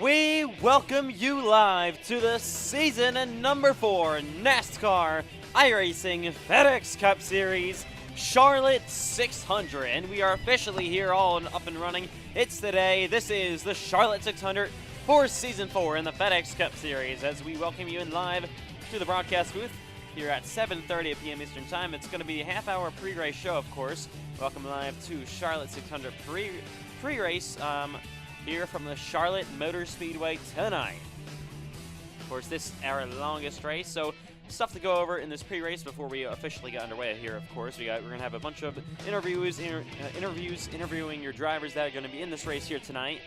We welcome you live to the season number 4 NASCAR iRacing FedEx Cup Series Charlotte 600, and we are officially here all up and running. It's today. This is the Charlotte 600 for Season 4 in the FedEx Cup Series as we welcome you in live to the broadcast booth here at 7:30 p.m. Eastern Time. It's going to be a half-hour pre-race show, of course. Welcome live to Charlotte 600 pre-race here from the Charlotte Motor Speedway tonight. Of course, this is our longest race, so stuff to go over in this pre-race before we officially get underway here. Of course, we're going to have a bunch of interviews interviewing your drivers that are going to be in this race here tonight.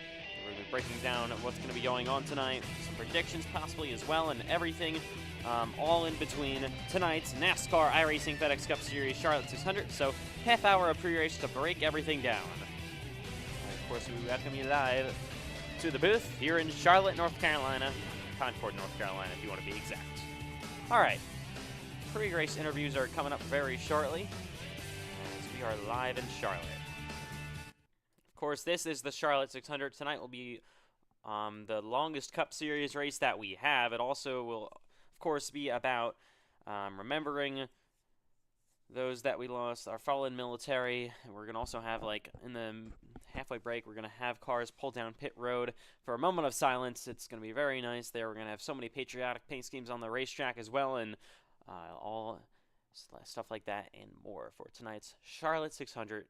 We're going to be breaking down what's going to be going on tonight, some predictions possibly as well, and everything all in between tonight's NASCAR iRacing FedEx Cup Series Charlotte 600. So half hour of pre-race to break everything down. Of course, we welcome you live to the booth here in Charlotte, North Carolina. Concord, North Carolina, if you want to be exact. All right. Pre-race interviews are coming up very shortly as we are live in Charlotte. Of course, this is the Charlotte 600. Tonight will be the longest Cup Series race that we have. It also will, of course, be about remembering those that we lost, our fallen military. We're going to also have, like, in the halfway break, we're going to have cars pull down pit road for a moment of silence. It's going to be very nice there. We're going to have so many patriotic paint schemes on the racetrack as well, and all stuff like that and more for tonight's Charlotte 600.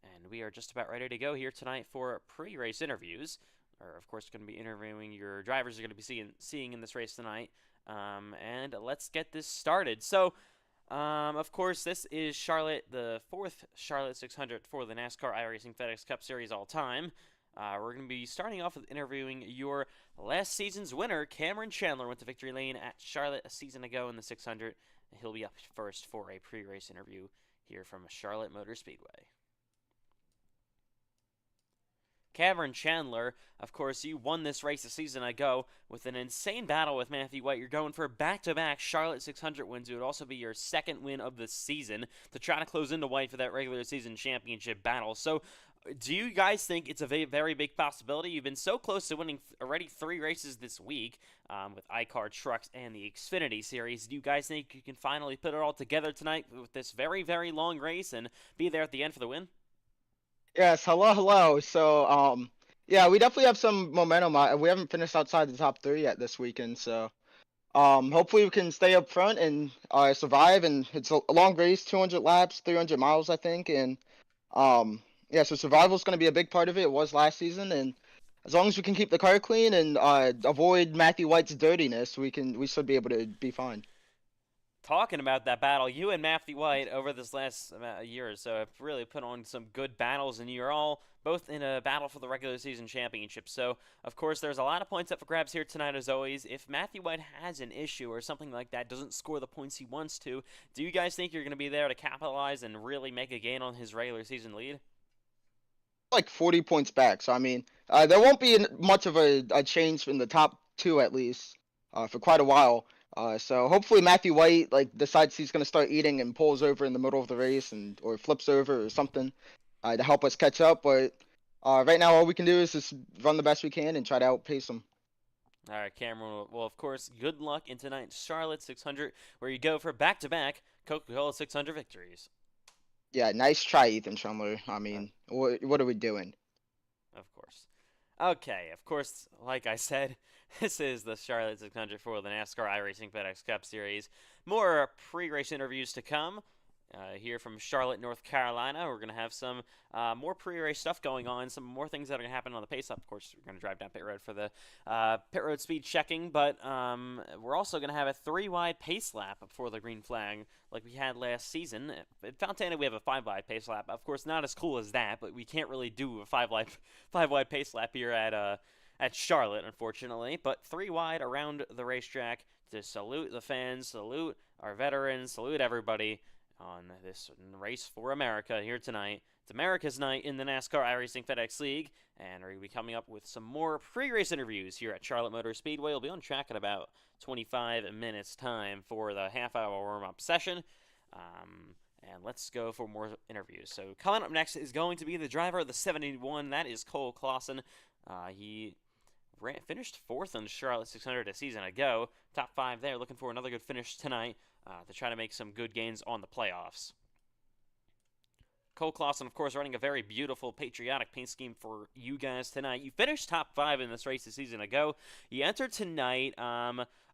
And we are just about ready to go here tonight for pre-race interviews. Or, of course, going to be interviewing your drivers you're going to be seeing in this race tonight. And let's get this started. So, of course, this is Charlotte, the 4th Charlotte 600 for the NASCAR iRacing FedEx Cup Series all time. We're going to be starting off with interviewing your last season's winner, Cameron Chandler, went to victory lane at Charlotte a season ago in the 600. He'll be up first for a pre-race interview here from Charlotte Motor Speedway. Cameron Chandler, of course, you won this race a season ago with an insane battle with Matthew White. You're going for back-to-back Charlotte 600 wins. It would also be your second win of the season to try to close into White for that regular season championship battle. So, do you guys think it's a very big possibility? You've been so close to winning already 3 races this week with iCar Trucks and the Xfinity Series. Do you guys think you can finally put it all together tonight with this very long race and be there at the end for the win? Yes, hello. So, yeah, we definitely have some momentum. We haven't finished outside the top 3 yet this weekend, so hopefully we can stay up front and survive. And it's a long race, 200 laps, 300 miles, I think. And yeah, so survival is going to be a big part of it. It was last season, and as long as we can keep the car clean and avoid Matthew White's dirtiness, we should be able to be fine. Talking about that battle, you and Matthew White over this last year or so have really put on some good battles, and you're all both in a battle for the regular season championship. So, of course, there's a lot of points up for grabs here tonight, as always. If Matthew White has an issue or something like that, doesn't score the points he wants to, do you guys think you're going to be there to capitalize and really make a gain on his regular season lead? Like 40 points back, so I mean, there won't be much of a change in the top 2 at least for quite a while. So hopefully Matthew White decides he's gonna start eating and pulls over in the middle of the race or flips over or something to help us catch up. But right now all we can do is just run the best we can and try to outpace him. All right, Cameron. Well, of course, good luck in tonight's Charlotte 600, where you go for back-to-back Coca-Cola 600 victories. Yeah, nice try, Ethan Schumler. I mean, what are we doing? Of course. Okay, of course, like I said, this is the Charlotte 600 for the NASCAR iRacing FedEx Cup Series. More pre-race interviews to come here from Charlotte, North Carolina. We're going to have some more pre-race stuff going on, some more things that are going to happen on the pace lap. Of course, we're going to drive down pit road for the pit road speed checking, but we're also going to have a 3-wide pace lap before the green flag like we had last season. At Fontana, we have a 5-wide pace lap. Of course, not as cool as that, but we can't really do a 5-wide pace lap here at Charlotte, unfortunately. But 3-wide around the racetrack to salute the fans, salute our veterans, salute everybody on this race for America here tonight. It's America's night in the NASCAR iRacing FedEx League, and we're going to be coming up with some more pre-race interviews here at Charlotte Motor Speedway. We'll be on track in about 25 minutes time for the half-hour warm-up session. And let's go for more interviews. So coming up next is going to be the driver of the 71. That is Cole Clausen. He finished fourth in Charlotte 600 a season ago. Top five there. Looking for another good finish tonight to try to make some good gains on the playoffs. Cole Clausen, of course, running a very beautiful, patriotic paint scheme for you guys tonight. You finished top five in this race a season ago. You entered tonight,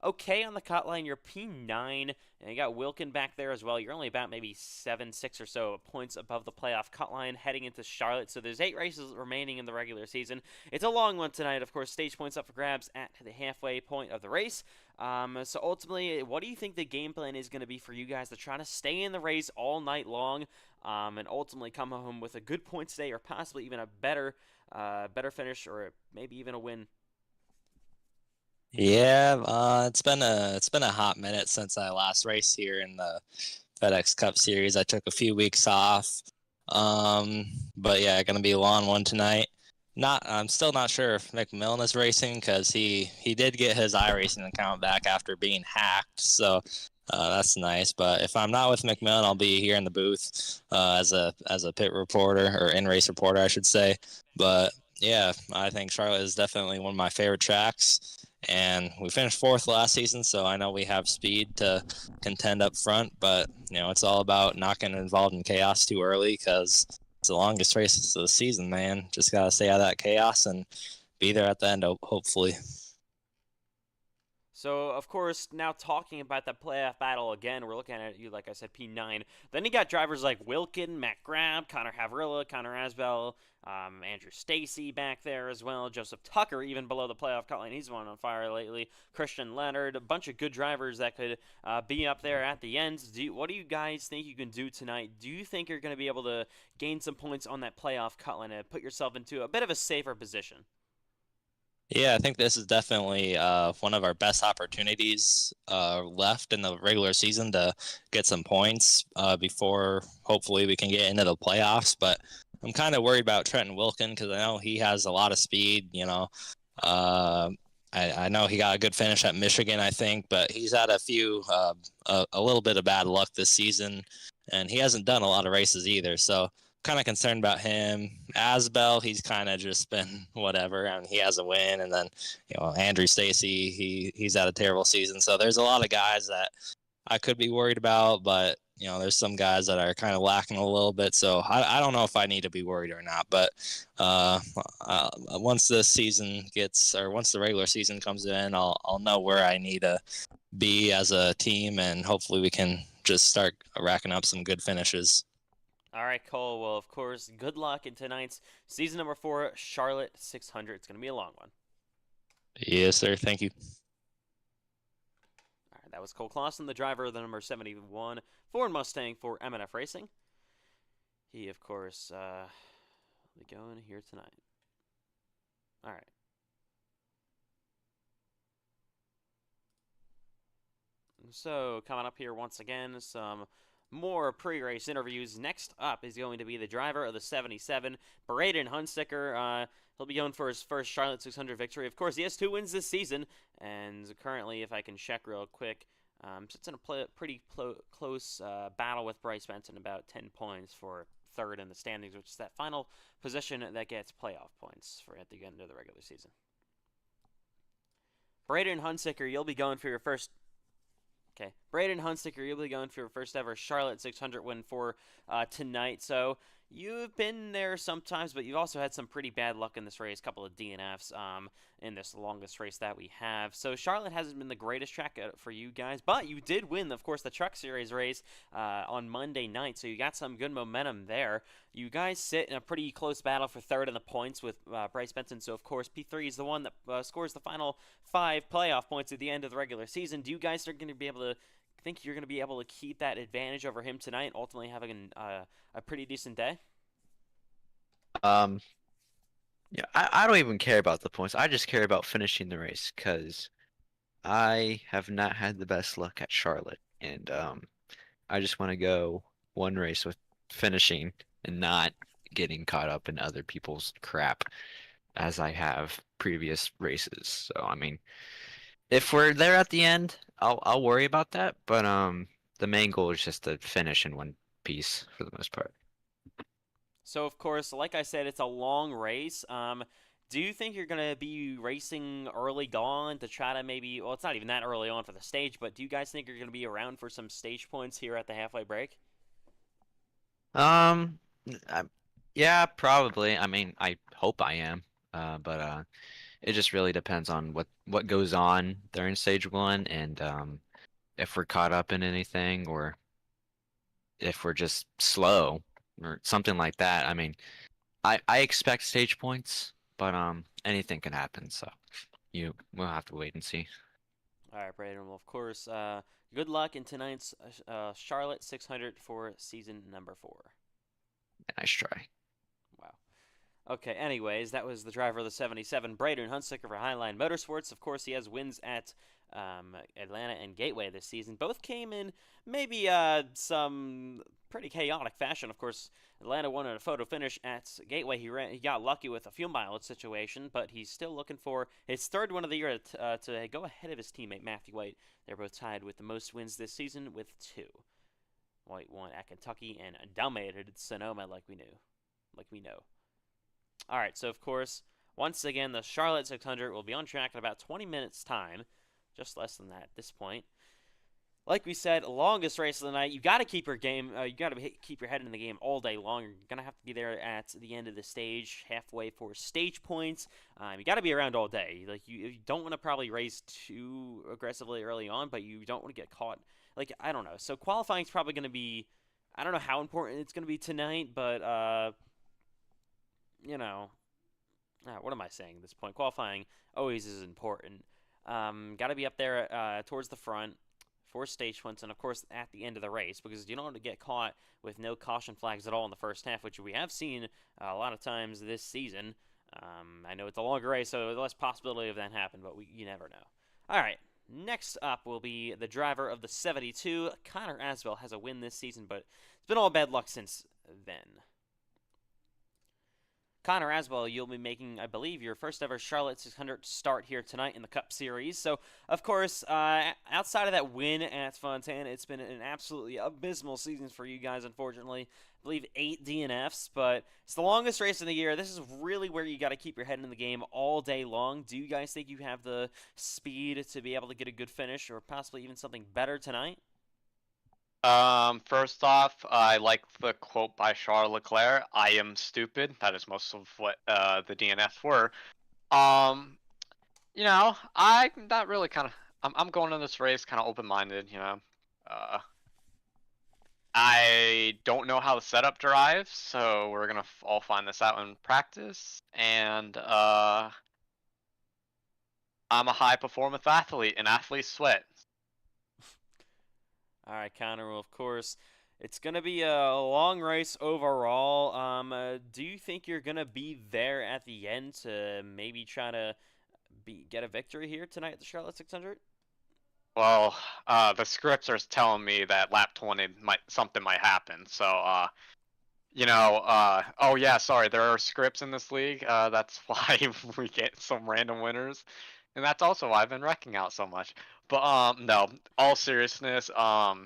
okay on the cut line. You're P9, and you got Wilkin back there as well. You're only about maybe 7, 6 or so points above the playoff cut line heading into Charlotte. So there's 8 races remaining in the regular season. It's a long one tonight. Of course, stage points up for grabs at the halfway point of the race. So ultimately, what do you think the game plan is going to be for you guys to try to stay in the race all night long? And ultimately come home with a good point today, or possibly even a better finish, or maybe even a win. Yeah, it's been a hot minute since I last raced here in the FedEx Cup Series. I took a few weeks off, but yeah, gonna be a long one tonight. I'm still not sure if McMillan is racing because he did get his iRacing account back after being hacked, so that's nice. But if I'm not with McMillan, I'll be here in the booth as a pit reporter or in race reporter, I should say. But yeah, I think Charlotte is definitely one of my favorite tracks. And we finished fourth last season, so I know we have speed to contend up front. But it's all about not getting involved in chaos too early because it's the longest race of the season, man. Just gotta stay out of that chaos and be there at the end, hopefully. So, of course, now talking about the playoff battle again, we're looking at you, like I said, P9. Then you got drivers like Wilkin, Matt Grab, Connor Havrilla, Connor Asbell, Andrew Stacy back there as well, Joseph Tucker even below the playoff cut line. He's been on fire lately. Christian Leonard, a bunch of good drivers that could be up there at the end. What do you guys think you can do tonight? Do you think you're going to be able to gain some points on that playoff cut line and put yourself into a bit of a safer position? Yeah, I think this is definitely one of our best opportunities left in the regular season to get some points before hopefully we can get into the playoffs. But I'm kind of worried about Trenton Wilkin because I know he has a lot of speed. I know he got a good finish at Michigan, I think, but he's had a little bit of bad luck this season, and he hasn't done a lot of races either. So kind of concerned about him. Asbel, he's kind of just been whatever, and he has a win. And then, Andrew Stacy, he's had a terrible season. So there's a lot of guys that I could be worried about, but there's some guys that are kind of lacking a little bit. So I don't know if I need to be worried or not. But once the regular season comes in, I'll know where I need to be as a team, and hopefully we can just start racking up some good finishes. All right, Cole. Well, of course, good luck in tonight's season number 4, Charlotte 600. It's going to be a long one. Yes, sir. Thank you. All right, that was Cole Clausen, the driver of the number 71 Ford Mustang for M&F Racing. He, of course, will be going here tonight. All right. So, coming up here once again, some more pre-race interviews. Next up is going to be the driver of the 77, Braden Hunsicker. He'll be going for his first Charlotte 600 victory. Of course, he has 2 wins this season, and currently, if I can check real quick, sits in a pretty close battle with Bryce Benson, about 10 points for third in the standings, which is that final position that gets playoff points for at the end of the regular season. Braden Hunsicker, you'll be going for your first. Okay, Braden Hunsicker, you'll be going for your first ever Charlotte 600 win for tonight. So you've been there sometimes, but you've also had some pretty bad luck in this race. A couple of DNFs in this longest race that we have. So Charlotte hasn't been the greatest track for you guys, but you did win, of course, the Truck Series race on Monday night. So you got some good momentum there. You guys sit in a pretty close battle for third in the points with Bryce Benson. So, of course, P3 is the one that scores the final 5 playoff points at the end of the regular season. Do you guys are going to be able to think you're going to be able to keep that advantage over him tonight and ultimately having a pretty decent day? Yeah, I don't even care about the points. I just care about finishing the race because I have not had the best luck at Charlotte, and I just want to go one race with finishing and not getting caught up in other people's crap as I have previous races. So I mean, if we're there at the end, I'll worry about that, but the main goal is just to finish in one piece for the most part. So, of course, like I said, it's a long race. Do you think you're going to be racing early on to try to maybe, well, it's not even that early on for the stage, but do you guys think you're going to be around for some stage points here at the halfway break? Um, I, yeah, probably. I mean, I hope I am. But it just really depends on what goes on during stage one, and if we're caught up in anything, or if we're just slow or something like that. I mean, I expect stage points, but anything can happen, so we'll have to wait and see. All right, Braden. Well, of course, good luck in tonight's Charlotte 600 for season number 4. Nice try. Wow. Okay, anyways, that was the driver of the 77, Braden Hunsaker for Highline Motorsports. Of course, he has wins at Atlanta and Gateway this season. Both came in maybe some pretty chaotic fashion. Of course, Atlanta won in a photo finish at Gateway. He got lucky with a fuel mileage situation, but he's still looking for his third win of the year to go ahead of his teammate Matthew White. They're both tied with the most wins this season with 2. White won at Kentucky and dominated Sonoma like we know. All right, so of course, once again, the Charlotte 600 will be on track in about 20 minutes' time, just less than that at this point. Like we said, longest race of the night. You got to keep your keep your head in the game all day long. You're gonna have to be there at the end of the stage, halfway for stage points. You got to be around all day. Like you don't want to probably race too aggressively early on, but you don't want to get caught. Like I don't know. So qualifying is probably gonna be. I don't know how important it's gonna be tonight, but you know, what am I saying at this point? Qualifying always is important. Got to be up there towards the front for stage points, and of course at the end of the race, because you don't want to get caught with no caution flags at all in the first half, which we have seen a lot of times this season. I know it's a longer race, so there's less possibility of that happening, but you never know. All right. Next up will be the driver of the 72. Connor Asbell has a win this season, but it's been all bad luck since then. Connor Aswell, you'll be making, I believe, your first ever Charlotte 600 start here tonight in the Cup Series. So, of course, outside of that win at Fontana, it's been an absolutely abysmal season for you guys, unfortunately. I believe 8 DNFs, but it's the longest race of the year. This is really where you got to keep your head in the game all day long. Do you guys think you have the speed to be able to get a good finish or possibly even something better tonight? First off, I like the quote by Charles Leclerc, "I am stupid." That is most of what the DNFs were. I that really kind of I'm going in this race kind of open-minded, I don't know how the setup drives, so we're gonna all find this out in practice. And I'm a high performance athlete, and athletes sweat. All right, Connor. Well, of course, it's going to be a long race overall. Do you think you're going to be there at the end to maybe try to get a victory here tonight at the Charlotte 600? Well, the scripts are telling me that lap 20 something might happen. So, oh yeah, sorry, there are scripts in this league. That's why we get some random winners, and that's also why I've been wrecking out so much. But no, all seriousness, I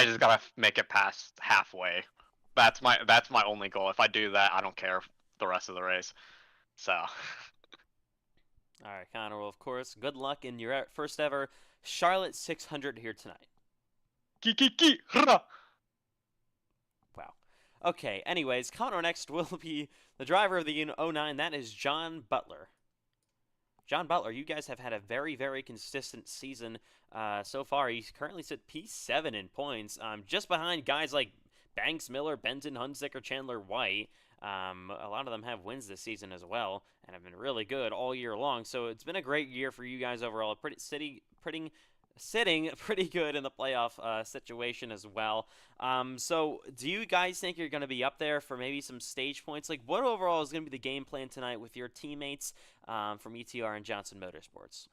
just gotta make it past halfway. That's my only goal. If I do that, I don't care the rest of the race. So. All right, Connor. Well, of course, good luck in your first ever Charlotte 600 here tonight. Wow. Okay, anyways, Connor next will be the driver of the 09. That is John Butler. John Butler, you guys have had a very, very consistent season so far. He's currently sit P7 in points, just behind guys like Banks, Miller, Benton, Hunziker, Chandler, White. A lot of them have wins this season as well, and have been really good all year long. So it's been a great year for you guys overall. Sitting pretty good in the playoff situation as well. So do you guys think you're going to be up there for maybe some stage points? Like, what overall is going to be the game plan tonight with your teammates from ETR and Johnson Motorsports?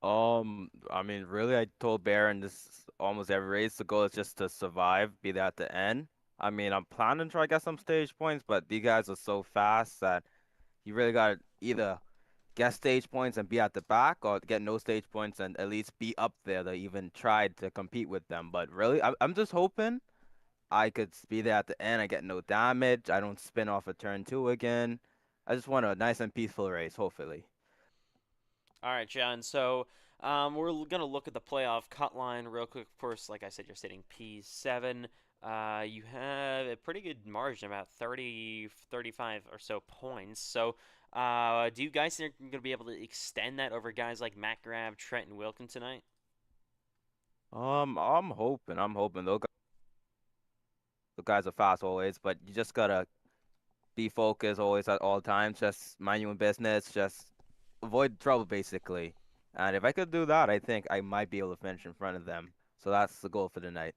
I mean, really, I told Baron this almost every race. The goal is just to survive, be there at the end. I mean, I'm planning to try to get some stage points, but these guys are so fast that you really got to either get stage points and be at the back, or get no stage points and at least be up there to even try to compete with them. But really, I'm just hoping I could be there at the end. I get no damage. I don't spin off a turn 2 again. I just want a nice and peaceful race, hopefully. All right, John. So we're going to look at the playoff cut line real quick. Of course, like I said, you're sitting P7. You have a pretty good margin, about 30, 35 or so points. So do you guys think you're going to be able to extend that over guys like Matt Grab, Trent, and Wilkin tonight? I'm hoping. The guys are fast always, but you just gotta be focused always at all times. Just mind your own business. Just avoid trouble, basically. And if I could do that, I think I might be able to finish in front of them. So that's the goal for the night.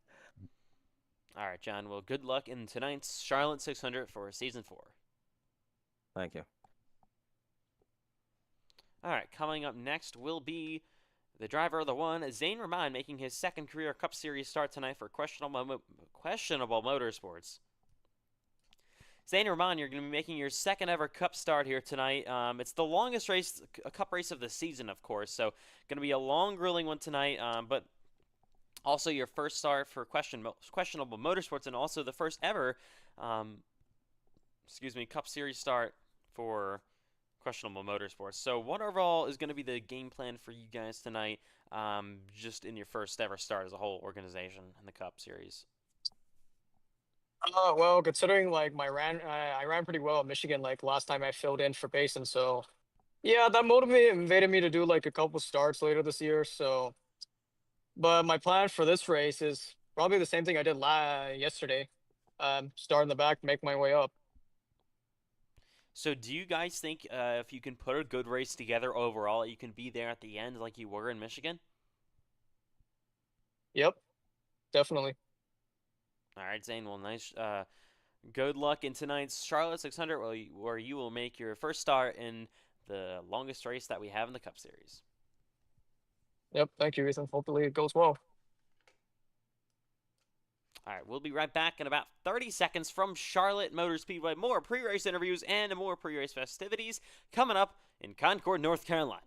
All right, John. Well, good luck in tonight's Charlotte 600 for Season 4. Thank you. All right, coming up next will be the driver of the one, Zane Rahman, making his second career Cup Series start tonight for questionable motorsports. Zane Rahman, you're going to be making your second ever Cup start here tonight. It's the longest race, a Cup race of the season, of course, so going to be a long, grueling one tonight, but also your first start for questionable motorsports, and also the first ever, Cup Series start for questionable motorsports. So what overall is going to be the game plan for you guys tonight, just in your first ever start as a whole organization in the Cup Series? Well, considering like I ran pretty well at Michigan like last time I filled in for Payson, so yeah, that motivated me to do like a couple starts later this year. So, but my plan for this race is probably the same thing I did yesterday. Start in the back, make my way up. So do you guys think if you can put a good race together overall, you can be there at the end like you were in Michigan? Yep, definitely. All right, Zane. Well, nice. Good luck in tonight's Charlotte 600, where you will make your first start in the longest race that we have in the Cup Series. Yep, thank you, Ethan. Hopefully it goes well. All right, we'll be right back in about 30 seconds from Charlotte Motor Speedway. More pre-race interviews and more pre-race festivities coming up in Concord, North Carolina.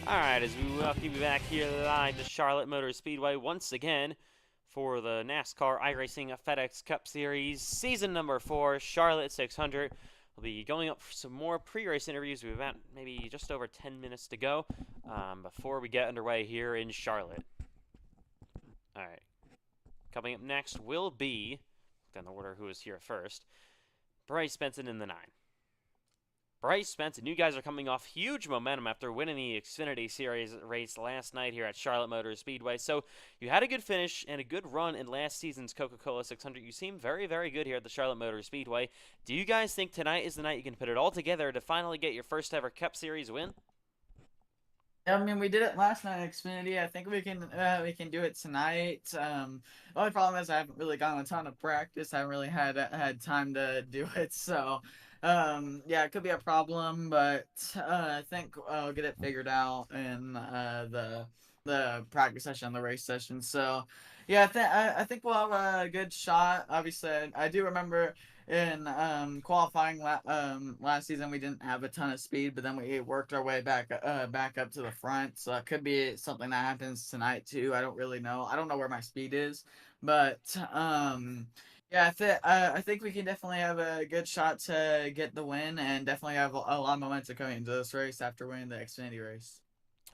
Alright, as we welcome you back here live to Charlotte Motor Speedway once again for the NASCAR iRacing FedEx Cup Series Season number 4, Charlotte 600. We'll be going up for some more pre-race interviews. We have about maybe just over 10 minutes to go before we get underway here in Charlotte. Alright, coming up next will be, in the order who is here first, Bryce Benson in the 9. Bryce Benson, you guys are coming off huge momentum after winning the Xfinity Series race last night here at Charlotte Motor Speedway. So you had a good finish and a good run in last season's Coca-Cola 600. You seem very, very good here at the Charlotte Motor Speedway. Do you guys think tonight is the night you can put it all together to finally get your first ever Cup Series win? I mean, we did it last night at Xfinity. I think we can do it tonight. The only problem is I haven't really gotten a ton of practice. I haven't really had time to do it. So, yeah, it could be a problem, but I think I'll get it figured out in the practice session, the race session. So, yeah, I think we'll have a good shot. Obviously, I do remember in qualifying last season we didn't have a ton of speed, but then we worked our way back up to the front. So it could be something that happens tonight too. I don't really know. I don't know where my speed is, but yeah, I think we can definitely have a good shot to get the win, and definitely have a lot of momentum coming into this race after winning the Xfinity race.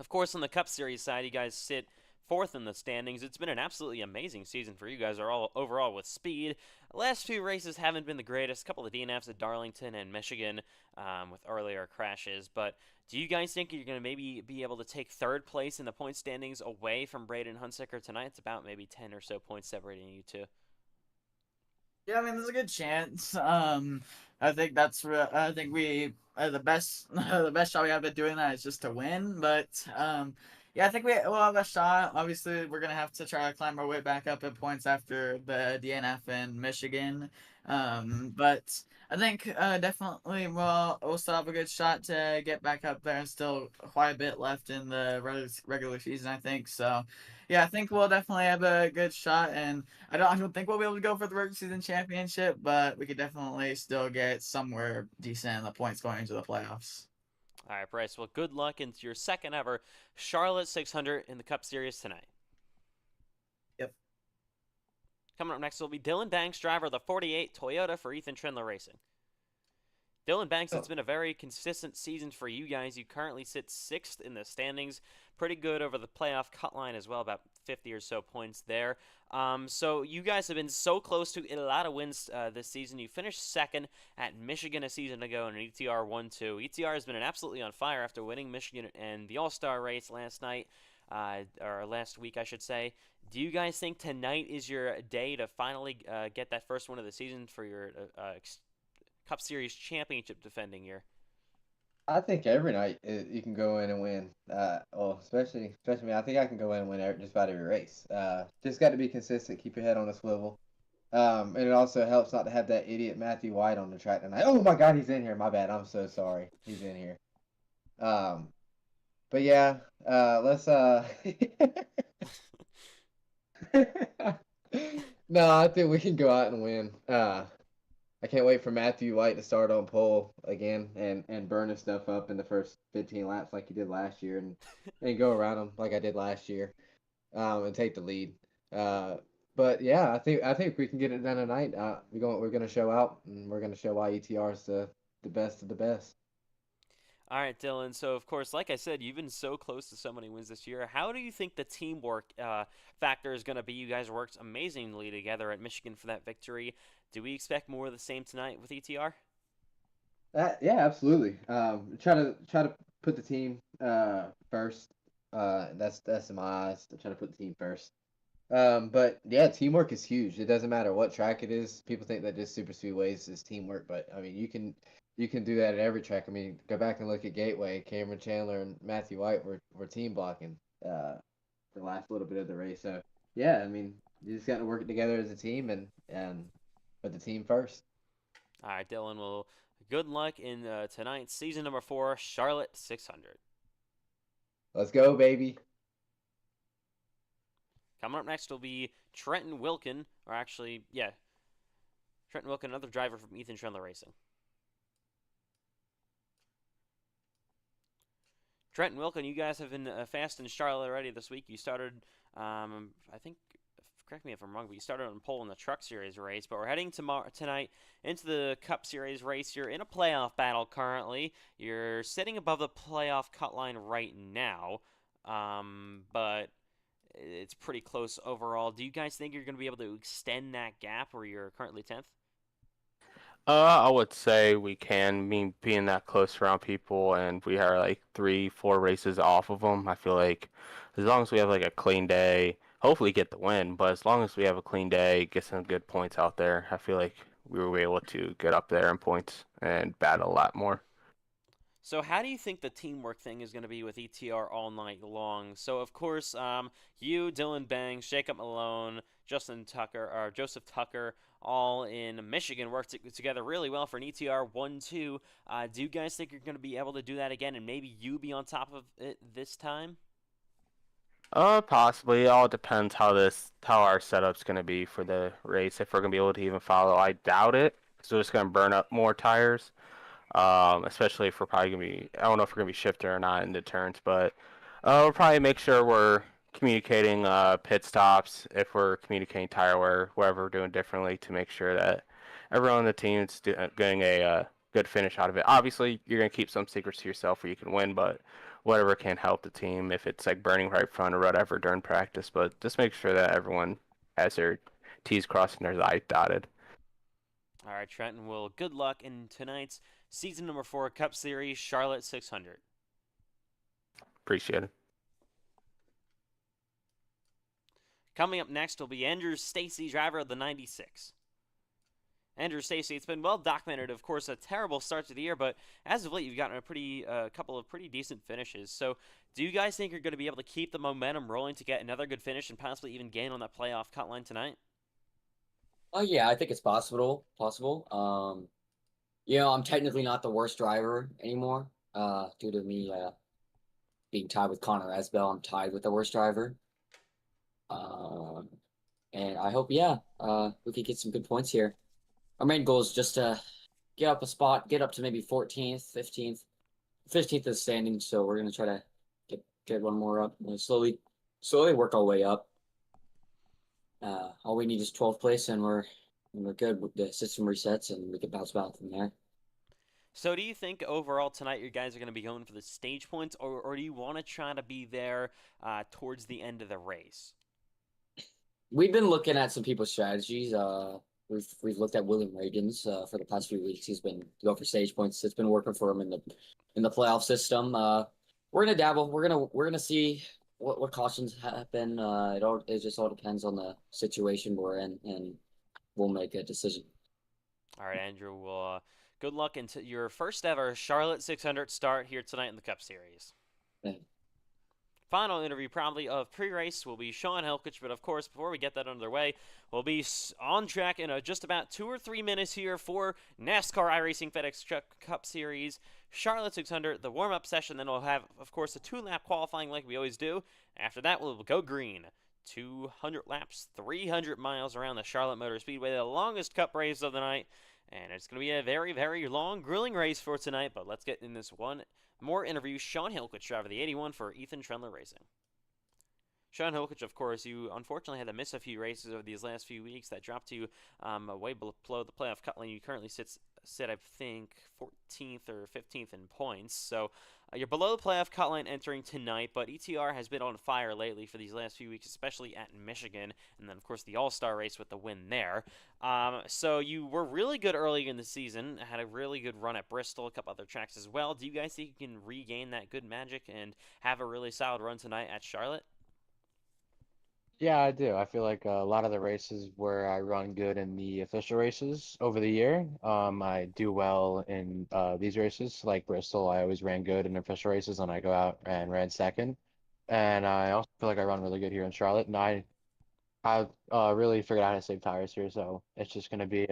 Of course, on the Cup Series side, you guys sit 4th in the standings. It's been an absolutely amazing season for you guys all overall with speed. Last few races haven't been the greatest. A couple of DNFs at Darlington and Michigan with earlier crashes. But do you guys think you're going to maybe be able to take 3rd place in the point standings away from Braden Hunsaker tonight? It's about maybe 10 or so points separating you two. Yeah, I mean, there's a good chance. I think I think we the best the best shot we have at doing that is just to win. But yeah, I think we'll have a shot. Obviously, we're gonna have to try to climb our way back up in points after the DNF in Michigan. But I think definitely we'll still have a good shot to get back up there. And still quite a bit left in the regular season, I think. So yeah, I think we'll definitely have a good shot, and I don't think we'll be able to go for the regular season championship, but we could definitely still get somewhere decent in the points going into the playoffs. All right, Bryce. Well, good luck into your 2nd ever Charlotte 600 in the Cup Series tonight. Yep. Coming up next will be Dylan Banks, driver of the 48 Toyota for Ethan Trindler Racing. Dylan Banks, it's been a very consistent season for you guys. You currently sit 6th in the standings. Pretty good over the playoff cut line as well, about 50 or so points there. So you guys have been so close to a lot of wins this season. You finished 2nd at Michigan a season ago in an ETR 1-2. ETR has been absolutely on fire after winning Michigan and the All-Star race last night, or last week, I should say. Do you guys think tonight is your day to finally get that first win of the season for your Cup Series championship defending year? I think every night you can go in and win. Well, especially me. I think I can go in and win just about every race. Just got to be consistent, keep your head on a swivel. And it also helps not to have that idiot Matthew White on the track tonight. Oh my God, he's in here. My bad. I'm so sorry. He's in here. But yeah, let's No, I think we can go out and win. I can't wait for Matthew White to start on pole again and burn his stuff up in the first 15 laps like he did last year and go around him like I did last year, and take the lead. But yeah, I think we can get it done tonight. We're gonna show out, and we're gonna show why ETR is the best of the best. All right, Dylan. So, of course, like I said, you've been so close to so many wins this year. How do you think the teamwork factor is going to be? You guys worked amazingly together at Michigan for that victory. Do we expect more of the same tonight with ETR? Yeah, absolutely. Try to put the team first. That's in my eyes. To try to put the team first. But yeah, teamwork is huge. It doesn't matter what track it is. People think that just super speedways is teamwork, but I mean you can do that at every track. I mean, go back and look at Gateway. Cameron Chandler and Matthew White were team blocking the last little bit of the race. So yeah, I mean you just got to work it together as a team and put the team first. All right, Dylan. Well, good luck in tonight's season number 4 Charlotte 600. Let's go, baby. Coming up next will be Trenton Wilkin, or actually, yeah, Trenton Wilkin, another driver from Ethan Trendler Racing. Trenton Wilkin, you guys have been fast in Charlotte already this week. You started, I think, correct me if I'm wrong, but you started on pole in the Truck Series race. But we're heading tonight into the Cup Series race. You're in a playoff battle currently. You're sitting above the playoff cut line right now, but it's pretty close overall. Do you guys think you're going to be able to extend that gap where you're currently 10th? I would say we can. Being that close around people, and we are like 3-4 races off of them. I feel like as long as we have like a clean day, hopefully get the win. But as long as we have a clean day, get some good points out there, I feel like we will be able to get up there in points and battle a lot more. So how do you think the teamwork thing is going to be with ETR all night long? So, of course, you, Dylan Banks, Jacob Malone, Joseph Tucker, all in Michigan worked together really well for an ETR 1-2. Do you guys think you're going to be able to do that again and maybe you be on top of it this time? Possibly. It all depends how our setup's going to be for the race. If we're going to be able to even follow, I doubt it. Because we're just going to burn up more tires. Especially if we're probably going to be, I don't know if we're going to be shifting or not in the turns, but we'll probably make sure we're communicating pit stops, if we're communicating tire wear, whatever we're doing differently to make sure that everyone on the team is doing a good finish out of it. Obviously, you're gonna keep some secrets to yourself where you can win, but whatever can help the team, if it's like burning right front or whatever during practice. But just make sure that everyone has their T's crossed and their I's dotted. All right, Trenton. Well, good luck in tonight's season number 4 Cup Series Charlotte 600. Appreciate it. Coming up next will be Andrew Stacy, driver of the 96. Andrew Stacy, it's been well documented, of course, a terrible start to the year, but as of late, you've gotten a couple of pretty decent finishes. So, do you guys think you're going to be able to keep the momentum rolling to get another good finish and possibly even gain on that playoff cut line tonight? Oh yeah, I think it's possible. I'm technically not the worst driver anymore. Due to me being tied with Connor Esbell, I'm tied with the worst driver. And I hope, we could get some good points here. Our main goal is just to get up a spot, get up to maybe 14th, 15th. 15th is standing, so we're gonna try to get one more up and slowly work our way up. All we need is 12th place, and we're good with the system resets, and we can bounce back from there. So do you think overall tonight you guys are going to be going for the stage points, or do you want to try to be there towards the end of the race? We've been looking at some people's strategies. We've looked at William Reagan's for the past few weeks. He's been go for stage points. It's been working for him in the playoff system. We're gonna dabble. We're gonna see what cautions happen. It just all depends on the situation we're in, and we'll make a decision. All right, Andrew. Well, good luck into your first ever Charlotte 600 start here tonight in the Cup Series. Thanks. Final interview probably of pre-race will be Sean Helkich, but of course, before we get that underway, we'll be on track in just about 2 or 3 minutes here for NASCAR iRacing FedEx Cup Series, Charlotte 600, the warm-up session. Then we'll have, of course, a 2-lap qualifying like we always do. After that, we'll go green. 200 laps, 300 miles around the Charlotte Motor Speedway, the longest Cup race of the night. And it's going to be a very, very long, grueling race for tonight, but let's get in this one more interview. Sean Hilkich, driver of the 81 for Ethan Trendler Racing. Sean Hilkich, of course, you unfortunately had to miss a few races over these last few weeks. That dropped you way below the playoff cut line. You currently sit, I think, 14th or 15th in points. So you're below the playoff cut line entering tonight, but ETR has been on fire lately for these last few weeks, especially at Michigan, and then, of course, the All-Star race with the win there. So you were really good early in the season, had a really good run at Bristol, a couple other tracks as well. Do you guys think you can regain that good magic and have a really solid run tonight at Charlotte? Yeah, I do. I feel like a lot of the races where I run good in the official races over the year, I do well in these races. Like Bristol, I always ran good in official races, and I go out and ran second. And I also feel like I run really good here in Charlotte, and I really figured out how to save tires here. So it's just gonna be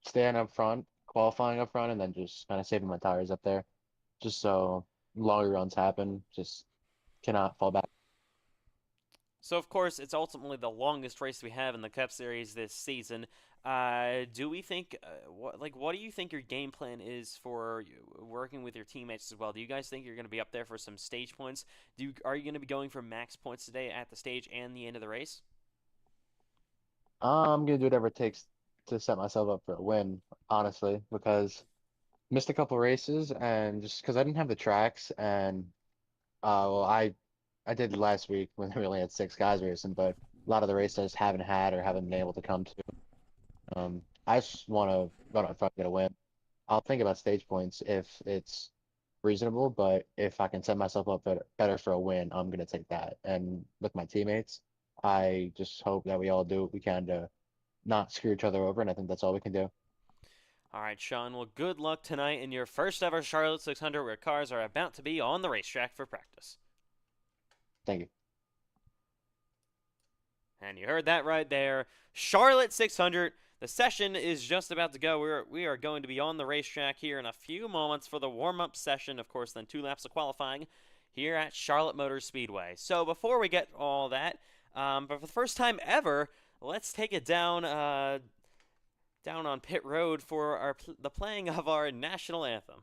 staying up front, qualifying up front, and then just kind of saving my tires up there, just so longer runs happen. Just cannot fall back. So, of course, it's ultimately the longest race we have in the Cup Series this season. Do we think, what do you think your game plan is for working with your teammates as well? Do you guys think you're going to be up there for some stage points? Are you going to be going for max points today at the stage and the end of the race? I'm gonna do whatever it takes to set myself up for a win, honestly, because missed a couple races and just because I didn't have the tracks and well, I did last week when we only had 6 guys racing, but a lot of the races I just haven't had or haven't been able to come to. I just want to run up front and get a win. I'll think about stage points if it's reasonable, but if I can set myself up better for a win, I'm gonna take that. And with my teammates, I just hope that we all do what we can to not screw each other over, and I think that's all we can do. All right, Sean. Well, good luck tonight in your first ever Charlotte 600 where cars are about to be on the racetrack for practice. Thank you. And you heard that right there. Charlotte 600. The session is just about to go. We are going to be on the racetrack here in a few moments for the warm-up session. Of course, then 2 laps of qualifying here at Charlotte Motor Speedway. So before we get all that, but for the first time ever, let's take it down on pit road for the playing of our national anthem.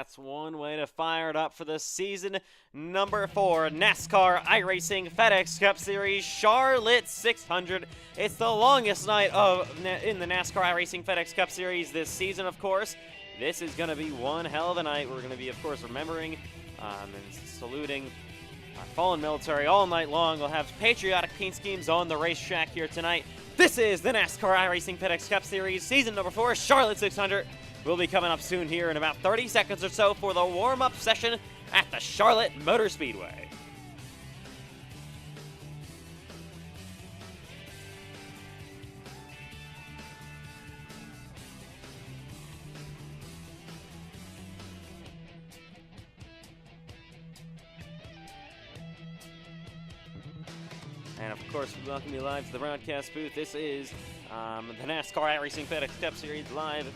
That's one way to fire it up for the season number 4 NASCAR iRacing FedEx Cup Series Charlotte 600. It's the longest night in the NASCAR iRacing FedEx Cup Series this season, of course. This is going to be one hell of a night. We're going to be, of course, remembering and saluting our fallen military all night long. We'll have patriotic paint schemes on the racetrack here tonight. This is the NASCAR iRacing FedEx Cup Series season number 4 Charlotte 600. We'll be coming up soon here in about 30 seconds or so for the warm-up session at the Charlotte Motor Speedway. And of course, we welcome you live to the broadcast booth. This is the NASCAR iRacing FedEx Cup Series live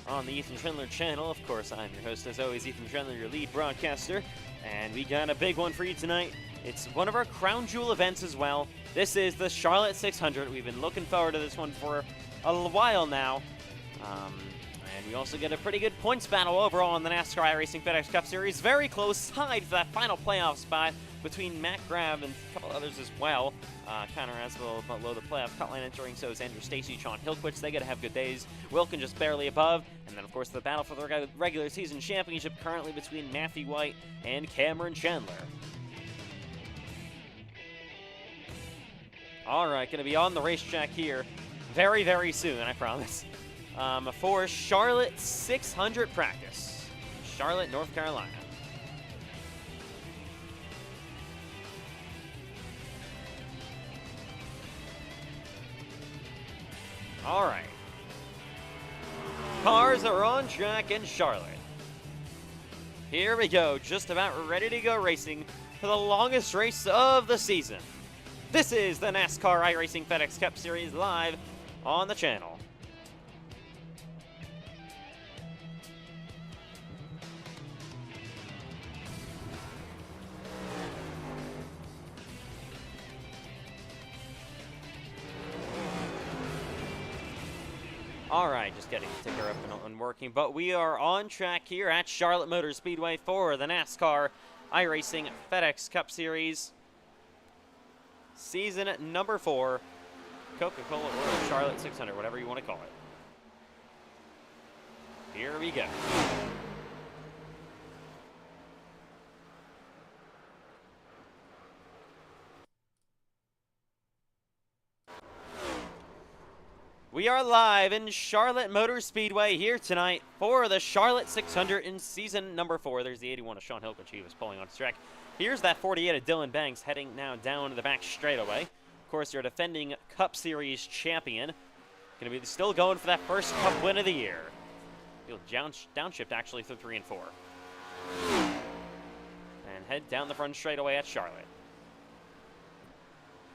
on the Ethan Trendler channel. Of course, I'm your host, as always, Ethan Trendler, your lead broadcaster. And we got a big one for you tonight. It's one of our crown jewel events as well. This is the Charlotte 600. We've been looking forward to this one for a while now. And we also get a pretty good points battle overall in the NASCAR iRacing FedEx Cup Series. Very close tied for that final playoff spot between Matt Grab and a couple others as well. Connor Aswell below the playoff cut line entering, so is Andrew Stacy, Sean Hillquich. They got to have good days. Wilkin just barely above. And then, of course, the battle for the regular season championship currently between Matthew White and Cameron Chandler. All right, going to be on the racetrack here very, very soon, I promise, for Charlotte 600 practice. Charlotte, North Carolina. All right. Cars are on track in Charlotte. Here we go, just about ready to go racing for the longest race of the season. This is the NASCAR iRacing FedEx Cup Series live on the channel. All right, just getting the ticker up and working, but we are on track here at Charlotte Motor Speedway for the NASCAR iRacing FedEx Cup Series season number 4, Coca-Cola or Charlotte 600, whatever you want to call it. Here we go. We are live in Charlotte Motor Speedway here tonight for the Charlotte 600 in season number 4. There's the 81 of Sean Hillquich. He was pulling on his track. Here's that 48 of Dylan Banks heading now down the back straightaway. Of course, your defending Cup Series champion. Going to be still going for that first Cup win of the year. He'll downshift actually through 3 and 4. And head down the front straightaway at Charlotte.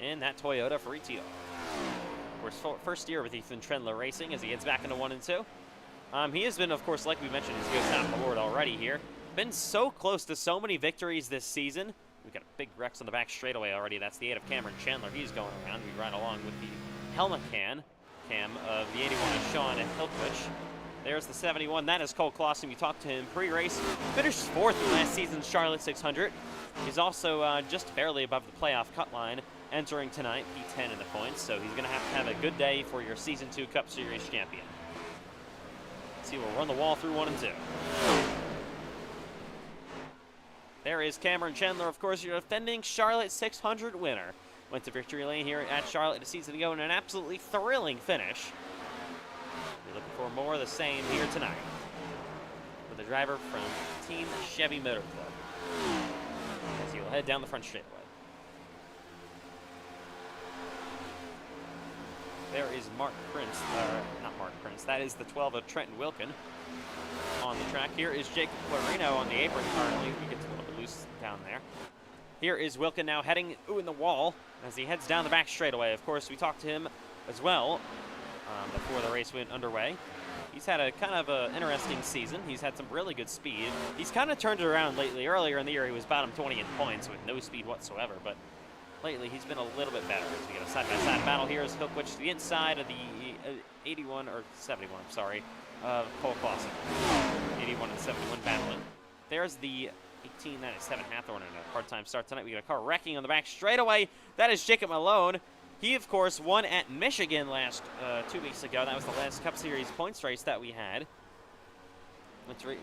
In that Toyota for ETR. First year with Ethan Trendler Racing as he gets back into 1 and 2. He has been, of course, like we mentioned, as he goes down the board already here, been so close to so many victories this season. We've got a big Rex on the back straightaway already. That's the 8 of Cameron Chandler. He's going around. We ride along with the helmet cam of the 81 of Sean Hillquich. There's the 71. That is Cole Clausen. We talked to him pre-race. Finished 4th in last season's Charlotte 600. He's also just barely above the playoff cut line, entering tonight, P10 in the points, so he's going to have a good day for your Season 2 Cup Series champion. Let's see, we'll run the wall through 1 and 2. There is Cameron Chandler, of course, your defending Charlotte 600 winner. Went to victory lane here at Charlotte a season ago in an absolutely thrilling finish. We're looking for more of the same here tonight with the driver from Team Chevy Motor Club. As he will head down the front straightaway. There is Mark Prince, not Mark Prince, that is the 12 of Trenton Wilkin on the track. Here is Jacob Clarino on the apron currently. He gets a little bit loose down there. Here is Wilkin now heading in the wall as he heads down the back straightaway. Of course, we talked to him as well before the race went underway. He's had a kind of an interesting season. He's had some really good speed. He's kind of turned it around lately. Earlier in the year, he was bottom 20 in points with no speed whatsoever, but lately he's been a little bit better. As we get a side-by-side battle here as Hillquich to the inside of the 81, or 71, I'm sorry, of Cole Clausen. 81 and 71 battling. there's the 18. That is 7 Hathorn and a hard-time start tonight. We got a car wrecking on the back straightaway. That is Jacob Malone. He, of course, won at Michigan 2 weeks ago. That was the last Cup Series points race that we had.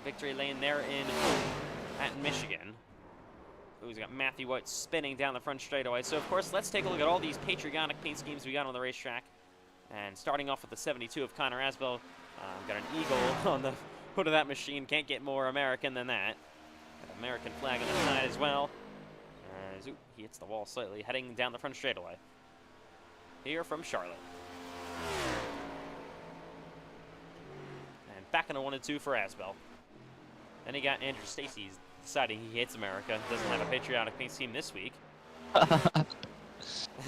Victory lane there at Michigan. Who's got Matthew White spinning down the front straightaway. So, of course, let's take a look at all these patriotic paint schemes we got on the racetrack. And starting off with the 72 of Connor Asbell. Got an eagle on the hood of that machine. Can't get more American than that. Got an American flag on the side as well. He hits the wall slightly, heading down the front straightaway. Here from Charlotte. And back in a 1 and 2 for Asbell. Then he got Andrew Stacy's deciding he hates America. Doesn't have a patriotic paint scheme this week.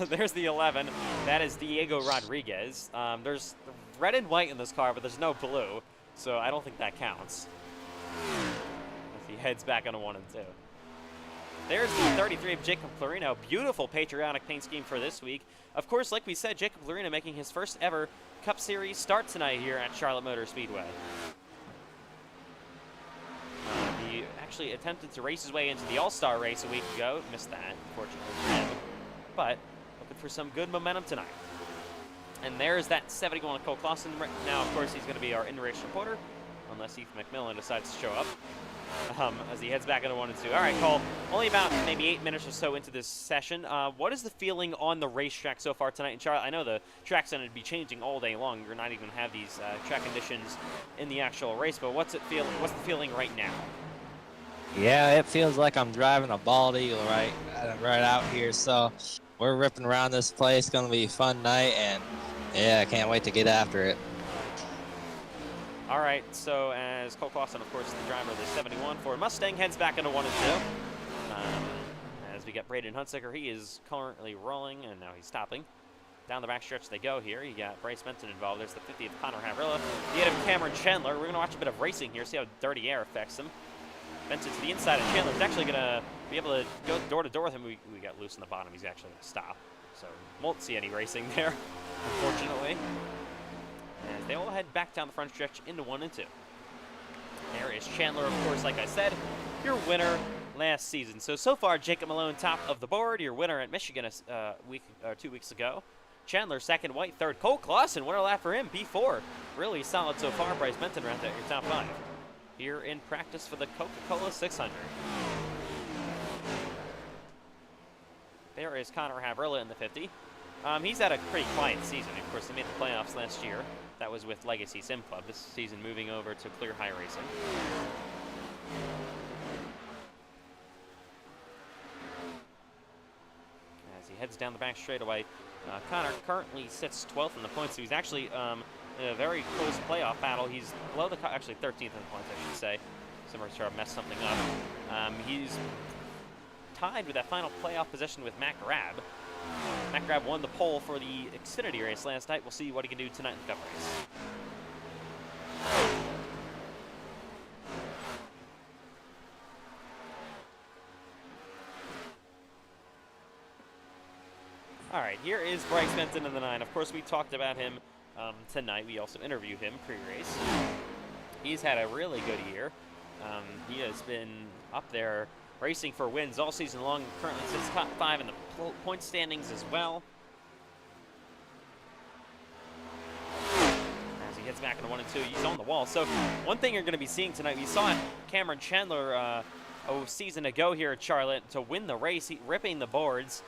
There's the 11. That is Diego Rodriguez. There's red and white in this car, but there's no blue. So I don't think that counts. As he heads back on a 1 and 2. There's the 33 of Jacob Clarino. Beautiful patriotic paint scheme for this week. Of course, like we said, Jacob Clarino making his first ever Cup Series start tonight here at Charlotte Motor Speedway. He actually attempted to race his way into the All-Star race a week ago. Missed that, unfortunately for him. But looking for some good momentum tonight. And there's that 71 of Cole Clausen. Now, of course, he's going to be our in-race reporter, unless Ethan McMillan decides to show up. As he heads back into 1 and 2. All right, Cole, only about maybe 8 minutes or so into this session. What is the feeling on the racetrack so far tonight in Charlotte? I know the track's going to be changing all day long. You're not even going to have these track conditions in the actual race, but what's the feeling right now? Yeah, it feels like I'm driving a bald eagle right out here. So we're ripping around this place. It's going to be a fun night, and yeah, I can't wait to get after it. All right, so as Cole Clausen, of course, the driver of the 71 Ford Mustang, heads back into 1 and 2. As we get Braden Hunsaker, he is currently rolling, and now he's stopping. Down the backstretch they go here. You got Bryce Benton involved. There's the 50 of Connor Havrilla. The 8 of Cameron Chandler. We're going to watch a bit of racing here, see how dirty air affects him. Benton to the inside, and Chandler's actually going to be able to go door to door with him. We got loose in the bottom. He's actually going to stop. So won't see any racing there, unfortunately. As they all head back down the front stretch into 1 and 2. There is Chandler, of course, like I said, your winner last season. So far, Jacob Malone top of the board, your winner at Michigan 2 weeks ago. Chandler second, White third. Cole Clausen, winner lap for him, P4. Really solid so far. Bryce Benton right there, your top 5. Here in practice for the Coca-Cola 600. There is Connor Havrilla in the 50. He's had a pretty quiet season. Of course, they made the playoffs last year. That was with Legacy Sim Club. This season moving over to Clear High Racing. As he heads down the back straightaway, Connor currently sits 12th in the points. So he's actually in a very close playoff battle. He's below the actually 13th in the points, I should say. Somebody's trying to mess something up. He's tied with that final playoff position with Matt Grab. Matt Grab won the pole for the Xfinity race last night. We'll see what he can do tonight in the Cup race. All right, here is Bryce Benton in the 9. Of course, we talked about him tonight. We also interviewed him pre-race. He's had a really good year. He has been up there racing for wins all season long. Currently sits top 5 in the point standings as well. As he gets back into 1 and 2, he's on the wall. So one thing you're going to be seeing tonight, we saw Cameron Chandler a season ago here at Charlotte to win the race, ripping the boards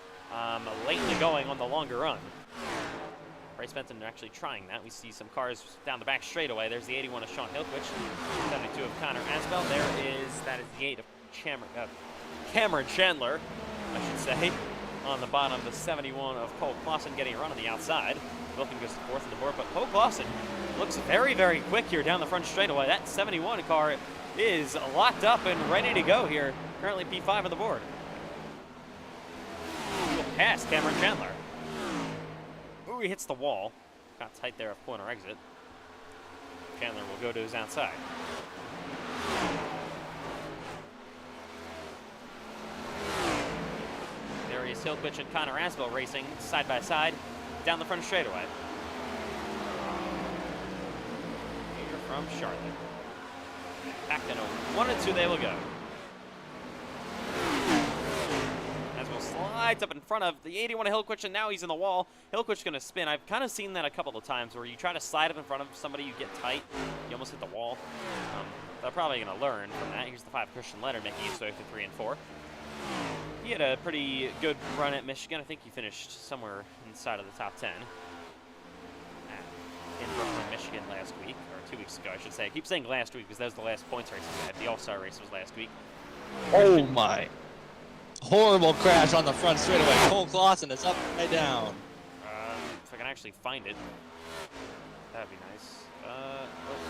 late in the going on the longer run. Bryce Benton actually trying that. We see some cars down the back straightaway. There's the 81 of Sean Hilkwich, 72 of Connor Asbell. That is the 8 of Cameron Chandler, I should say. On the bottom, the 71 of Cole Clausen getting a run on the outside. Wilkin goes to 4th on the board, but Cole Clausen looks very, very quick here down the front straightaway. That 71 car is locked up and ready to go here. Currently P5 on the board. He will pass Cameron Chandler. Ooh, he hits the wall. Got tight there of corner exit. Chandler will go to his outside. There is Hilkwich and Connor Asbell racing side by side down the front straightaway. Here from Charlotte. Back in a 1 and 2 they will go. slides up in front of the 81 of Hillquich, and now he's in the wall. Hillquich going to spin. I've kind of seen that a couple of times where you try to slide up in front of somebody, you get tight, you almost hit the wall. They're probably going to learn from that. Here's the 5 Christian Leonard making his way through 3 and 4. He had a pretty good run at Michigan. I think he finished somewhere inside of the top 10 in Brooklyn, Michigan last week, or 2 weeks ago, I should say. I keep saying last week because that was the last points race we had. The All-Star race was last week. Oh my. Horrible crash on the front straightaway. Cole Clausen is upside down. If I can actually find it, that'd be nice.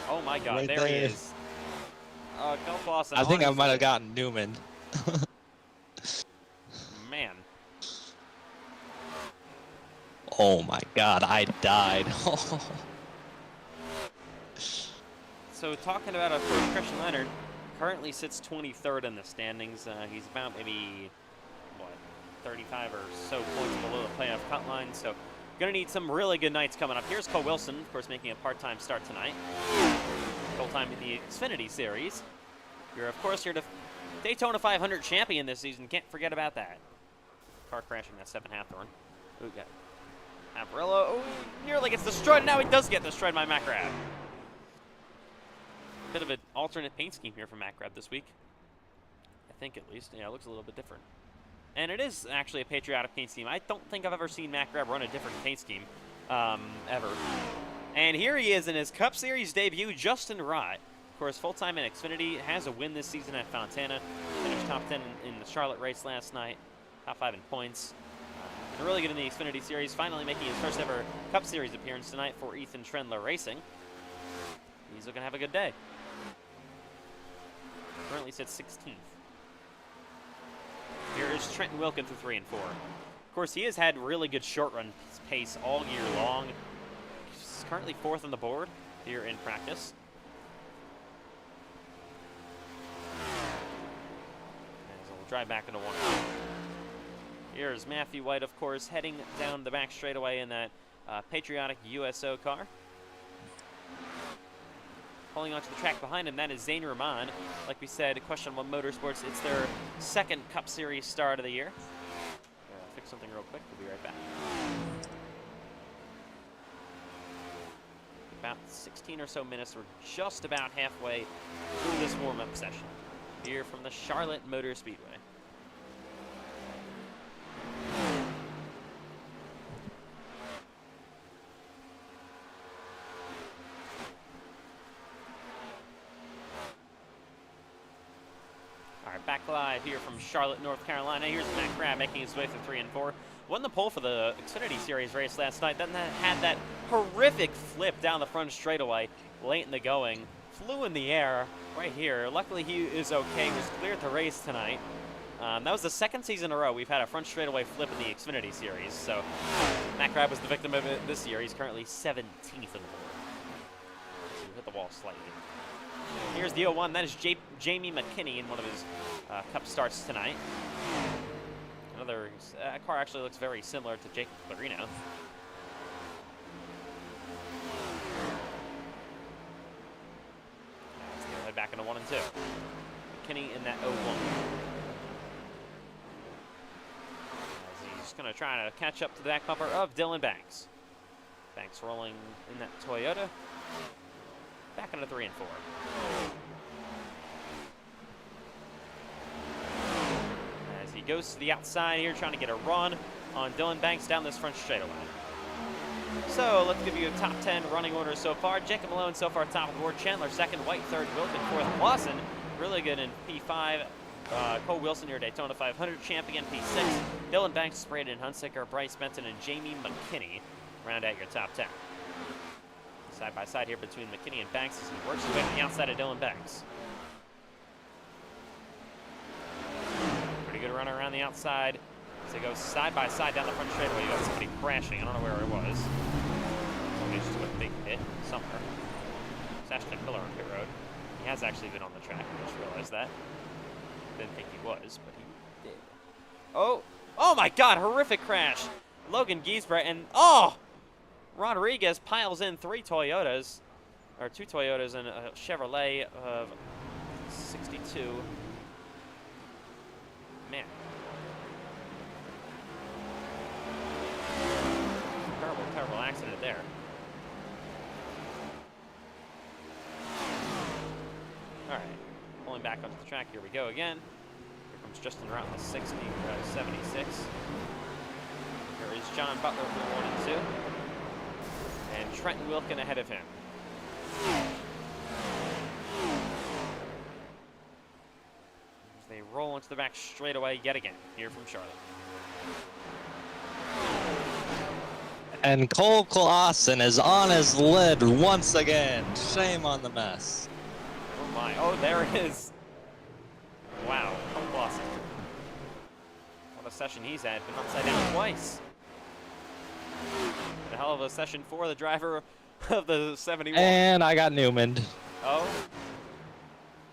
Oh my God, Right there he there. is. Cole Clausen. I think I on might his- have gotten Newman. Man. Oh my God, I died. So talking about a first, Christian Leonard currently sits 23rd in the standings. He's about maybe, what, 35 or so points below the playoff cut line. So gonna need some really good nights coming up. Here's Cole Wilson, of course, making a part-time start tonight. Full-time in the Xfinity Series. You're, of course, your Daytona 500 champion this season. Can't forget about that. Car crashing that 7.5 run. Ooh, got Amarillo. Oh, nearly gets destroyed. Now he does get destroyed by Macrab. Bit of an alternate paint scheme here for Macrab this week. I think, at least. Yeah, it looks a little bit different. And it is actually a patriotic paint scheme. I don't think I've ever seen Macrab run a different paint scheme, ever. And here he is in his Cup Series debut, Justin Rott. Of course, full-time in Xfinity, has a win this season at Fontana. Finished top 10 in the Charlotte race last night. Top 5 in points. Been really good in the Xfinity Series, finally making his first ever Cup Series appearance tonight for Ethan Trendler Racing. He's looking to have a good day. Currently sits 16th. Here is Trenton Wilkin through 3 and 4. Of course, he has had really good short run pace all year long. He's currently 4th on the board here in practice. And so we'll drive back into 1. Here's Matthew White, of course, heading down the back straightaway in that patriotic USO car. Pulling onto the track behind him, that is Zane Rahman. Like we said, Question 1 Motorsports, it's their second Cup Series start of the year. Fix something real quick, we'll be right back. About 16 or so minutes, we're just about halfway through this warm-up session here from the Charlotte Motor Speedway. Back live here from Charlotte, North Carolina. Here's Matt Crabb making his way through 3 and 4. Won the pole for the Xfinity Series race last night. Then had that horrific flip down the front straightaway late in the going. Flew in the air right here. Luckily, he is okay. He was cleared to race tonight. That was the second season in a row we've had a front straightaway flip in the Xfinity Series. So Matt Crabb was the victim of it this year. He's currently 17th in the board. So he hit the wall slightly. Here's the 01. That is Jamie McKinney in one of his Cup starts tonight. Another car actually looks very similar to Jacob Clarino. Let's go head back into 1 and 2. McKinney in that 01. As he's going to try to catch up to the back bumper of Dylan Banks. Banks rolling in that Toyota. Back into 3 and 4. As he goes to the outside here, trying to get a run on Dylan Banks down this front straightaway. So let's give you a top 10 running order so far. Jacob Malone so far top of the board. Chandler second, White third, Wilkin fourth, Clausen really good in P5. Cole Wilson, your Daytona 500 champion, P6. Dylan Banks, Braden Hunsaker, Bryce Benton, and Jamie McKinney round out your top 10. Side by side here between McKinney and Banks as he works his way to the outside of Dylan Banks. Pretty good run around the outside. As they go side by side down the front straightaway, you got somebody crashing. I don't know where it was. Somebody just took a big hit somewhere. It's Ashton Miller on pit road. He has actually been on the track. I just realized that. Didn't think he was, but he did. Oh my God! Horrific crash. Logan Giesbrecht and Rodriguez piles in 3 Toyotas, or 2 Toyotas and a Chevrolet of 62. Man. there. All right, pulling back onto the track. Here we go again. Here comes Justin around the 76. Here is John Butler for 1 and 2. And Trenton Wilkin ahead of him. As they roll into the back straightaway yet again, here from Charlotte. And Cole Clausen is on his lid once again. Shame on the mess. Oh my, oh there it is. Wow, Cole Clausen. What a session he's had, been upside down twice. A hell of a session for the driver of the 71. And I got Newman. Oh,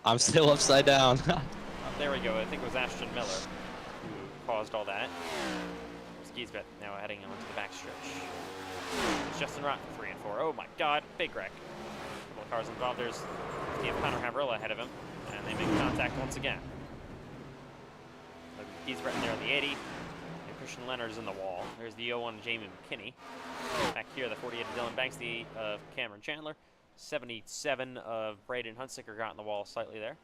I'm still upside down. there we go. I think it was Ashton Miller who caused all that. Giesbeth now heading onto the backstretch. It's Justin Rock 3 and 4. Oh my god, big wreck. Couple of cars involved. There's Steve Connor Havrilla ahead of him, and they make contact once again. Giesbeth there on the 80. And Christian Leonard's in the wall. There's the 01 Jamie McKinney. Back here, the 48 of Dylan Banks, the of Cameron Chandler. 77 of Braden Hunsicker got in the wall slightly there.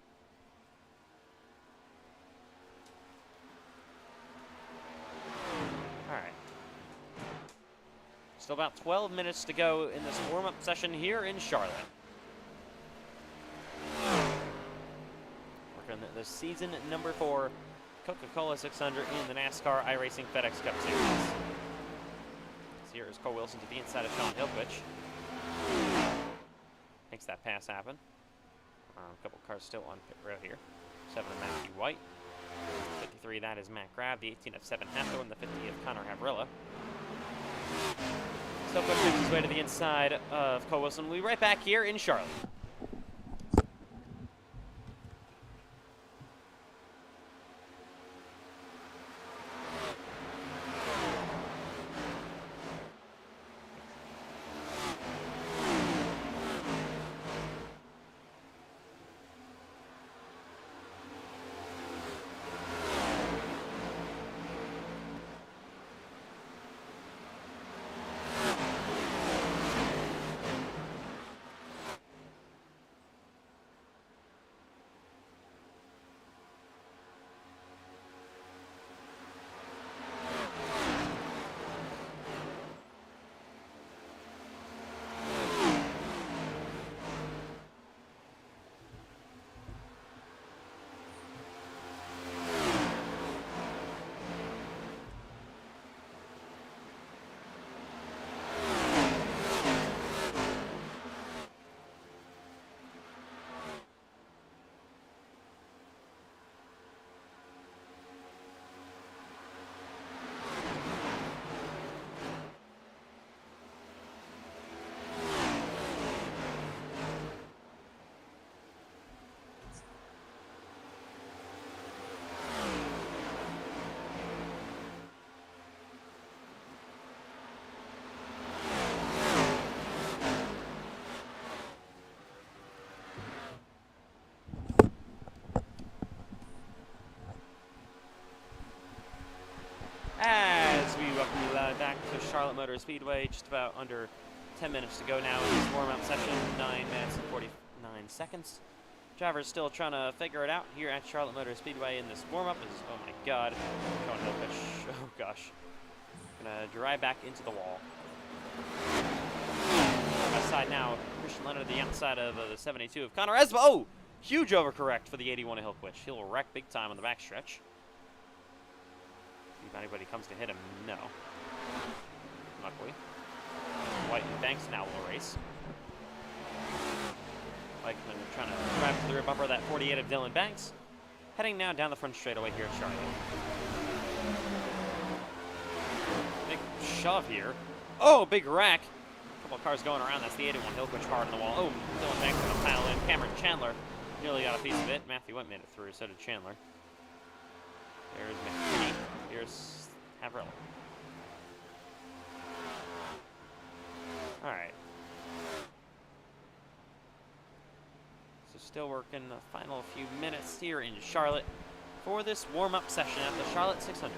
All right. Still about 12 minutes to go in this warm-up session here in Charlotte. Working the season number 4 Coca-Cola 600 in the NASCAR iRacing FedEx Cup Series. Here is Cole Wilson to the inside of Sean Hilquich. Makes that pass happen. A couple cars still on pit road here. 7 of Matthew White. 53, that is Matt Grab. The 18 of 7 Hatho and the 50 of Connor Havrilla. Still pushing his way to the inside of Cole Wilson. We'll be right back here in Charlotte. As we welcome you back to Charlotte Motor Speedway, just about under 10 minutes to go now in this warm-up session, 9 minutes and 49 seconds. Drivers still trying to figure it out here at Charlotte Motor Speedway in this warm-up. Oh my god, Sean Hilquich, oh gosh. Gonna drive back into the wall. Outside now, Christian Leonard, the outside of the 72 of Connor Esba. Oh, huge overcorrect for the 81 of Hilquich. He'll wreck big time on the backstretch. If anybody comes to hit him, no. Luckily. White and Banks now will race. Whiteman trying to drive to the rear bumper of that 48 of Dylan Banks. Heading now down the front straightaway here at Charlotte. Big shove here. Oh, big wreck. A couple of cars going around. That's the 81 Hilquich hard on the wall. Oh, Dylan Banks going to pile in. Cameron Chandler nearly got a piece of it. Matthew White made it through, so did Chandler. There's McKinney. Here's Havrilla. Alright. So still working the final few minutes here in Charlotte for this warm-up session at the Charlotte 600.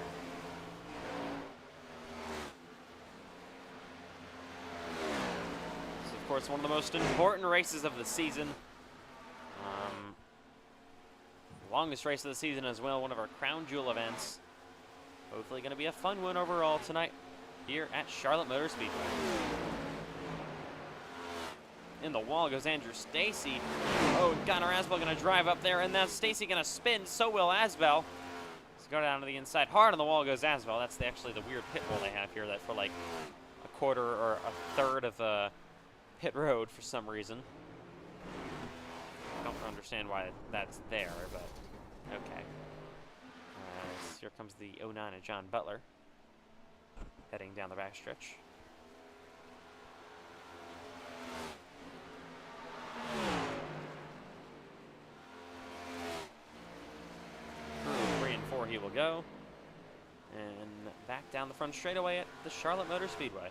course, one of the most important races of the season. Longest race of the season as well, one of our crown jewel events. Hopefully going to be a fun one overall tonight here at Charlotte Motor Speedway. In the wall goes Andrew Stacy. Oh, Connor Asbell going to drive up there, and now Stacy going to spin. So will Asbell. Let's go down to the inside. Hard on the wall goes Asbell. That's actually the weird pit wall they have here, that for like a quarter or a third of the pit road for some reason. I don't understand why that's there, but okay. So here comes the 09 of John Butler, heading down the backstretch. Through 3 and 4 he will go, and back down the front straightaway at the Charlotte Motor Speedway.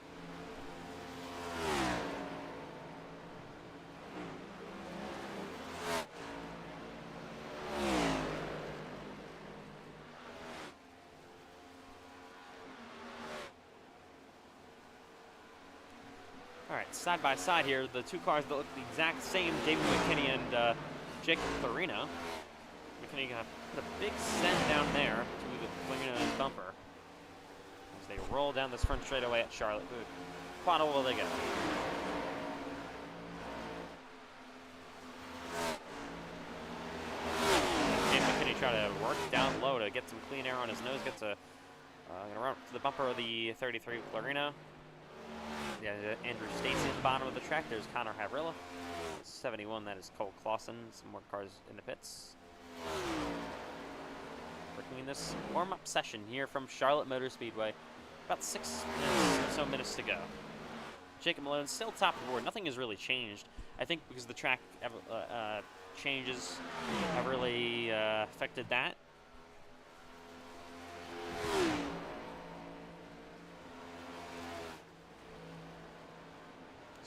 Alright, side by side here, the two cars that look the exact same, David McKinney and Jacob Clarino. McKinney gonna put a big send down there to the Clarino's bumper as they roll down this front straightaway at Charlotte. Quad will they go? David McKinney try to work down low to get some clean air on his nose, gets a gonna run up to the bumper of the 33 Clarino. Yeah, Andrew Stacy at the bottom of the track. There's Connor Havrilla. 71, that is Cole Clausen. Some more cars in the pits. We're doing this warm-up session here from Charlotte Motor Speedway. About 6 minutes or so minutes to go. Jacob Malone still top of the board. Nothing has really changed. I think because the track changes have really affected that.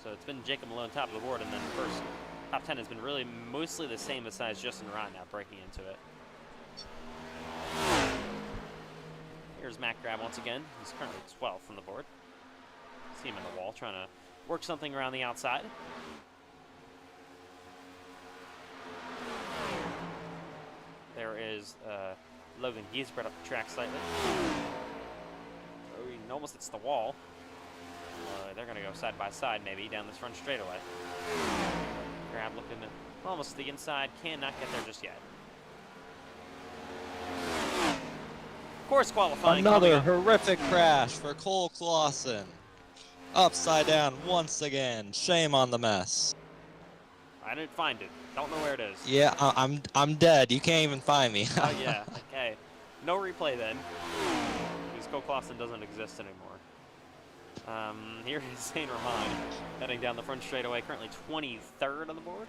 So it's been Jacob Malone top of the board, and then the first top 10 has been really mostly the same besides Justin Ryan now breaking into it. Here's Matt Grab once again. He's currently 12th on the board. See him in the wall trying to work something around the outside. There is Logan Giesbrecht up the track slightly. Oh, he almost hits the wall. They're going to go side by side maybe down this front straightaway. Grab looking almost to the inside. Cannot get there just yet. Course qualifying. Another horrific crash for Cole Clausen. Upside down once again. Shame on the mess. I didn't find it. Don't know where it is. Yeah, I'm dead. You can't even find me. Oh yeah. Okay. No replay then. Because Cole Clausen doesn't exist anymore. Here is Zane Rahman heading down the front straightaway, currently 23rd on the board.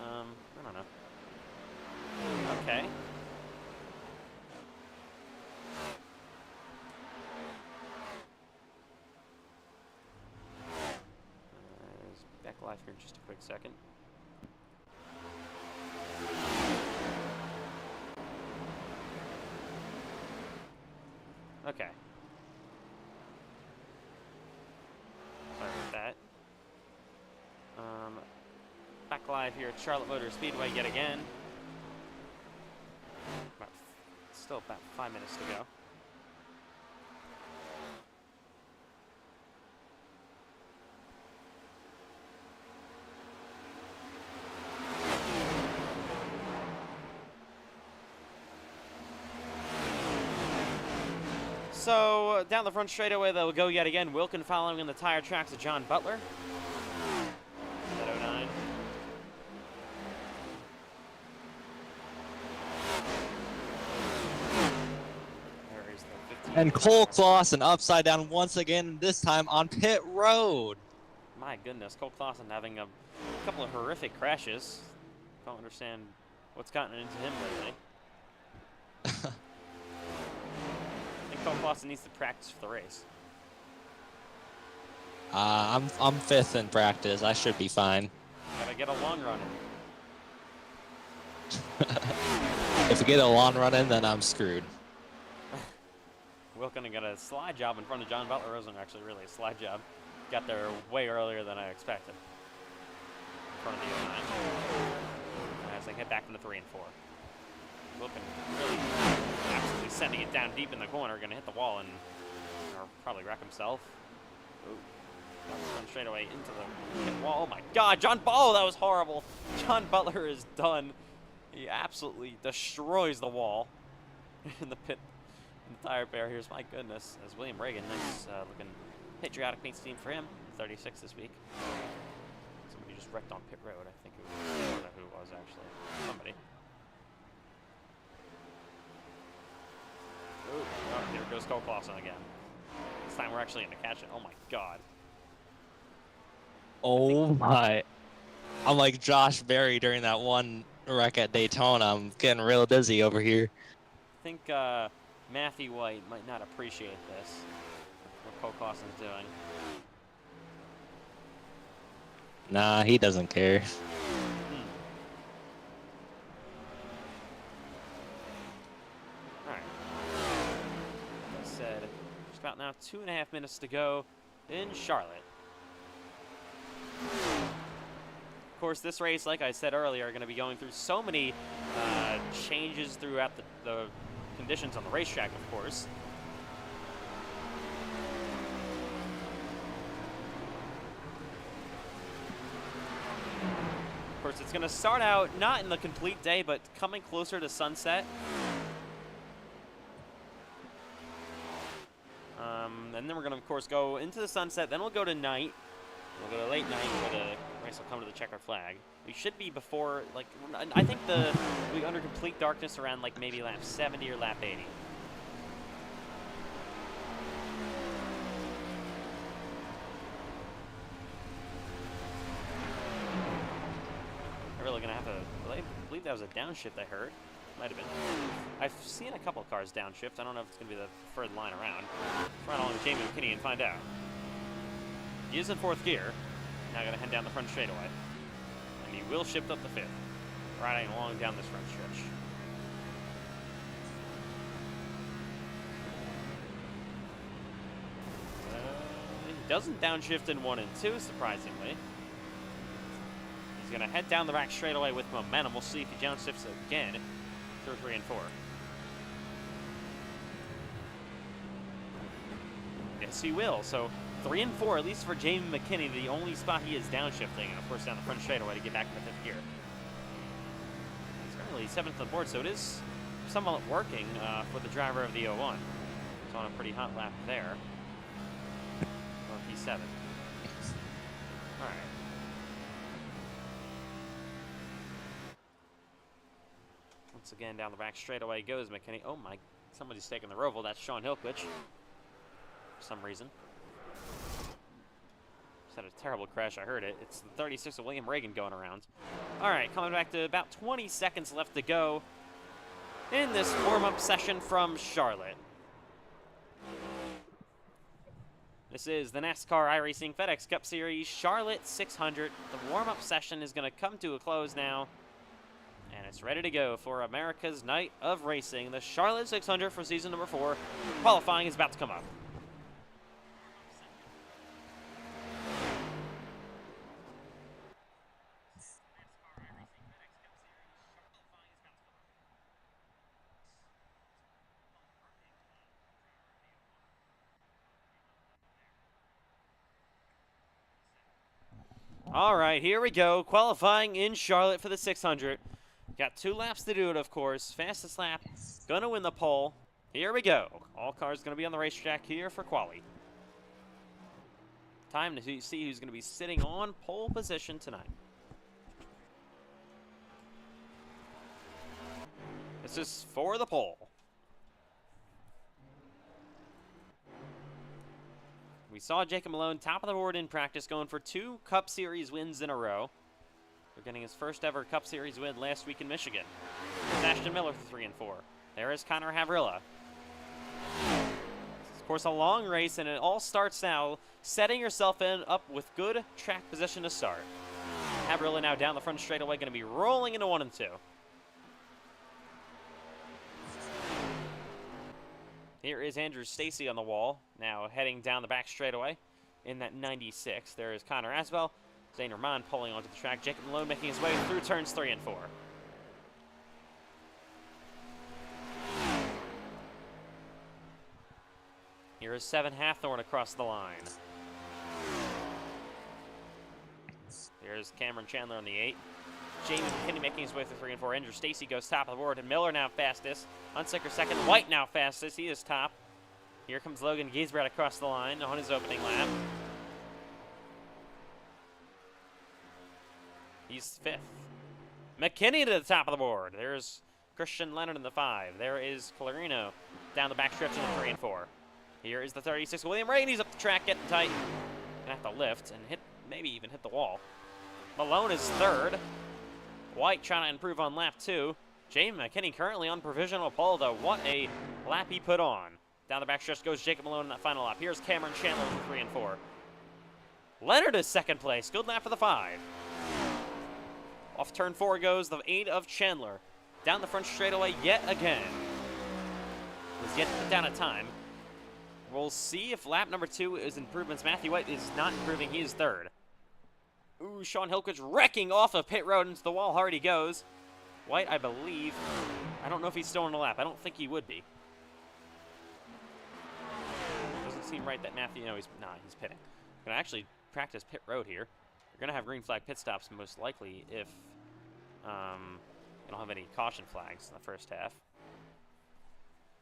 I don't know. Okay. Back live here in just a quick second. Okay. Sorry about that. Back live here at Charlotte Motor Speedway yet again. Still about 5 minutes to go. So, down the front straightaway, they'll go yet again. Wilkin following in the tire tracks of John Butler. That 09. There is the 15. And Cole Clausen upside down once again, this time on pit road. My goodness, Cole Clausen having a couple of horrific crashes. Don't understand what's gotten into him lately. Cole Clausen needs to practice for the race. I'm 5th in practice. I should be fine. Gotta get a long run in. If we get a long run in, then I'm screwed. Wilkin got a slide job in front of John Butler. It wasn't actually really a slide job. Got there way earlier than I expected. front of the 09 as they head back into 3 and 4. Looking really absolutely sending it down deep in the corner, going to hit the wall and or probably wreck himself. Ooh. Run straight away into the pit wall. Oh my God, John Ball, that was horrible. John Butler is done. He absolutely destroys the wall in the pit, in the tire barriers. My goodness, as William Reagan, nice looking patriotic paint scheme for him. 36 this week. Somebody just wrecked on pit road. I think it was, I don't know who it was actually. Somebody. Ooh, oh, here goes Cole Clausen again. This time we're actually going to catch it. Oh my God. Oh my. I'm like Josh Berry during that one wreck at Daytona. I'm getting real dizzy over here. I think Matthew White might not appreciate this, what Cole Clausen's doing. Nah, he doesn't care. Alright. Like I said, just about now 2.5 minutes to go in Charlotte. Of course, this race, like I said earlier, are going to be going through so many changes throughout the conditions on the racetrack, of course. Of course, it's going to start out not in the complete day, but coming closer to sunset. And then we're going to, of course, go into the sunset. Then we'll go to night. We'll go to late night where the race will come to the checkered flag. We should be before, like, I think we'll be under complete darkness around, like, maybe lap 70 or lap 80. I'm really going to have to, I believe that was a downshift I heard. Might have been. I've seen a couple cars downshift. I don't know if it's going to be the preferred line around. Let's run along with Jamie McKinney and find out. He is in 4th gear. Now going to head down the front straightaway. And he will shift up the 5th. Riding along down this front stretch. He doesn't downshift in 1 and 2, surprisingly. He's going to head down the back straightaway with momentum. We'll see if he downshifts again through 3 and 4. Yes, he will. So 3 and 4, at least for Jamie McKinney, the only spot he is downshifting, and of course down the front straightaway to get back to the 5th gear. It's currently 7th on the board, so it is somewhat working for the driver of the 01. He's on a pretty hot lap there. On P7. All right. Once again, down the back straightaway goes McKinney. Oh my, somebody's taking the roval. That's Sean Hilquich. For some reason. Just had a terrible crash, I heard it. It's the 36 of William Reagan going around. All right, coming back to about 20 seconds left to go in this warm-up session from Charlotte. This is the NASCAR iRacing FedEx Cup Series Charlotte 600. The warm-up session is going to come to a close now. And it's ready to go for America's Night of Racing. The Charlotte 600 for season number 4. Qualifying is about to come up. All right, here we go. Qualifying in Charlotte for the 600. Got 2 laps to do it, of course. Fastest lap, gonna win the pole. Here we go. All cars gonna be on the racetrack here for quali. Time to see who's gonna be sitting on pole position tonight. This is for the pole. We saw Jacob Malone top of the board in practice, going for 2 Cup Series wins in a row. We're getting his first ever Cup Series win last week in Michigan. There's Ashton Miller for 3 and 4. There is Connor Havrilla. Of course, a long race, and it all starts now, setting yourself up with good track position to start. Havrilla now down the front straightaway, going to be rolling into 1 and 2. Here is Andrew Stacy on the wall, now heading down the back straightaway in that 96. There is Connor Asbell. Zane Rahman pulling onto the track. Jacob Malone making his way through turns 3 and 4. Here is 7 Hathorn across the line. Here's Cameron Chandler on the 8. Jamie McKinney making his way through 3 and 4. Andrew Stacy goes top of the board, and Miller now fastest. Hunsaker second. White now fastest. He is top. Here comes Logan Giesbrecht across the line on his opening lap. He's 5th. McKinney to the top of the board. There's Christian Leonard in the 5. There is Colorino down the backstretch in the 3 and 4. Here is the 36. William Rainey's up the track, getting tight. Gonna have to lift and hit, maybe even hit the wall. Malone is 3rd. White trying to improve on lap 2. Jamie McKinney currently on provisional pole, though. What a lap he put on. Down the backstretch goes Jacob Malone in that final lap. Here's Cameron Chandler for 3 and 4. Leonard is 2nd place. Good lap for the 5. Off turn 4 goes the 8 of Chandler. Down the front straightaway yet again. Was yet to put down a time. We'll see if lap number 2 is improvements. Matthew White is not improving. He is 3rd. Ooh, Sean Hilkridge wrecking off of pit road into the wall. Hard he goes. White, I believe. I don't know if he's still on the lap. I don't think he would be. Doesn't seem right that Matthew. No, he's not. He's pitting. Gonna actually practice pit road here. You're gonna have green flag pit stops most likely if you don't have any caution flags in the first half.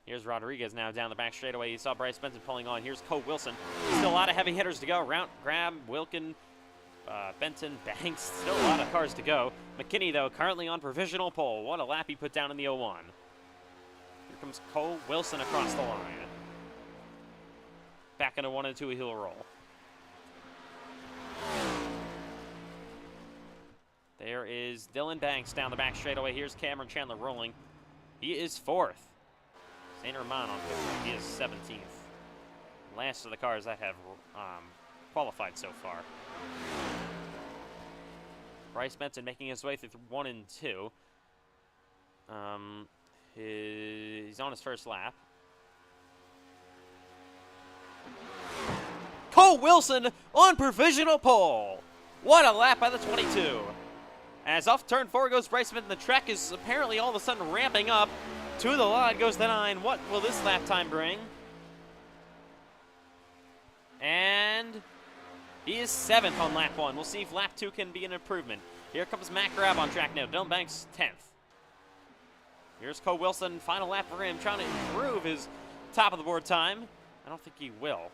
Here's Rodriguez now down the back straightaway. You saw Bryce Benson pulling on. Here's Cole Wilson. Still a lot of heavy hitters to go. Round, Grab, Wilkin, Benton, Banks. Still a lot of cars to go. McKinney, though, currently on provisional pole. What a lap he put down in the 01. Here comes Cole Wilson across the line. Back into 1 and 2, he'll roll. There is Dylan Banks down the back straightaway. Here's Cameron Chandler rolling. He is 4th. Zane Rahman on pit road. He is 17th. Last of the cars that have qualified so far. Bryce Benson making his way through 1 and 2. He's on his first lap. Cole Wilson on provisional pole. What a lap by the 22. As off turn 4 goes Bryce Benson, the track is apparently all of a sudden ramping up. To the line goes the 9. What will this lap time bring? And he is 7th on lap 1. We'll see if lap 2 can be an improvement. Here comes Matt Grab on track now. Dylan Banks 10th. Here's Cole Wilson. Final lap for him, trying to improve his top of the board time. I don't think he will.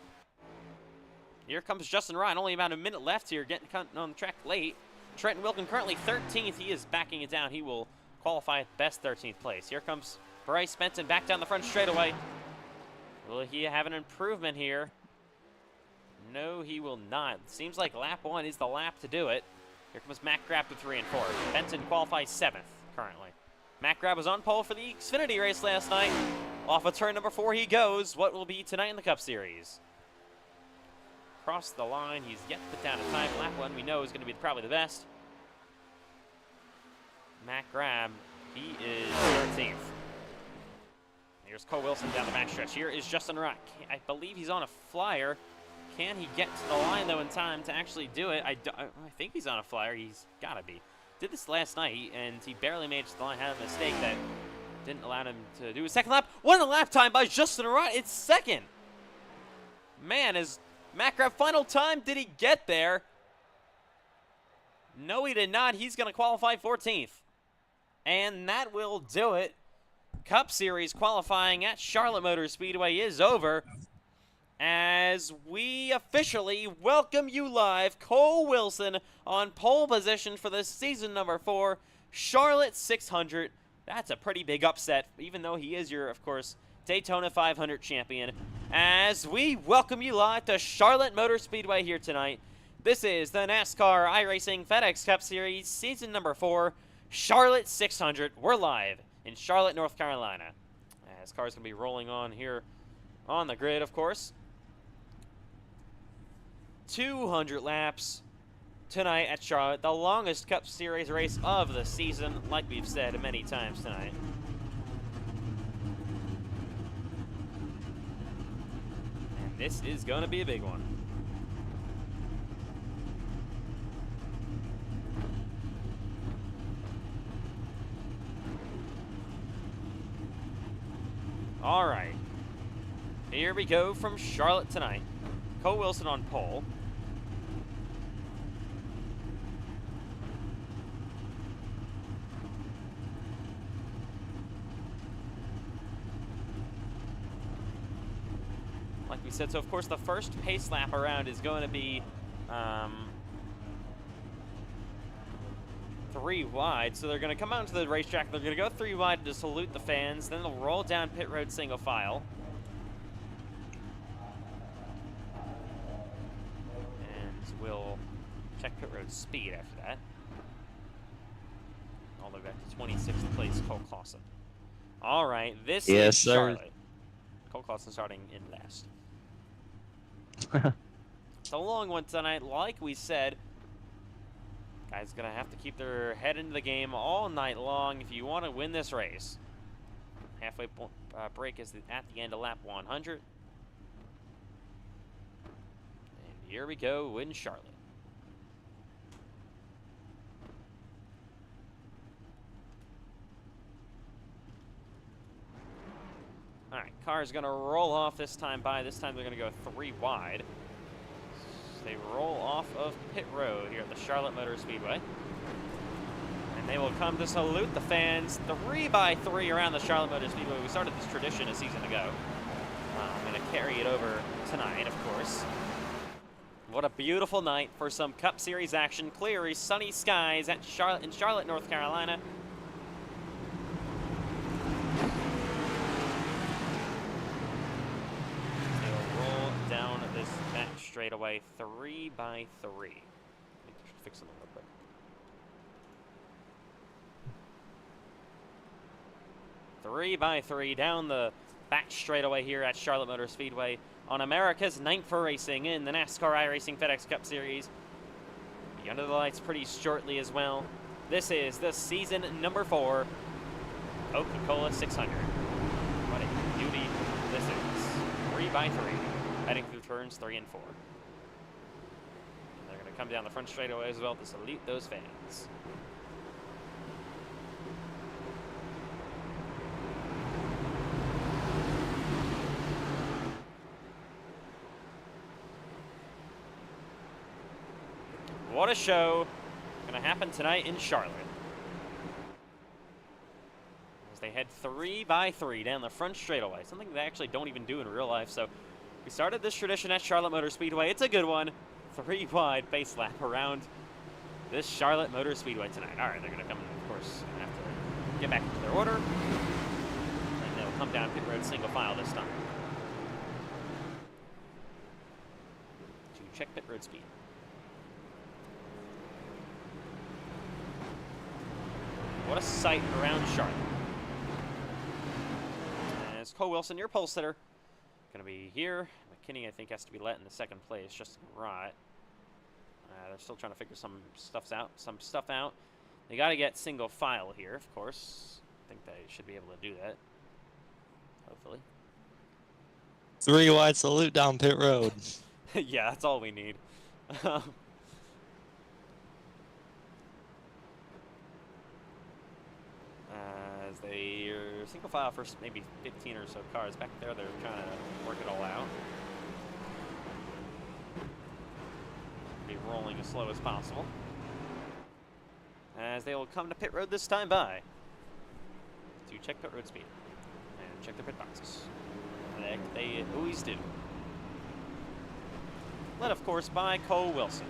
Here comes Justin Ryan. Only about a minute left here, getting on the track late. Trenton Wilkin currently 13th. He is backing it down. He will qualify at best 13th place. Here comes Bryce Benson back down the front straightaway. Will he have an improvement here? No, he will not. Seems like lap 1 is the lap to do it. Here comes Matt Grab to 3 and 4. Benson qualifies 7th currently. Matt Grab was on pole for the Xfinity race last night. Off of turn number 4 he goes. What will be tonight in the Cup Series? Across the line, he's yet to put down a time. Lap 1 we know is going to be probably the best. Matt Grab, he is 13th. Here's Cole Wilson down the backstretch. Here is Justin Rock. I believe he's on a flyer. Can he get to the line, though, in time to actually do it? I think he's on a flyer. He's got to be. Did this last night, and he barely made it to the line. Had a mistake that didn't allow him to do a second lap. What a lap time by Justin Rock. It's 2nd. Man, is Matt Grab final time? Did he get there? No, he did not. He's going to qualify 14th. And that will do it. Cup Series qualifying at Charlotte Motor Speedway is over. As we officially welcome you live, Cole Wilson on pole position for the season number 4, Charlotte 600. That's a pretty big upset, even though he is your, of course, Daytona 500 champion. As we welcome you live to Charlotte Motor Speedway here tonight. This is the NASCAR iRacing FedEx Cup Series season number 4, Charlotte 600. We're live in Charlotte, North Carolina. As cars going to be rolling on here on the grid, of course. 200 laps tonight at Charlotte, the longest Cup Series race of the season, like we've said many times tonight. And this is going to be a big one. All right. Here we go from Charlotte tonight. Cole Wilson on pole. Like we said, so of course the first pace lap around is going to be 3 wide. So they're going to come out into the racetrack. They're going to go 3 wide to salute the fans. Then they'll roll down pit road single file. And we'll check pit road speed after that. All the way back to 26th place, Cole Clausen. All right, this Yes, is sir. Charlotte. Cole Clausen starting in last. It's a long one tonight, like we said. Guys gonna have to keep their head into the game all night long if you want to win this race. Halfway break is at the end of lap 100. And here we go in Charlotte. All right, car's gonna roll off this time by. This time they're gonna go 3 wide. So they roll off of pit road here at the Charlotte Motor Speedway. And they will come to salute the fans 3 by 3 around the Charlotte Motor Speedway. We started this tradition a season ago. I'm gonna carry it over tonight, of course. What a beautiful night for some Cup Series action. Clear, sunny skies at in Charlotte, North Carolina. This back straightaway 3 by 3. I think I should fix it real quick. Three by 3 down the back straightaway here at Charlotte Motor Speedway on America's 9th for racing in the NASCAR iRacing FedEx Cup Series. Be under the lights pretty shortly as well. This is the season number 4 Coca-Cola 600. What a beauty this is. 3 by 3. Heading through turns 3 and 4. And they're going to come down the front straightaway as well to salute those fans. What a show going to happen tonight in Charlotte. As they head 3 by 3 down the front straightaway. Something they actually don't even do in real life, so we started this tradition at Charlotte Motor Speedway. It's a good one. 3 wide base lap around this Charlotte Motor Speedway tonight. All right, they're going to come in, of course, and have to get back into their order. And they'll come down pit road single file this time to check pit road speed. What a sight around Charlotte. As Cole Wilson, your pole sitter, going to be here. McKinney, I think, has to be let in the 2nd place. Justin Rott. They're still trying to figure some stuff out. They got to get single file here, of course. I think they should be able to do that. Hopefully. 3 wide salute down pit road. Yeah, that's all we need. As they are single file for maybe 15 or so cars back there, they're trying to work it all out. Be rolling as slow as possible. As they will come to pit road this time by to check pit road speed and check their pit boxes. Like they always do. Led, of course, by Cole Wilson,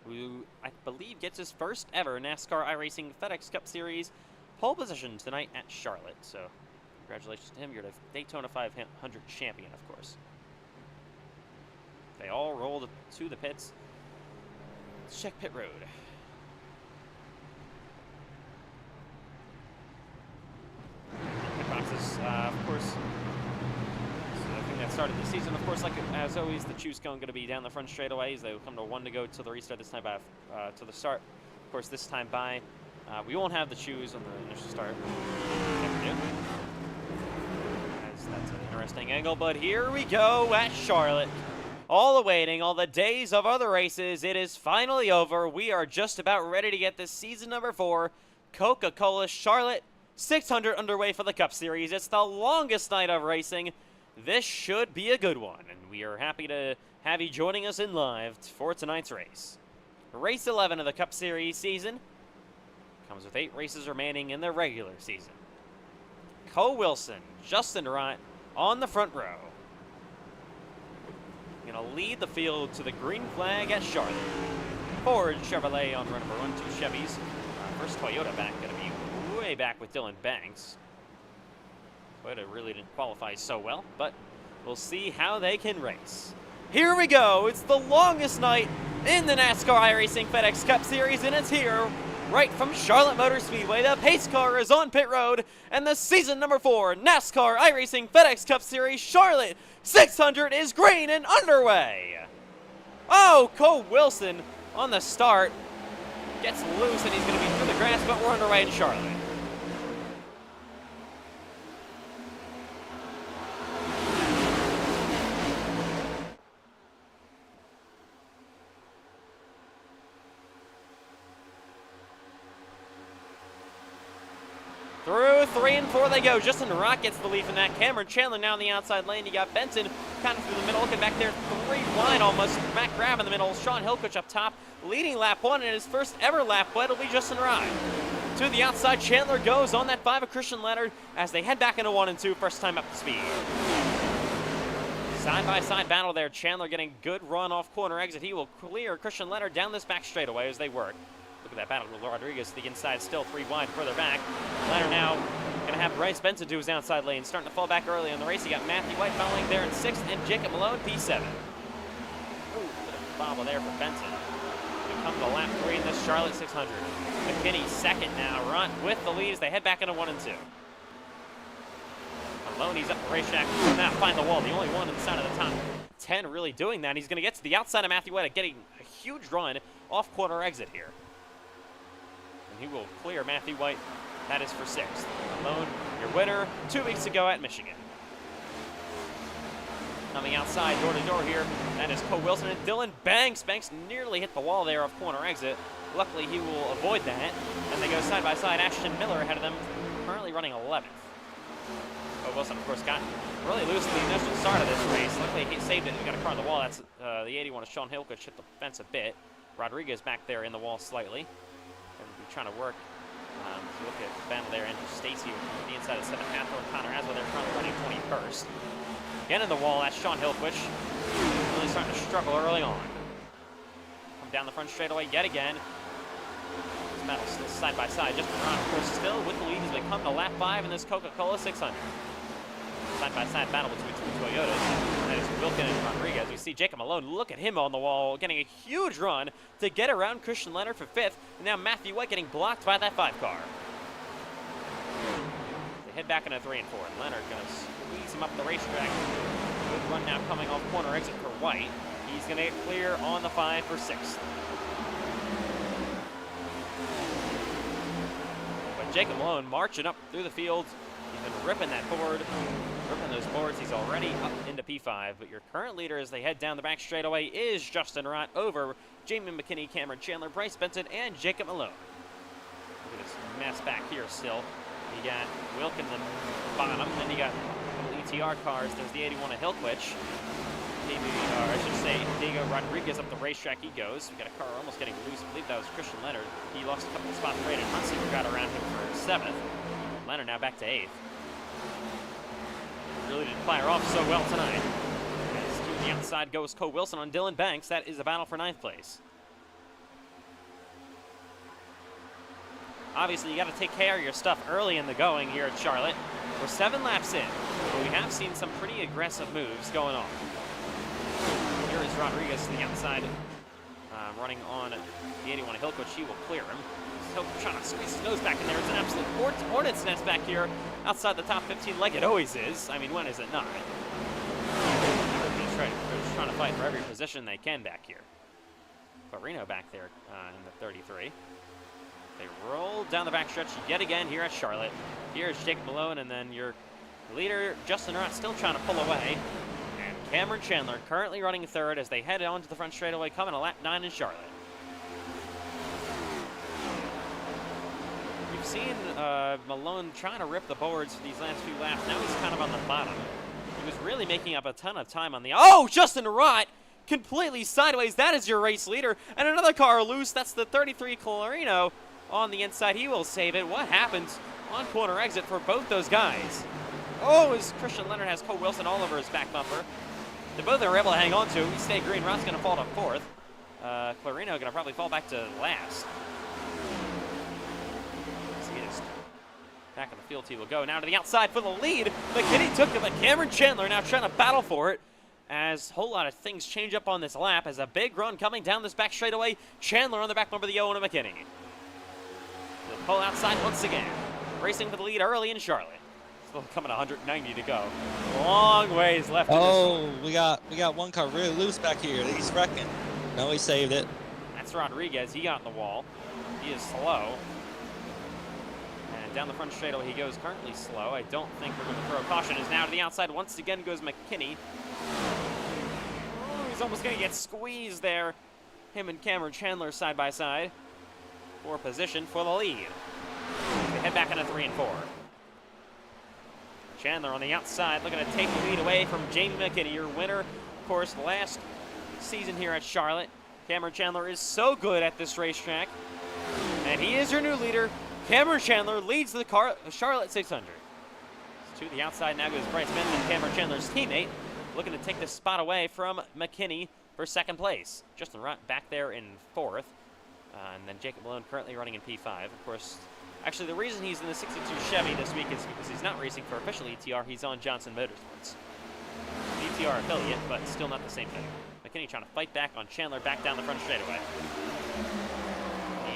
who I believe gets his first ever NASCAR iRacing FedEx Cup Series pole position tonight at Charlotte. So congratulations to him. You're the Daytona 500 champion, of course. They all rolled to the pits. Let's check pit road. Pit boxes, of course. So the thing that started the season, of course, like as always, the choose cone going to be down the front straightaways. They will come to 1 to go to the restart this time by to the start. Of course, this time by we won't have the choose on the initial start. Never do. That's an interesting angle, but here we go at Charlotte. All awaiting all the days of other races. It is finally over. We are just about ready to get this season number 4 Coca-Cola Charlotte 600 underway for the Cup Series. It's the longest night of racing. This should be a good one, and we are happy to have you joining us in live for tonight's race. Race 11 of the Cup Series season comes with 8 races remaining in the regular season. Cole Wilson, Justin Rott on the front row. Going to lead the field to the green flag at Charlotte. Ford Chevrolet on row number 1, 2 Chevys. First Toyota back, going to be way back with Dylan Banks. Toyota really didn't qualify so well, but we'll see how they can race. Here we go. It's the longest night in the NASCAR iRacing FedEx Cup Series, and it's here right from Charlotte Motor Speedway. The pace car is on pit road, and the season number 4 NASCAR iRacing FedEx Cup Series Charlotte 600 is green and underway. Oh, Cole Wilson on the start gets loose, and he's going to be through the grass, but we're underway in Charlotte. Through 3 and 4 they go. Justin Rott gets the lead from that. Cameron Chandler now in the outside lane. You got Benson kind of through the middle, looking back there 3 wide almost. Matt Graham in the middle. Sean Hillquich up top, leading lap 1, and his first ever lap wet will be Justin Rott. To the outside, Chandler goes on that 5 of Christian Leonard as they head back into 1 and 2, first time up to speed. Side-by-side battle there. Chandler getting good run off corner exit. He will clear Christian Leonard down this back straightaway as they work. Look at that battle with Rodriguez to the inside, still 3 wide further back. Leonard now going to have Bryce Benson to his outside lane, starting to fall back early in the race. You got Matthew White following there in 6th, and Jacob Malone, P7. Ooh, bit of a bobble there for Benson. We come to lap 3 in this Charlotte 600. McKinney second now, Runt with the lead as they head back into 1 and 2. Maloney's up the racetrack, will now find the wall, the only one inside of the top 10 really doing that. He's going to get to the outside of Matthew White, getting a huge run off corner exit here. And he will clear Matthew White. That is for 6th. Malone, your winner 2 weeks ago at Michigan. Coming outside, door to door here, that is Cole Wilson and Dylan Banks. Banks nearly hit the wall there off corner exit. Luckily, he will avoid that. And they go side by side. Ashton Miller ahead of them, currently running 11th. Cole Wilson, of course, got really loose in the initial start of this race. Luckily, he saved it. He got a car in the wall. That's the 81 of Sean Hillquich hit the fence a bit. Rodriguez back there in the wall slightly. And we're trying to work. If you look at the battle there, Andrew Stacy on the inside of 7th, Hathor and Connor Aswell, they're currently running 21st. Again in the wall, that's Sean Hillquich. Really starting to struggle early on. Come down the front straightaway yet again. This battle still side by side. Justin Rott, of course, still with the lead as we come to lap 5 in this Coca-Cola 600. Side by side battle between 2 Toyotas. That is Wilkin and Rodriguez. We see Jacob Malone, look at him on the wall, getting a huge run to get around Christian Leonard for 5th. And now Matthew White getting blocked by that 5 car. They head back into 3 and 4. And Leonard going to squeeze him up the racetrack. Good run now coming off corner exit for White. He's going to get clear on the 5 for 6th. But Jacob Malone marching up through the field. He's been ripping that board. Ripping those boards. He's already up into P5, but your current leader as they head down the back straightaway is Justin Rott over Jamie McKinney, Cameron Chandler, Bryce Benson, and Jacob Malone. Look at this mess back here still. You got Wilkins in the bottom, then you got little ETR cars. There's the 81 of Hillquich. I should say Diego Rodriguez up the racetrack he goes. We got a car almost getting loose. I believe that was Christian Leonard. He lost a couple of spots. Braden Hunsinger got around him for 7th. Leonard now back to 8th. Really didn't fire off so well tonight. As to the outside goes Cole Wilson on Dylan Banks. That is a battle for 9th place. Obviously, you got to take care of your stuff early in the going here at Charlotte. We're 7 laps in, but we have seen some pretty aggressive moves going on. Here is Rodriguez to the outside, running on the 81 of Hillquich. He will clear him. Hillquich trying to squeeze his nose back in there. It's an absolute hornet's nest back here outside the top 15 like it always is. I mean, when is it not? They're just trying to fight for every position they can back here. But Reno back there in the 33. They roll down the backstretch yet again here at Charlotte. Here's Jacob Malone, and then your leader, Justin Rott, still trying to pull away. And Cameron Chandler currently running 3rd as they head on to the front straightaway, coming to lap 9 in Charlotte. we've seen Malone trying to rip the boards for these last few laps. Now he's kind of on the bottom. He was really making up a ton of time on the... Oh, Justin Rott! Completely sideways. That is your race leader. And another car loose. That's the 33 Colorino on the inside. He will save it. What happens on corner exit for both those guys? Oh, as Christian Leonard has Cole Wilson all over his back bumper. The both are able to hang on to. We stay green. Rott's going to fall to fourth. Clarino going to probably fall back to last. Back on the field, he will go now to the outside for the lead. McKinney took it, but Cameron Chandler now trying to battle for it. As a whole lot of things change up on this lap. As a big run coming down this back straightaway. Chandler on the back bumper of the Owen and McKinney. He'll pull outside once again. Racing for the lead early in Charlotte. Still coming 190 to go. Long ways left. Oh, we got one car really loose back here. He's wrecking. No, he saved it. That's Rodriguez. He got in the wall. He is slow. And down the front straightaway he goes, currently slow. I don't think we're going to throw a caution. Is now to the outside. Once again goes McKinney. Oh, he's almost going to get squeezed there. Him and Cameron Chandler side by side for position for the lead. They head back into 3 and 4. Chandler on the outside looking to take the lead away from Jamie McKinney, your winner, of course, last season here at Charlotte. Cameron Chandler is so good at this racetrack, and he is your new leader. Cameron Chandler leads the Charlotte 600. To the outside now goes Bryce Benton, Cameron Chandler's teammate, looking to take this spot away from McKinney for second place. Justin Rott back there in fourth, and then Jacob Malone currently running in P5. Of course, actually the reason he's in the 62 Chevy this week is because he's not racing for official ETR. He's on Johnson Motorsports. ETR affiliate, but still not the same thing. McKinney trying to fight back on Chandler back down the front straightaway.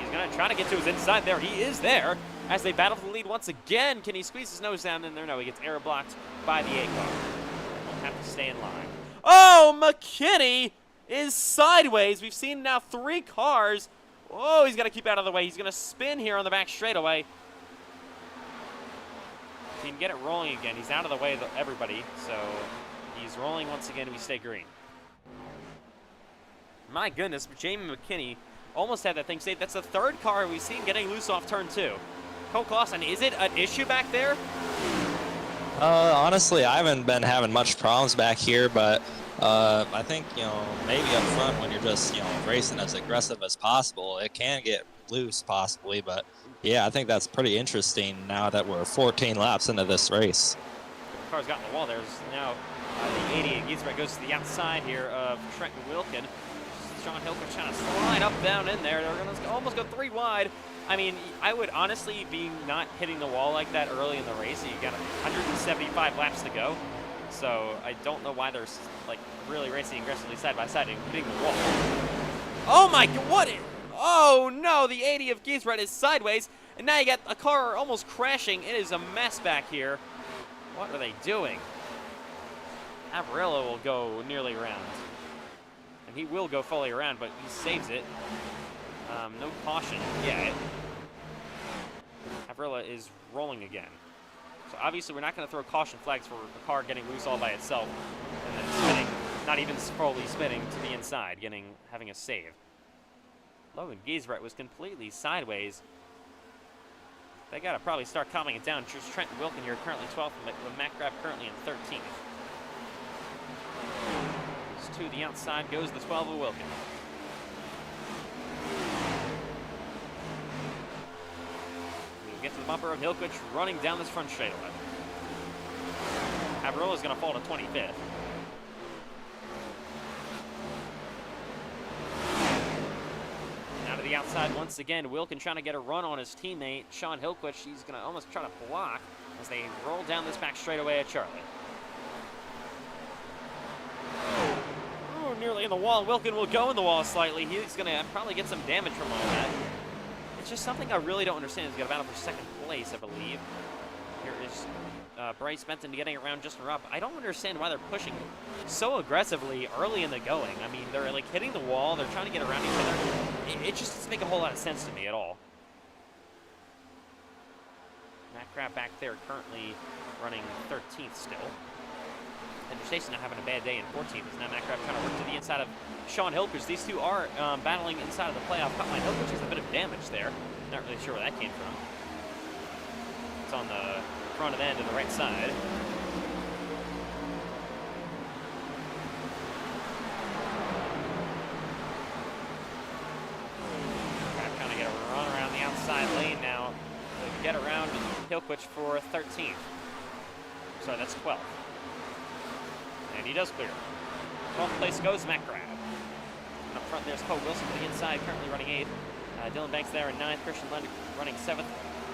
He's going to try to get to his inside there. He is there as they battle for the lead once again. Can he squeeze his nose down in there? No, he gets air blocked by the A car. Won't have to stay in line. Oh, McKinney is sideways. We've seen now 3 cars. Oh, he's got to keep out of the way. He's going to spin here on the back straightaway. If he can get it rolling again, he's out of the way of everybody. So he's rolling once again and we stay green. My goodness, Jamie McKinney almost had that thing saved. That's the 3rd car we've seen getting loose off turn 2. Cole Clausen, is it an issue back there? Honestly, I haven't been having much problems back here, but I think, maybe up front when you're just, racing as aggressive as possible, it can get loose possibly, but yeah, I think that's pretty interesting now that we're 14 laps into this race. The car's got in the wall. There's now the 80 and Giesbrecht goes to the outside here of Trenton Wilkin. Sean Hilker trying to slide up down in there. They're going to almost go 3 wide. I mean, I would honestly be not hitting the wall like that early in the race. You got 175 laps to go. So I don't know why they're like really racing aggressively side by side and hitting the wall. Oh my god, what? Oh no, the 80 of Giesbrecht is sideways. And now you got a car almost crashing. It is a mess back here. What are they doing? Avarillo will go nearly around. And he will go fully around, but he saves it. No caution yet. Avrilla is rolling again. So obviously we're not going to throw caution flags for the car getting loose all by itself and then spinning, not even fully spinning to the inside, having a save. Logan Giesbrecht was completely sideways. They got to probably start calming it down. Just Trenton Wilkin here currently 12th, with Matt Graff currently in 13th. To the outside goes the 12 of Wilkin. We'll get to the bumper of Hilquich running down this front straightaway. Avarillo is going to fall to 25th. Now to the outside once again. Wilkin trying to get a run on his teammate, Sean Hilquich. He's going to almost try to block as they roll down this back straightaway at Charlotte. Nearly in the wall. Wilkin will go in the wall slightly. He's going to probably get some damage from all that. It's just something I really don't understand. He's got a battle for second place, I believe. Here is Bryce Benton getting around Justin Rupp. I don't understand why they're pushing so aggressively early in the going. I mean, they're like hitting the wall. They're trying to get around each other. It just doesn't make a whole lot of sense to me at all. Matt Crab back there currently running 13th still. And Jason now having a bad day in 14th. Is now Matt Crab trying to work to the inside of Sean Hilkers. These two are battling inside of the playoff cut line. Hilkers has a bit of damage there. Not really sure where that came from. It's on the front of the end of the right side. Trying to get a run around the outside lane now. To get around Hillquich for 13th. Sorry, that's 12th. And he does clear. 12th place goes Matt Grab. And up front there's Cole Wilson to the inside, currently running 8th. Dylan Banks there in 9th. Christian Lund running 7th.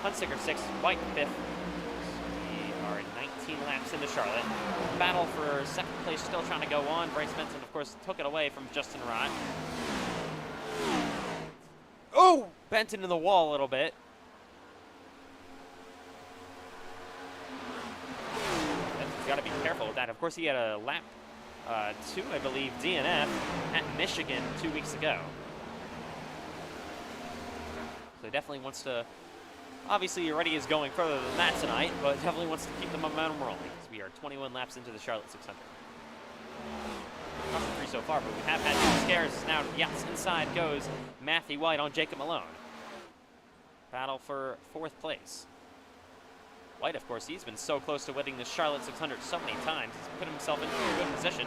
Hunsicker 6th. White 5th. We are 19 laps into Charlotte. Battle for 2nd place still trying to go on. Bryce Benson, of course, took it away from Justin Rott. Oh! Bent into the wall a little bit. He's got to be careful with that. Of course, he had a lap 2, I believe, DNF at Michigan 2 weeks ago. So he definitely wants to, obviously already is going further than that tonight, but definitely wants to keep the momentum rolling. So we are 21 laps into the Charlotte 600. Not 3 so far, but we have had some scares. Now, yes, inside goes Matthew White on Jacob Malone. Battle for 4th place. White, of course, he's been so close to winning the Charlotte 600 so many times. He's put himself into a good position,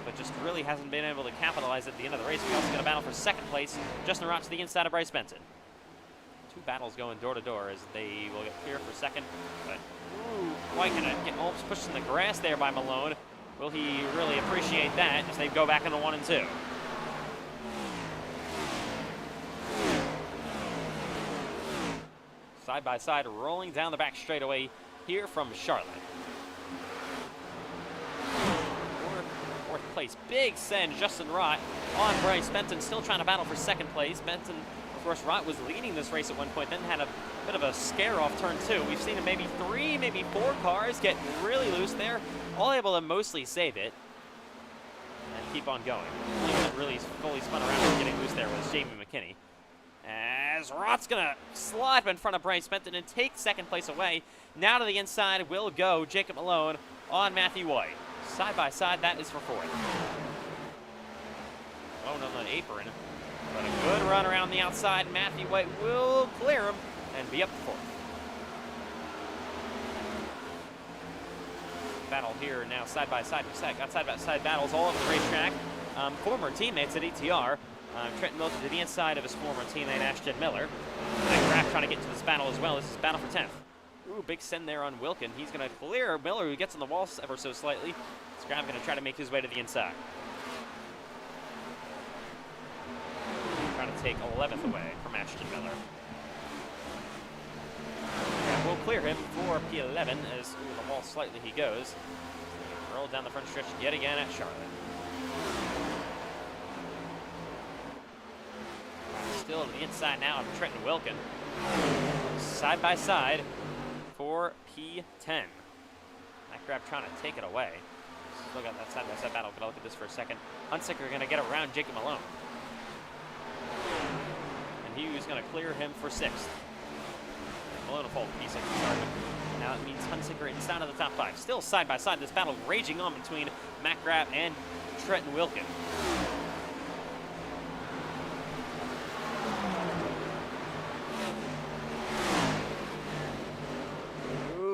but just really hasn't been able to capitalize at the end of the race. We also got a battle for 2nd place. Justin Rott to the inside of Bryce Benson. 2 battles going door to door as they will get clear for 2nd. But ooh, White gonna get almost pushed in the grass there by Malone. Will he really appreciate that as they go back into 1 and 2? Side by side, rolling down the back straightaway here from Charlotte. 4th place, big send, Justin Rott on Bryce Benton, still trying to battle for 2nd place. Benton, of course, Rott was leading this race at one point, then had a bit of a scare off turn 2. We've seen maybe 3, maybe 4 cars get really loose there, all able to mostly save it and keep on going. The only one that really fully spun around and getting loose there was Jamie McKinney. As Rott's gonna slide in front of Bryce Benton and take 2nd place away. Now to the inside will go Jacob Malone on Matthew White. Side by side, that is for 4th. Malone on the apron, but a good run around the outside. Matthew White will clear him and be up to 4th. Battle here now side by side. We've got side by side battles all over the racetrack. Former teammates at ETR. Trenton Wilson to the inside of his former teammate Ashton Miller. Graf trying to get to this battle as well. This is battle for 10th. Ooh, big send there on Wilkin. He's going to clear Miller, who gets on the wall ever so slightly. Graf going to try to make his way to the inside. Trying to take 11th away from Ashton Miller. Graf will clear him for P11 as ooh, the wall slightly he goes. Roll down the front stretch yet again at Charlotte. Still to the inside now of Trenton Wilkin. Side by side for P10. Matt Grab trying to take it away. Still got that side by side battle. Gonna look at this for a second. Hunsicker gonna get around Jacob Malone. And he was gonna clear him for 6th. Malone will fall to P6 to start with. Now it means Hunsicker inside of the top 5. Still side by side. This battle raging on between Matt Grab and Trenton Wilkin.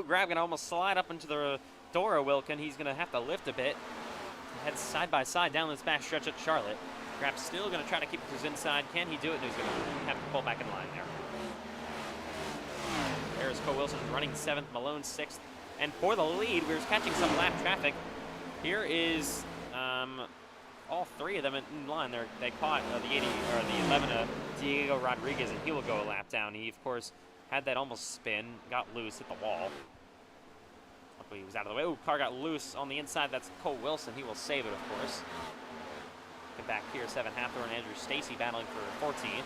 Grab gonna almost slide up into the door of Wilkin. He's gonna have to lift a bit. Head side by side down this back stretch at Charlotte. Grab's still gonna try to keep his inside. Can he do it? No, he's gonna have to pull back in line there. There's Cole Wilson running 7th, Malone 6th. And for the lead, we're catching some lap traffic. Here is all 3 of them in line. They caught the 80 or the 11 of Diego Rodriguez, and he will go a lap down. He of course had that almost spin, got loose, hit the wall. Luckily he was out of the way. Ooh, car got loose on the inside. That's Cole Wilson. He will save it, of course. Get back here, 7 Hathor and Andrew Stacy battling for 14th.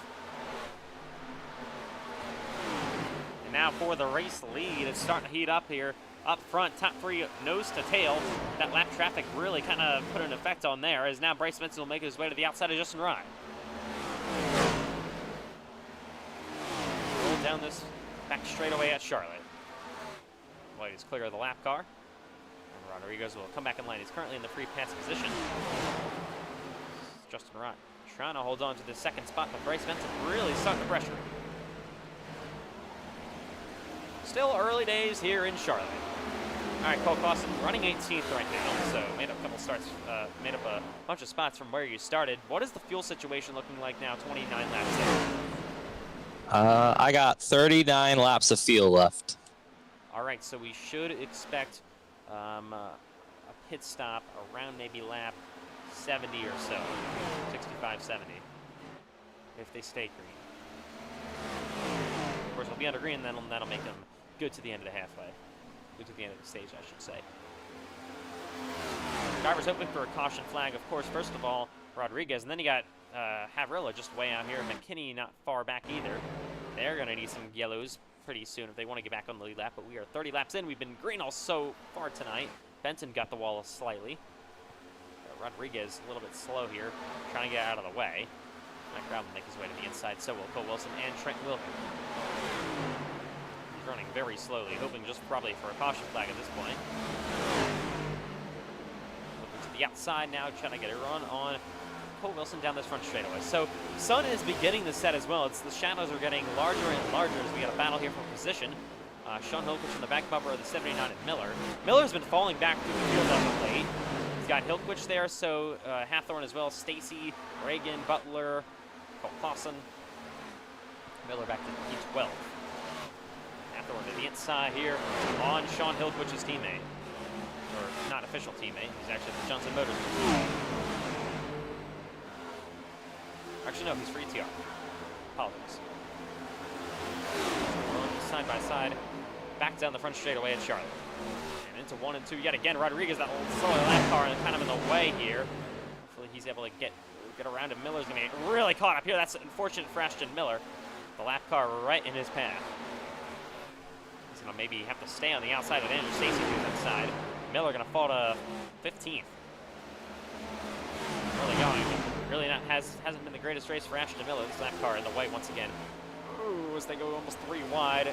And now for the race lead, it's starting to heat up here. Up front, top 3 nose to tail. That lap traffic really kind of put an effect on there, as now Bryce Benson will make his way to the outside of Justin Rye. Roll down this back straightaway at Charlotte. White is clear of the lap car. And Rodriguez will come back in line. He's currently in the free pass position. Justin Rye trying to hold on to the 2nd spot, but Bryce Benson really starting to pressure. Still early days here in Charlotte. All right, Cole Clausen running 18th right now, so made up a couple starts, made up a bunch of spots from where you started. What is the fuel situation looking like now, 29 laps in? I got 39 laps of fuel left. All right, so we should expect a pit stop around maybe lap 70 or so, 65, 70, if they stay green. Of course, they'll be under green, then that'll make them good to the end of the halfway. Good to the end of the stage, I should say. Driver's hoping for a caution flag, of course, first of all, Rodriguez, and then you got Havrilla just way out here. McKinney not far back either. They're going to need some yellows pretty soon if they want to get back on the lead lap, but we are 30 laps in. We've been green all so far tonight. Benton got the wall slightly. Rodriguez a little bit slow here, trying to get out of the way. Mike Brown will make his way to the inside, so will Cole Wilson and Trent Wilkin. He's running very slowly, hoping just probably for a caution flag at this point. Looking to the outside now, trying to get a run on Cole Wilson down this front straightaway. So sun is beginning to set as well. It's the shadows are getting larger and larger as we got a battle here for position. Sean Hilquich in the back bumper of the 79 and Miller. Miller's been falling back through the field as of late. He's got Hilquich there, so Hathorn as well, Stacy, Reagan, Butler, Cole Clausen. Miller back to P12. Hathorn to the inside here on Sean Hilquich's teammate. Or not official teammate, he's actually the Johnson Motors. Actually, no, he's for ETR. Apologies. Side by side, back down the front straightaway at Charlotte. And into 1 and 2 yet again. Rodriguez, that old slow lap car, kind of in the way here. Hopefully he's able to get around him. Miller's gonna be really caught up here. That's unfortunate for Ashton Miller. The lap car right in his path. He's gonna maybe have to stay on the outside of Andrew Stacy who's inside. Miller gonna fall to 15th. Really going. Really hasn't been the greatest race for Ashton Miller. This lap car in the way once again. Ooh, as they go almost 3 wide.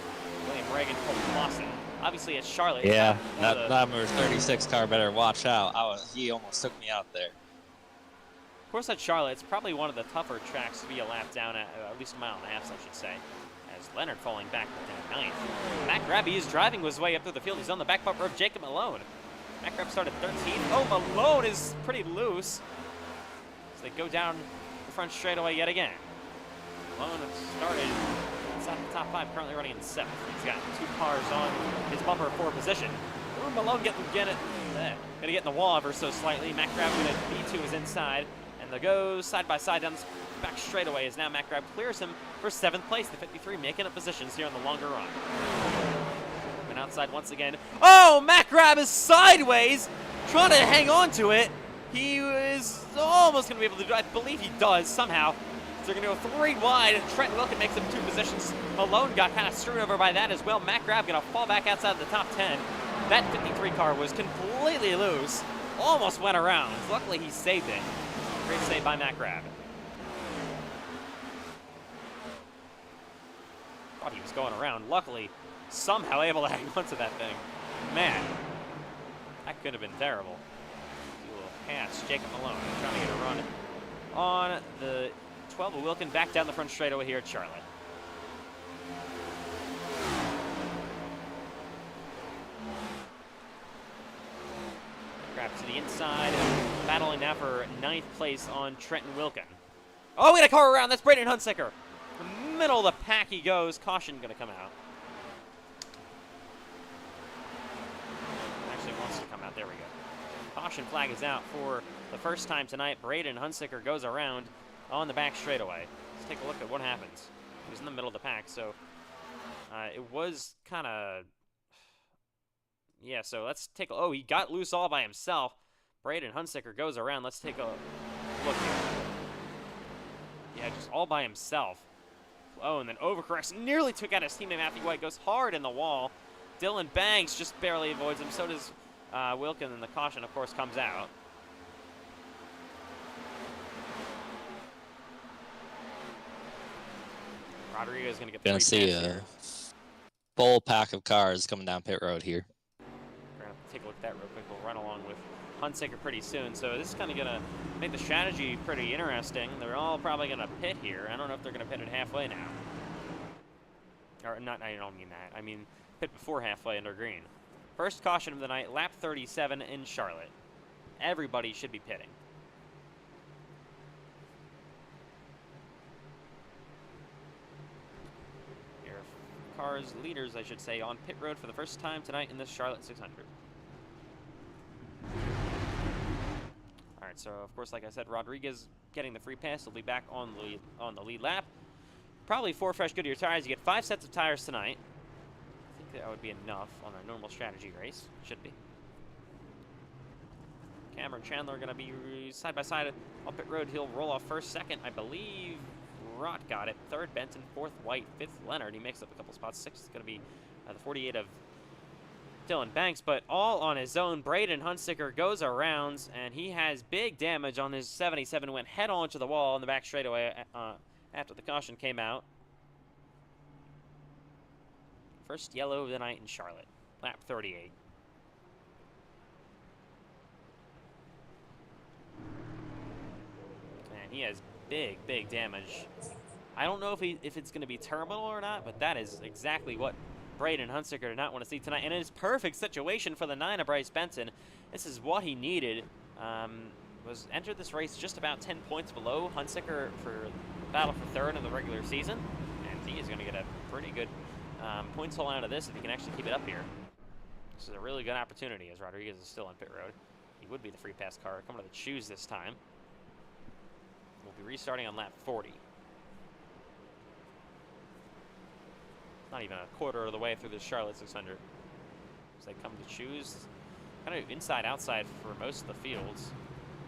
William Reagan, Cole Clausen. Obviously, it's Charlotte. Yeah, that number 36 car better watch out. He almost took me out there. Of course, at Charlotte, it's probably one of the tougher tracks to be a lap down at least a mile and a half, I should say. As Leonard falling back within 9th. Matt Grabby is driving his way up through the field. He's on the back bumper of Jacob Malone. Matt Grab started 13th. Oh, Malone is pretty loose. As they go down the front straightaway yet again. Malone started inside the top 5, currently running in 7th. He's got 2 cars on his bumper for position. Ooh, Malone gonna get in the wall ever so slightly. Matt Grab gonna B2 is inside. And they go side by side down this back straightaway as now Matt Grab clears him for 7th place. The 53 making up positions here on the longer run. And outside once again. Oh, Matt Grab is sideways, trying to hang on to it. He is almost going to be able to do it. I believe he does somehow. So they're going to go 3 wide, and Trent Wilkin makes up 2 positions. Malone got kind of screwed over by that as well. Matt Grab going to fall back outside of the top 10. That 53 car was completely loose. Almost went around. Luckily, he saved it. Great save by Matt Grab. Thought he was going around. Luckily, somehow able to hang onto that thing. Man, that could have been terrible. Do a little pass. Jacob Malone trying to get a run on the 12 of Wilkin back down the front straightaway here at Charlotte. Grab to the inside, battling now for 9th place on Trenton Wilkin. Oh, we got a car around. That's Braden Hunsicker. The middle of the pack he goes. Caution going to come out. Actually wants to come out. There we go. Caution flag is out for the first time tonight. Braden Hunsicker goes around on the back straightaway. Let's take a look at what happens. He was in the middle of the pack, so it was kind of... Yeah, so let's take a... Oh, he got loose all by himself. Braden Hunsicker goes around. Let's take a look here. Yeah, just all by himself. Oh, and then overcorrects. Nearly took out his teammate Matthew White. Goes hard in the wall. Dylan Banks just barely avoids him. So does Wilkin, and the caution, of course, comes out. Rodriguez is going to get... Gonna see a full pack of cars coming down pit road here. We're going to take a look at that real quick. We'll run along with Hunsicker pretty soon. So this is kind of going to make the strategy pretty interesting. They're all probably going to pit here. I don't know if they're going to pit it halfway now. Or not, I don't mean that. I mean, pit before halfway under green. First caution of the night, lap 37 in Charlotte. Everybody should be pitting. Here are cars, leaders, I should say, on pit road for the first time tonight in this Charlotte 600. Alright, so of course, like I said, Rodriguez getting the free pass will be back on the lead lap. Probably 4 fresh Goodyear tires. You get 5 sets of tires tonight. I think that would be enough on our normal strategy race. Should be. Cameron Chandler going to be side by side on pit road. He'll roll off first, second. I believe Rott got it. Third, Benton. Fourth, White. Fifth, Leonard. He makes up a couple spots. Sixth is going to be the 48 of Dylan Banks, but all on his own. Braden Hunsicker goes around, and he has big damage on his 77. Went head on to the wall in the back straightaway after the caution came out. First yellow of the night in Charlotte, lap 38. And he has big, big damage. I don't know if it's going to be terminal or not, but that is exactly what Braden Hunsicker did not want to see tonight. And it is perfect situation for the 9 of Bryce Benton. This is what he needed. Was entered this race just about 10 points below Hunsicker for battle for third in the regular season. And he is going to get a pretty good points haul out of this if he can actually keep it up here. This is a really good opportunity as Rodriguez is still on pit road. He would be the free pass car coming to the choose this time. We'll be restarting on lap 40. Not even a quarter of the way through this Charlotte 600. As they come to choose, kind of inside-outside for most of the fields.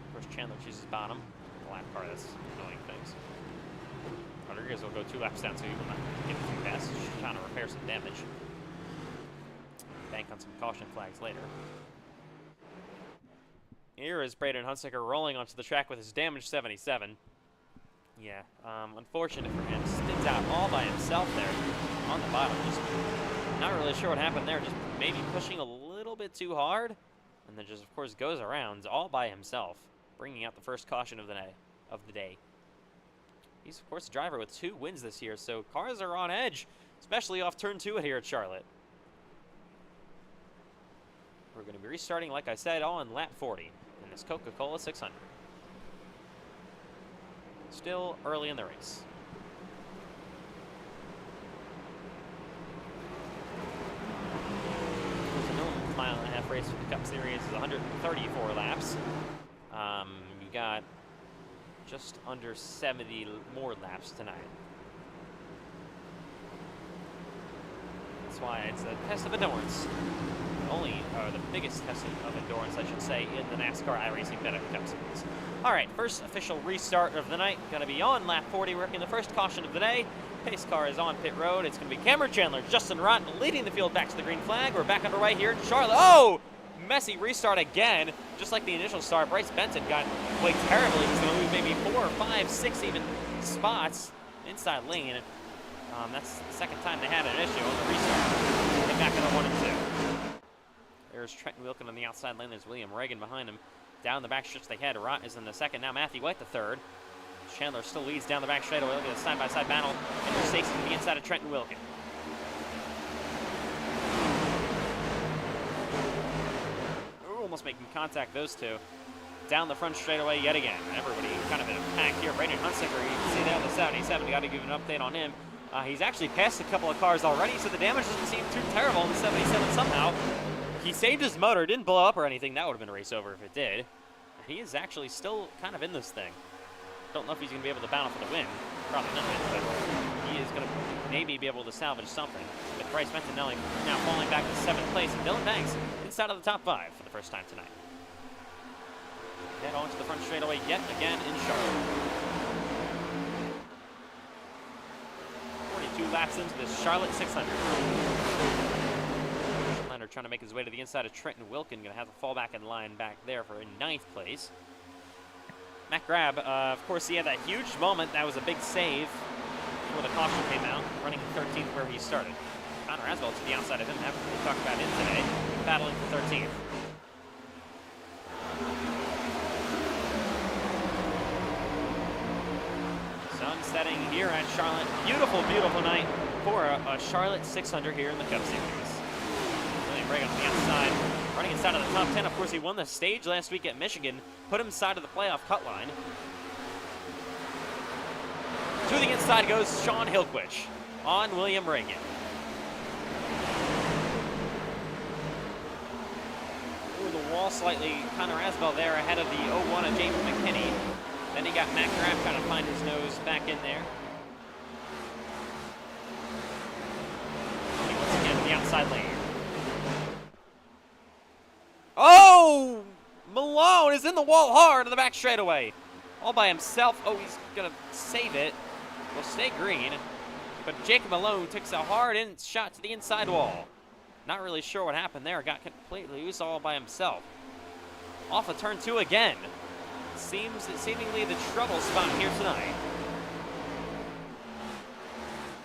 Of course, Chandler chooses bottom. The lap car, that's annoying things. Rodriguez will go 2 laps down, so he will not get the free pass. Just trying to repair some damage. Bank on some caution flags later. Here is Braden Hunsicker rolling onto the track with his damaged 77. Yeah, unfortunate for him. Spins out all by himself there on the bottom. Just not really sure what happened there. Just maybe pushing a little bit too hard. And then just, of course, goes around all by himself, bringing out the first caution of the day. He's, of course, a driver with 2 wins this year, so cars are on edge, especially off turn 2 here at Charlotte. We're going to be restarting, like I said, on lap 40 in this Coca-Cola 600. Still early in the race. It's a normal mile-and-a-half race for the Cup Series. It's 134 laps. You got just under 70 more laps tonight. That's why it's a test of endurance. The biggest test of endurance, I should say, in the NASCAR iRacing FedEx Cup Series. All right, first official restart of the night. Going to be on lap 40, working the first caution of the day. Pace car is on pit road. It's going to be Cameron Chandler, Justin Rott leading the field back to the green flag. We're back underway here in Charlotte. Oh! Messy restart again. Just like the initial start, Bryce Benton got played terribly. He's going to lose maybe 4 or 5, 6 even spots inside lane. That's the second time they had an issue on the restart. Get back in the 1 and 2. There's Trenton Wilkin on the outside lane. There's William Reagan behind him. Down the back stretch they had. Rott is in the second. Now Matthew White the third. Chandler still leads down the back straightaway. Look at the side-by-side battle. Henry Stacy to the inside of Trenton Wilkin. Ooh, almost making contact, those two. Down the front straightaway yet again. Everybody kind of in a pack here. Braden Hunsicker, you can see there on the 77. You got to give an update on him. He's actually passed a couple of cars already, so the damage doesn't seem too terrible on the 77 somehow. He saved his motor, didn't blow up or anything. That would have been a race over if it did. He is actually still kind of in this thing. Don't know if he's going to be able to battle for the win. Probably not, but he is going to maybe be able to salvage something. With Bryce Benton now falling back to 7th place, and Dylan Banks inside of the top 5 for the first time tonight. Head on to the front straightaway yet again in Charlotte. 42 laps into this Charlotte 600. Leonard trying to make his way to the inside of Trenton Wilkin. Going to have to fall back in line back there for 9th place. Matt Grab, of course, he had that huge moment. That was a big save before the caution came out, running 13th where he started. Connor Aswell to the outside of him. Haven't really talked about him today, battling for 13th. Sun setting here at Charlotte. Beautiful, beautiful night for a Charlotte 600 here in the Cup Series. Reagan on the outside, running inside of the top 10. Of course, he won the stage last week at Michigan, put him inside of the playoff cut line. To the inside goes Sean Hilquich on William Reagan. Ooh, the wall slightly. Connor Asbell there ahead of the 0-1 of James McKinney. Then he got Matt Graham trying to find his nose back in there. Once again, the outside lane. Oh! Malone is in the wall hard on the back straightaway. All by himself. Oh, he's going to save it. Will stay green. But Jacob Malone takes a hard shot to the inside wall. Not really sure what happened there. Got completely loose all by himself. Off of turn 2 again. Seemingly the trouble spot here tonight.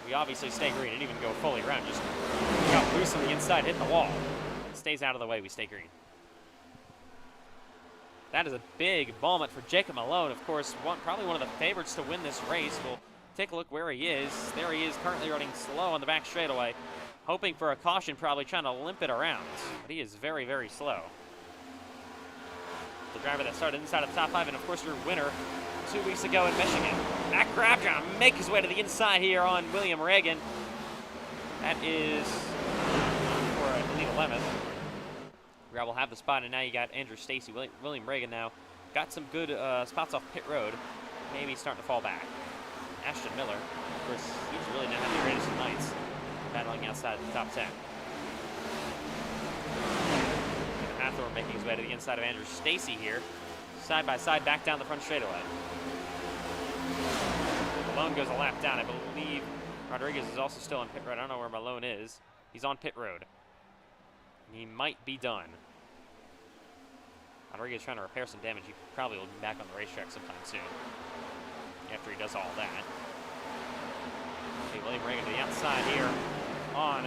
We obviously stay green. Didn't even go fully around. Just got loose on the inside, hit the wall. Stays out of the way. We stay green. That is a big moment for Jacob Malone. Of course, probably one of the favorites to win this race. We'll take a look where he is. There he is, currently running slow on the back straightaway. Hoping for a caution, probably trying to limp it around. But he is very, very slow. The driver that started inside of the top 5, and of course your winner 2 weeks ago in Michigan. Matt Graham trying to make his way to the inside here on William Reagan. That is for, I believe, 11th. Grab will have the spot, and now you got Andrew Stacy. William Reagan now got some good spots off pit road. Maybe starting to fall back. Ashton Miller, of course, he's really not having the greatest of nights. Battling outside the top 10. Hathorn making his way to the inside of Andrew Stacy here. Side by side, back down the front straightaway. Malone goes a lap down. I believe Rodriguez is also still on pit road. I don't know where Malone is. He's on pit road. He might be done. Rodriguez trying to repair some damage. He probably will be back on the racetrack sometime soon. After he does all that. Okay, William Reagan to the outside here on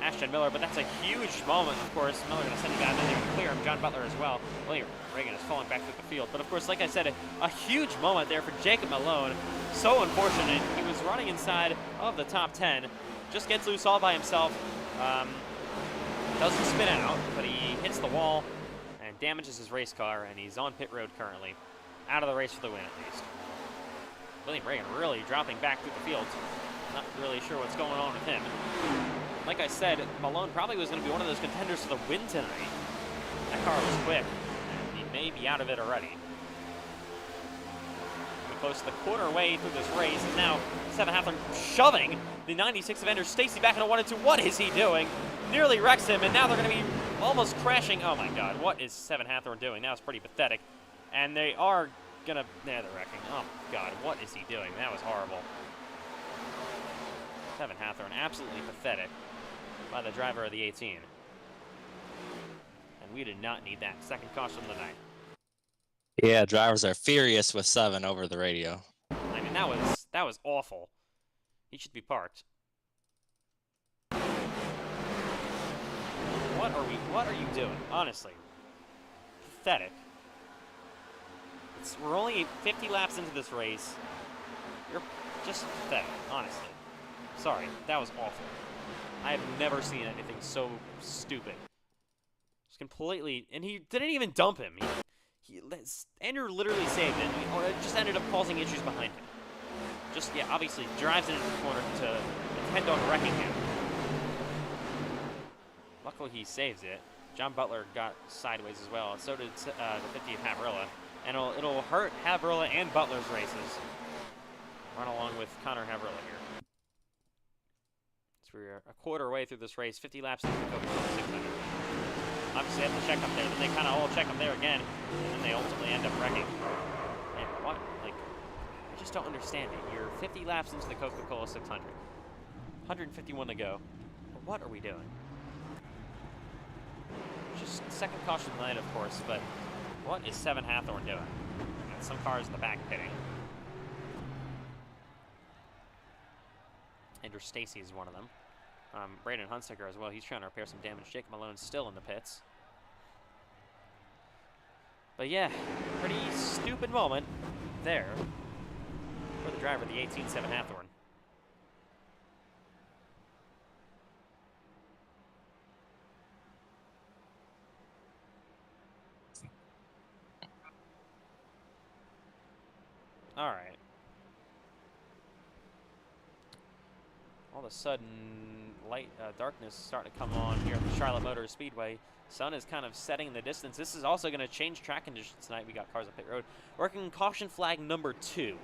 Ashton Miller, but that's a huge moment, of course. Miller going to send him out, and they're going to clear him. John Butler as well. William Reagan is falling back through the field. But, of course, like I said, a huge moment there for Jacob Malone. So unfortunate. He was running inside of the top 10. Just gets loose all by himself. Doesn't spin out, but he hits the wall and damages his race car, and he's on pit road currently. Out of the race for the win, at least. William Reagan really dropping back through the field. Not really sure what's going on with him. Like I said, Malone probably was going to be one of those contenders for the win tonight. That car was quick, and he may be out of it already. We're close to the quarter way through this race, and now Seven Hathorn shoving the 96 of Andrew Stacy back into 1 and 2. What is he doing? Nearly wrecks him, and now they're going to be almost crashing. Oh my God, what is Seven Hathorn doing? That was pretty pathetic. And they are going to, they're wrecking. Oh God, what is he doing? That was horrible. Seven Hathorn, absolutely pathetic by the driver of the 18. And we did not need that. Second caution of the night. Yeah, drivers are furious with 7 over the radio. I mean, that was awful. He should be parked. What are you doing? Honestly. Pathetic. We're only 50 laps into this race. You're just pathetic, honestly. Sorry, that was awful. I have never seen anything so stupid. Just completely, and he didn't even dump him. Andrew literally saved it, or it just ended up causing issues behind him. Just, yeah, obviously drives it into the corner to intend on wrecking him. Luckily he saves it. John Butler got sideways as well, and so did the 50 of Havrilla. And it'll hurt Havrilla and Butler's races. Run along with Connor Havrilla here. We're a quarter way through this race, 50 laps into the Coca-Cola 600. Obviously, they have to check up there, then they kind of all check up there again, and then they ultimately end up wrecking. And what? Like, I just don't understand it. You're 50 laps into the Coca-Cola 600. 151 to go. What are we doing? Just second caution tonight, of course, but what is Seven Hathorn doing? And some cars in the back pitting. Andrew Stacy is one of them. Braden Hunsaker as well. He's trying to repair some damage. Jacob Malone's still in the pits. But yeah, pretty stupid moment there for the driver of the 18-7 Hathorn. All right. All of a sudden, darkness is starting to come on here at the Charlotte Motor Speedway. Sun is kind of setting in the distance. This is also going to change track conditions tonight. We got cars on pit road. Working caution flag number 2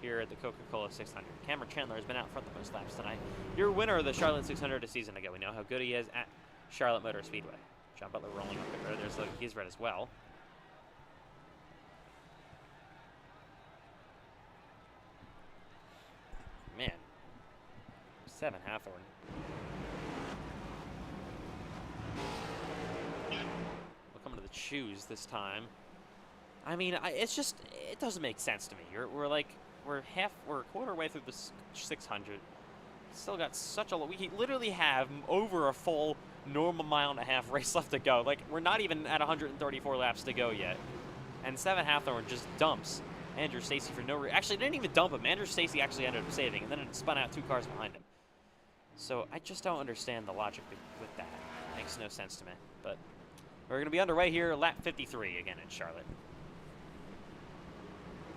here at the Coca-Cola 600. Cameron Chandler has been out front the most laps tonight. Your winner of the Charlotte 600 a season ago. We know how good he is at Charlotte Motor Speedway. John Butler rolling up pit road. There's Logan Giesbrecht as well. Man. 7 Hathorn. We'll come to the choose this time. I mean, it's just, it doesn't make sense to me. We're a quarter way through the 600. Still got such a, we literally have over a full normal mile-and-a-half race left to go. Like, we're not even at 134 laps to go yet. And 7 Hathorn just dumps Andrew Stacy for no reason. Actually, didn't even dump him. Andrew Stacy actually ended up saving, and then it spun out 2 cars behind him. So I just don't understand the logic with that. It makes no sense to me. But we're going to be underway here, lap 53 again in Charlotte.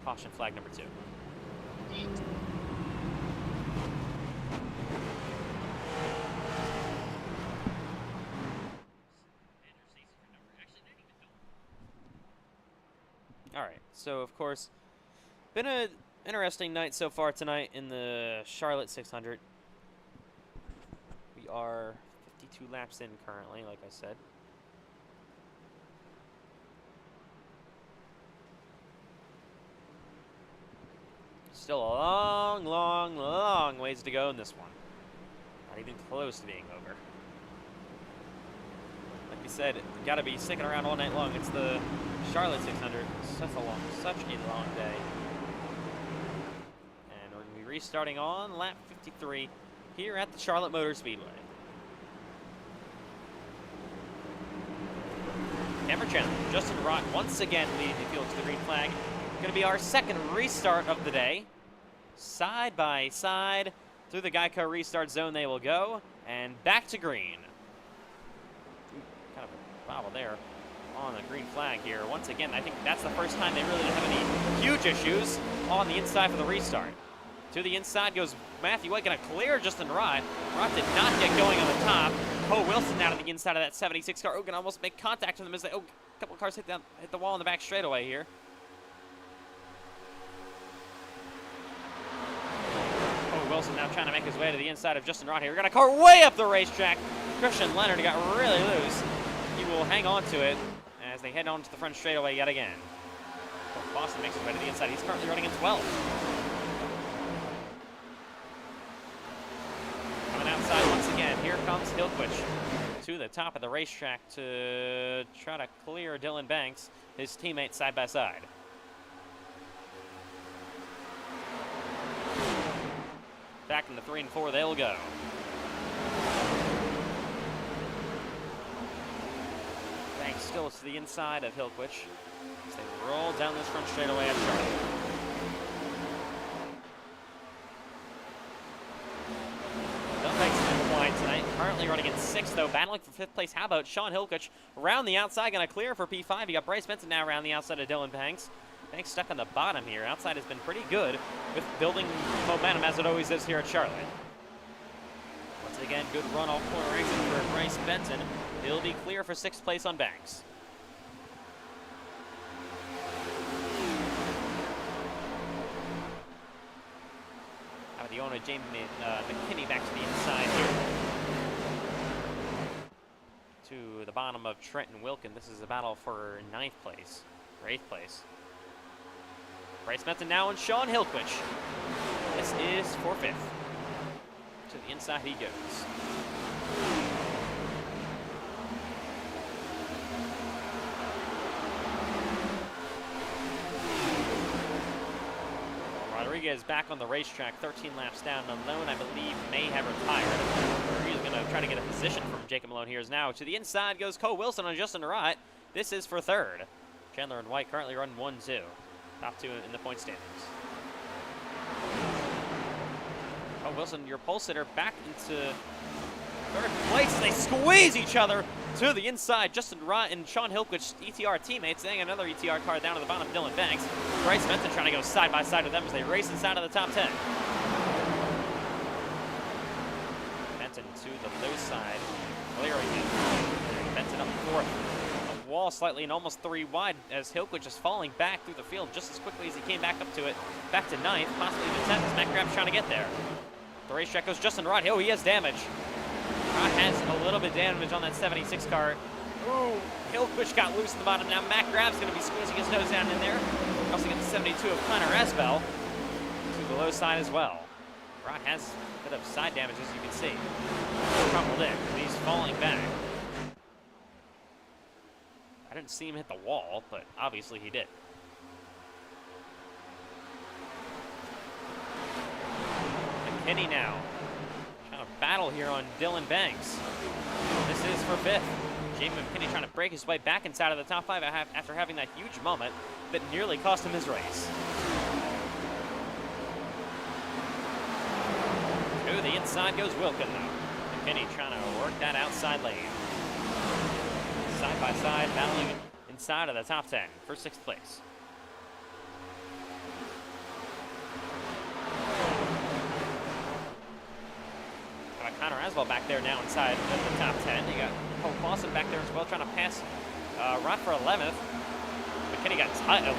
Caution flag number 2. All right, so of course, been an interesting night so far tonight in the Charlotte 600. We are 52 laps in currently, like I said. Still a long, long, long ways to go in this one. Not even close to being over. Like we said, gotta be sticking around all night long. It's the Charlotte 600. Such a long day. And we're gonna be restarting on lap 53 here at the Charlotte Motor Speedway. Cameron Chandler, Justin Rott once again leading the field to the green flag. Gonna be our second restart of the day. Side by side through the Geico restart zone they will go, and back to green. Kind of a bobble there on the green flag here. Once again, I think that's the first time they really didn't have any huge issues on the inside for the restart. To the inside goes Matthew White, gonna clear Justin Rott. Rott did not get going on the top. Cole Wilson down to the inside of that 76 car. Oh, gonna almost make contact with them as they, a couple of cars hit the wall in the back straightaway here. Wilson now trying to make his way to the inside of Justin Rott here. We got a car way up the racetrack. Christian Leonard got really loose. He will hang on to it as they head on to the front straightaway yet again. Boston makes his way to the inside. He's currently running in 12th. Coming outside once again. Here comes Hillquich to the top of the racetrack to try to clear Dylan Banks, his teammate side by side. Back into 3 and 4, they'll go. Banks still to the inside of Hillquich as they roll down this front straightaway at Charlotte. Dylan Banks is in line tonight. Currently running in 6th, though, battling for 5th place. How about Sean Hillquich around the outside, going to clear for P5. You got Bryce Benson now around the outside of Dylan Banks. Banks stuck on the bottom here. Outside has been pretty good with building momentum, as it always is here at Charlotte. Once again, good run off corner exit for Bryce Benson. He'll be clear for 6th place on Banks. How about the owner, Jamie McKinney, back to the inside here. To the bottom of Trenton Wilkin. This is a battle for 9th place, or 8th place. Bryce Benson now and Sean Hillquich. This is for 5th. To the inside he goes. Rodriguez back on the racetrack, 13 laps down. Malone, I believe, may have retired. He's going to try to get a position from Jacob Malone here. Now to the inside goes Cole Wilson on Justin Rott. This is for 3rd. Chandler and White currently run 1-2. Top 2 in the point standings. Oh, Wilson, your pole sitter back into third place. They squeeze each other to the inside. Justin Rott and Sean Hilquich, ETR teammates, and another ETR car down to the bottom. Dylan Banks. Bryce Benton trying to go side by side with them as they race inside of the top 10. Benton to the low side, clearing it. Benton up fourth. The wall slightly and almost 3 wide as Hilquich is falling back through the field just as quickly as he came back up to it. Back to 9th, possibly even 10th as Matt Grab's trying to get there. The racetrack goes Justin Rott. Oh, he has damage. Rott has a little bit of damage on that 76 car. Ooh, Hilquich got loose in the bottom. Now Matt Grab's going to be squeezing his nose down in there. Also get the 72 of Connor Asbell to the low side as well. Rott has a bit of side damage, as you can see. Crumpled in. He's falling back. I didn't see him hit the wall, but obviously he did. McKinney now trying to battle here on Dylan Banks. This is for 5th. Jamie McKinney trying to break his way back inside of the top 5 after having that huge moment that nearly cost him his race. To the inside goes Wilkin though. McKinney trying to work that outside lane. Side by side, battling inside of the top 10 for 6th place. Got Connor Aswell back there now inside the top 10. You got Cole Clausen back there as well, trying to pass Rott for 11th. McKinney got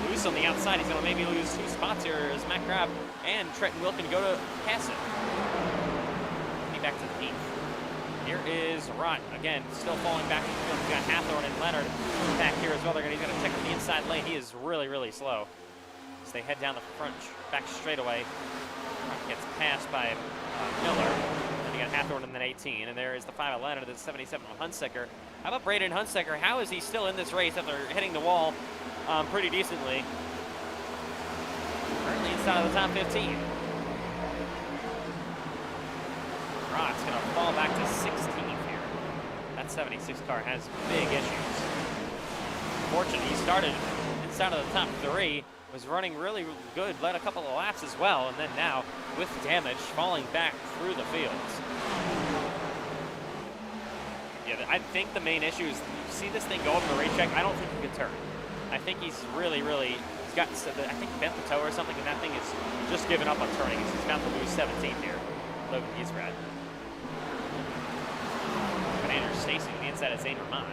loose on the outside. He's going to maybe lose 2 spots here as Matt Grab and Trenton Wilkin go to pass it. Back to the 8th. Here is Rott, again, still falling back. We've got Hathorn and Leonard back here as well. He's going to check the inside lane. He is really, really slow. As they head down the front, back straightaway. Gets passed by Miller. Then you got Hathorn in the 18. And there is the 5 of Leonard, the 77 of Hunsaker. How about Braden Hunsaker? How is he still in this race after hitting the wall pretty decently? Currently inside of the top 15. Rott's going to fall back to 16th here. That 76 car has big issues. Fortunately, he started inside of the top 3, was running really good, led a couple of laps as well, and then now, with damage, falling back through the fields. Yeah, I think the main issue is, you see this thing go up the racetrack, I don't think he can turn. I think he's really, he's got, I think bent the toe or something, and that thing is just giving up on turning. He's got to lose 17th here. Logan Giesbrad. Andrew Stacy on the inside of Zane Rahman.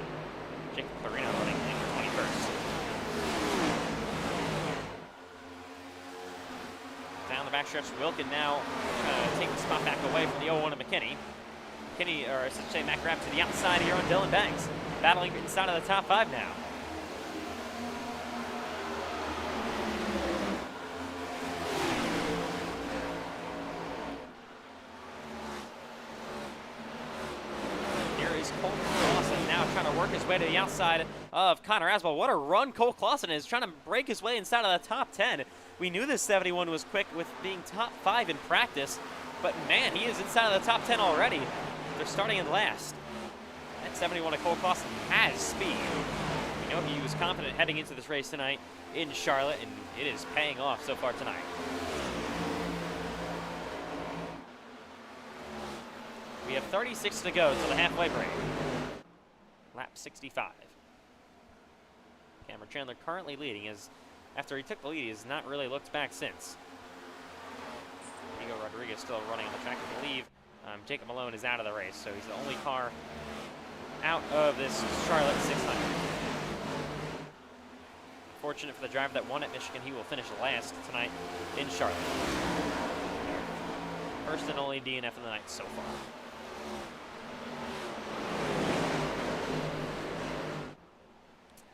Jacob Clarino running in 21st. Down the backstretch, Wilkin now take the spot back away from the 0-1 of McKinney. McKinney, or I should say Matt Grab to the outside here on Dylan Banks. Battling inside of the top 5 now. Cole Clausen now trying to work his way to the outside of Connor Aswell. What a run Cole Clausen is, trying to break his way inside of the top 10. We knew this 71 was quick with being top 5 in practice, but man, he is inside of the top 10 already. They're starting in last. That 71 of Cole Clausen has speed. We know he was confident heading into this race tonight in Charlotte, and it is paying off so far tonight. We have 36 to go to the halfway break. Lap 65. Cameron Chandler currently leading, as after he took the lead, he has not really looked back since. Diego Rodriguez still running on the track, I believe. Jacob Malone is out of the race, so he's the only car out of this Charlotte 600. Fortunate for the driver that won at Michigan, he will finish last tonight in Charlotte. First and only DNF of the night so far.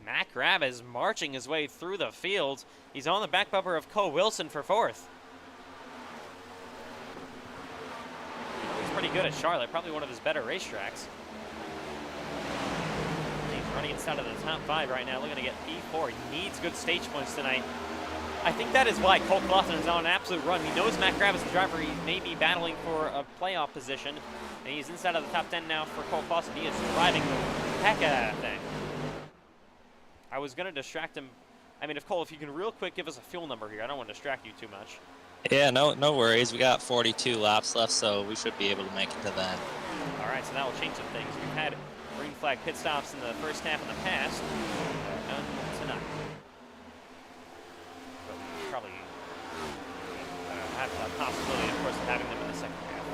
Matt Grab is marching his way through the field. He's on the back bumper of Cole Wilson for 4th. He's pretty good at Charlotte, probably one of his better racetracks. He's running inside of the top 5 right now, looking to get P4. He needs good stage points tonight. I think that is why Cole Clausen is on an absolute run. He knows Matt Grab is the driver. He may be battling for a playoff position, and he's inside of the top 10 now for Cole Clausen. He is driving the heck out of that thing. I was going to distract him. I mean, if you can real quick give us a fuel number here. I don't want to distract you too much. Yeah, no worries. We got 42 laps left, so we should be able to make it to that. All right, so that will change some things. We've had green flag pit stops in the first half in the past. None tonight. But we probably have the possibility, of course, of having them in the second half.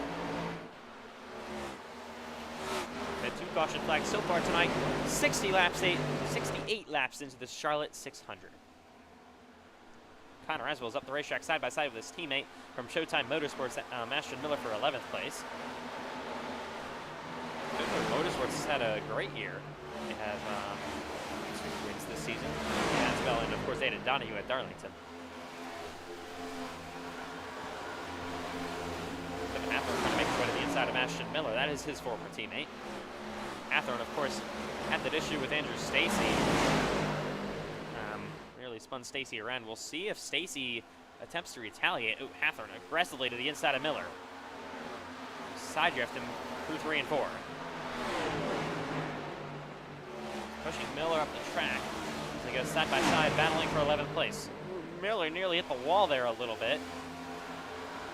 Had 2 caution flags so far tonight. 68 laps into the Charlotte 600. Connor Aswell's up the racetrack side by side with his teammate from Showtime Motorsports, Ashton Miller, for 11th place. Showtime Motorsports has had a great year. They have 2 wins this season. Aswell, and of course Aiden Donahue at Darlington. Hathorn trying to make his way to the inside of Ashton Miller. That is his former teammate. Hathorn, of course, had that issue with Andrew Stacy. Nearly spun Stacy around. We'll see if Stacy attempts to retaliate. Oh, Hathorn aggressively to the inside of Miller. Side drift him through 3 and 4. Pushing Miller up the track as they go side by side, battling for 11th place. Miller nearly hit the wall there a little bit.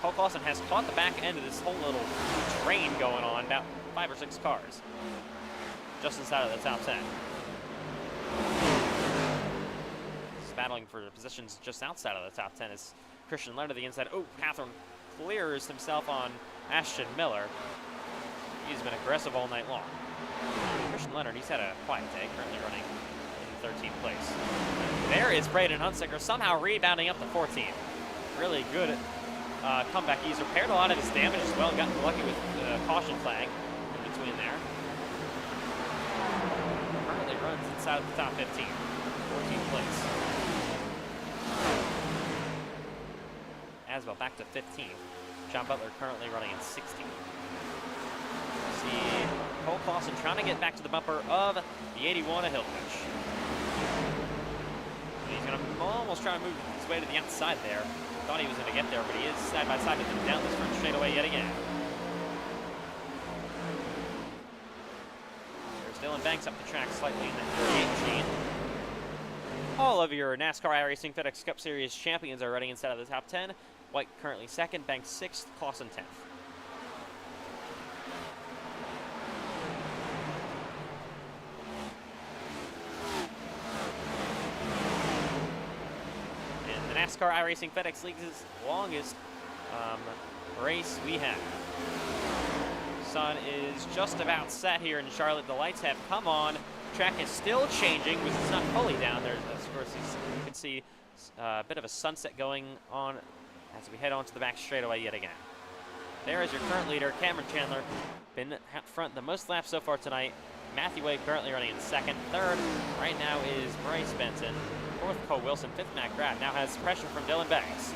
Cole Clausen has caught the back end of this whole little train going on, about 5 or 6 cars, just inside of the top 10. He's battling for positions just outside of the top 10 as Christian Leonard to the inside. Oh, Hathorn clears himself on Ashton Miller. He's been aggressive all night long. Christian Leonard, he's had a quiet day, currently running in 13th place. There is Braden Hunsaker somehow rebounding up to 14th. Really good comeback. He's repaired a lot of his damage as well, gotten lucky with the caution flag in between there. Currently runs inside of the top 15, 14th place. Aswell back to 15th. John Butler currently running in 16th. See Cole Clausen trying to get back to the bumper of the 81 of Hillfish. He's going to almost try to move his way to the outside there. Thought he was going to get there, but he is side by side with him down this front straightaway yet again. There's Dylan Banks up the track slightly in the 38 machine. All of your NASCAR iRacing FedEx Cup Series champions are running inside of the top 10. White currently 2nd, Banks 6th, Clausen 10th. NASCAR iRacing FedEx League's longest race we have. Sun is just about set here in Charlotte. The lights have come on. Track is still changing, which is not fully down. There's, of course, you can see a bit of a sunset going on as we head onto the back straightaway yet again. There is your current leader, Cameron Chandler. Been out front the most laps so far tonight. Matthew Wade currently running in 2nd. 3rd right now is Bryce Benson. 4th, Cole Wilson. 5th, Matt Grab. Now has pressure from Dylan Banks.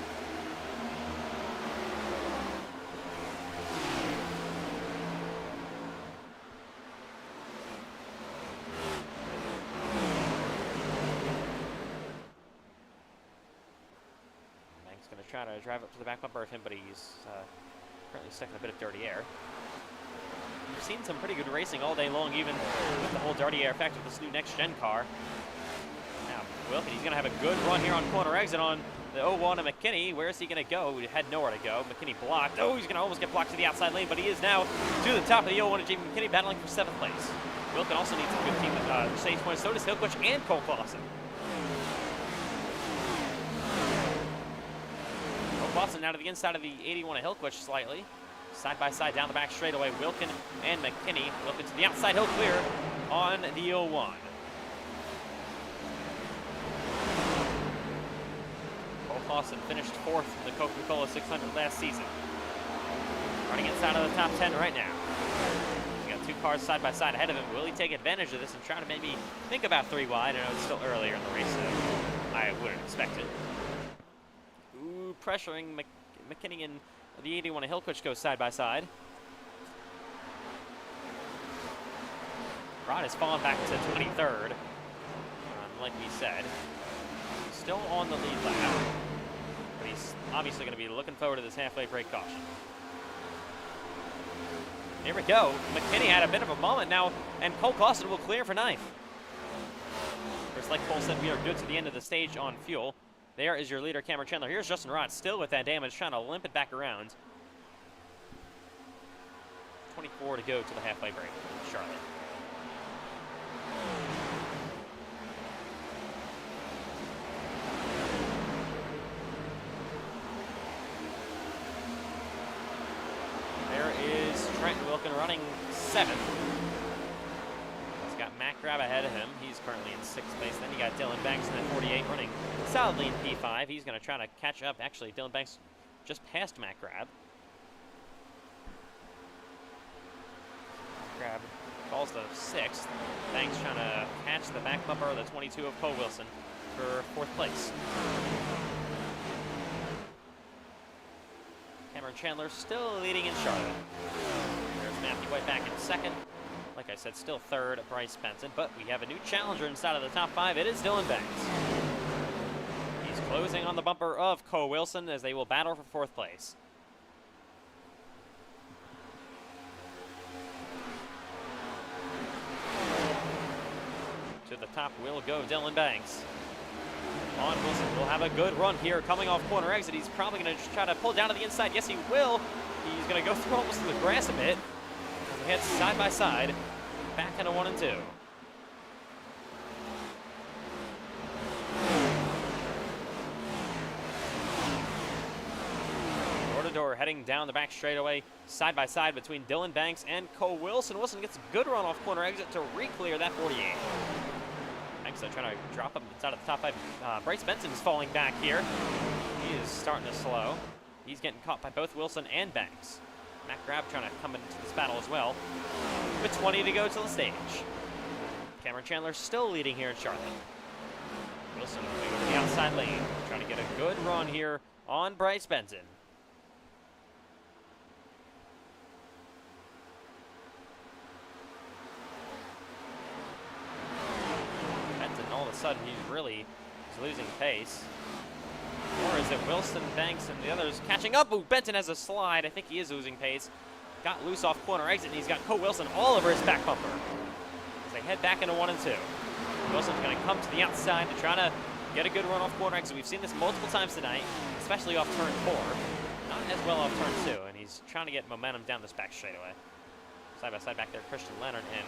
Banks going to try to drive up to the back bumper of him, but he's currently stuck in a bit of dirty air. We've seen some pretty good racing all day long, even with the whole dirty air effect with this new next-gen car. Wilkin, he's going to have a good run here on corner exit on the 01 of McKinney. Where is he going to go? He had nowhere to go. McKinney blocked. Oh, he's going to almost get blocked to the outside lane, but he is now to the top of the 01 of Jamie McKinney, battling for 7th place. Wilkin also needs a good team stage points. So does Hillquist and Cole Clausen. Cole Clausen now to the inside of the 81 of Hillquist slightly. Side by side down the back straightaway. Wilkin and McKinney. Wilkin to the outside. He'll clear on the 01. Clausen finished 4th in the Coca-Cola 600 last season. Running inside of the top 10 right now. We got 2 cars side by side ahead of him. Will he take advantage of this and try to maybe think about 3 wide? I know it's still earlier in the race, so I wouldn't expect it. Ooh, pressuring McKinney and the 81 of Hillquist go side by side. Rod has fallen back to 23rd, like we said. Still on the lead lap. But he's obviously going to be looking forward to this halfway break caution. Here we go. McKinney had a bit of a moment now, and Cole Clausen will clear for 9th. Of course, like Cole said, we are good to the end of the stage on fuel. There is your leader, Cameron Chandler. Here's Justin Rod, still with that damage, trying to limp it back around. 24 to go to the halfway break. Charlotte. There is Trent Wilkin running 7th. He's got Matt Grab ahead of him. He's currently in 6th place. Then you got Dylan Banks in that 48 running solidly in P5. He's going to try to catch up. Actually, Dylan Banks just passed Matt Grab. Grab falls to 6th. Banks trying to catch the back bumper of the 22 of Cole Wilson for 4th place. Cameron Chandler still leading in Charlotte. There's Matthew White back in 2nd. Like I said, still 3rd, Bryce Benson. But we have a new challenger inside of the top 5. It is Dylan Banks. He's closing on the bumper of Cole Wilson as they will battle for 4th place. To the top will go Dylan Banks. On Wilson will have a good run here coming off corner exit. He's probably going to try to pull down to the inside. Yes, he will. He's going to go through almost to the grass a bit. He heads side by side, back into 1 and 2. Door to door, heading down the back straightaway, side by side between Dylan Banks and Cole Wilson. Wilson gets a good run off corner exit to re-clear that 48. Banks trying to drop him inside of the top 5. Bryce Benson's falling back here. He is starting to slow. He's getting caught by both Wilson and Banks. Matt Grab trying to come into this battle as well. With 20 to go to the stage. Cameron Chandler still leading here in Charlotte. Wilson moving to the outside lane, trying to get a good run here on Bryce Benson. Benson, all of a sudden, he's losing pace. Or is it Wilson, Banks, and the others catching up? Ooh, Benton has a slide. I think he is losing pace. Got loose off corner exit, and he's got Cole Wilson all over his back bumper. As they head back into 1 and 2. Wilson's going to come to the outside to try to get a good run off corner exit. We've seen this multiple times tonight, especially off turn 4. Not as well off turn 2, and he's trying to get momentum down this back straightaway. Side by side back there, Christian Leonard and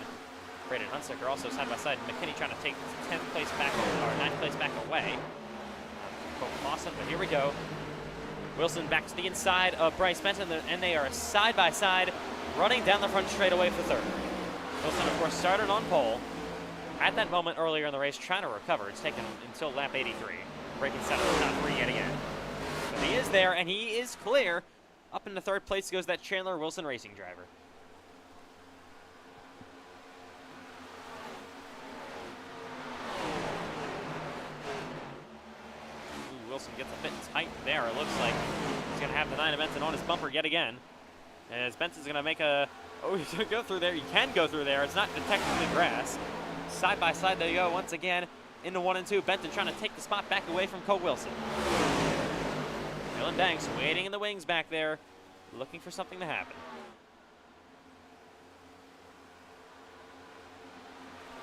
Braden Hunsaker also side by side. McKinney trying to take 10th place back, or 9th place back away. Lawson, but here we go. Wilson back to the inside of Bryce Benson, and they are side by side, running down the front straightaway for 3rd. Wilson, of course, started on pole. At that moment earlier in the race, trying to recover. It's taken until lap 83, breaking set of the top 3 yet again. But he is there, and he is clear. Up into 3rd place goes that Chandler Wilson Racing driver. Wilson gets a bit tight there. It looks like he's going to have the 9 of Benson on his bumper yet again. As Benson's going to make a... Oh, he's going to go through there. He can go through there. It's not detected in the grass. Side by side they go once again into 1 and 2. Benton trying to take the spot back away from Cole Wilson. Dylan Banks waiting in the wings back there, looking for something to happen.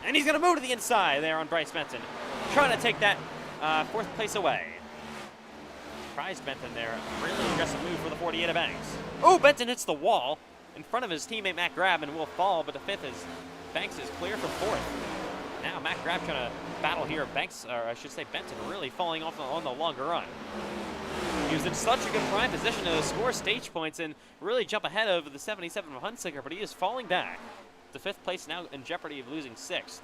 And he's going to move to the inside there on Bryce Benton, trying to take that 4th place away. Surprised Benton there. Really aggressive move for the 48 of Banks. Oh, Benton hits the wall in front of his teammate Matt Grab and will fall, but the 5th is Banks is clear for 4th. Now Matt Grab trying to battle here. Banks, or I should say Benton, really falling off on the longer run. He was in such a good prime position to score stage points and really jump ahead of the 77 of Hunsaker, but he is falling back. The 5th place now in jeopardy of losing 6th.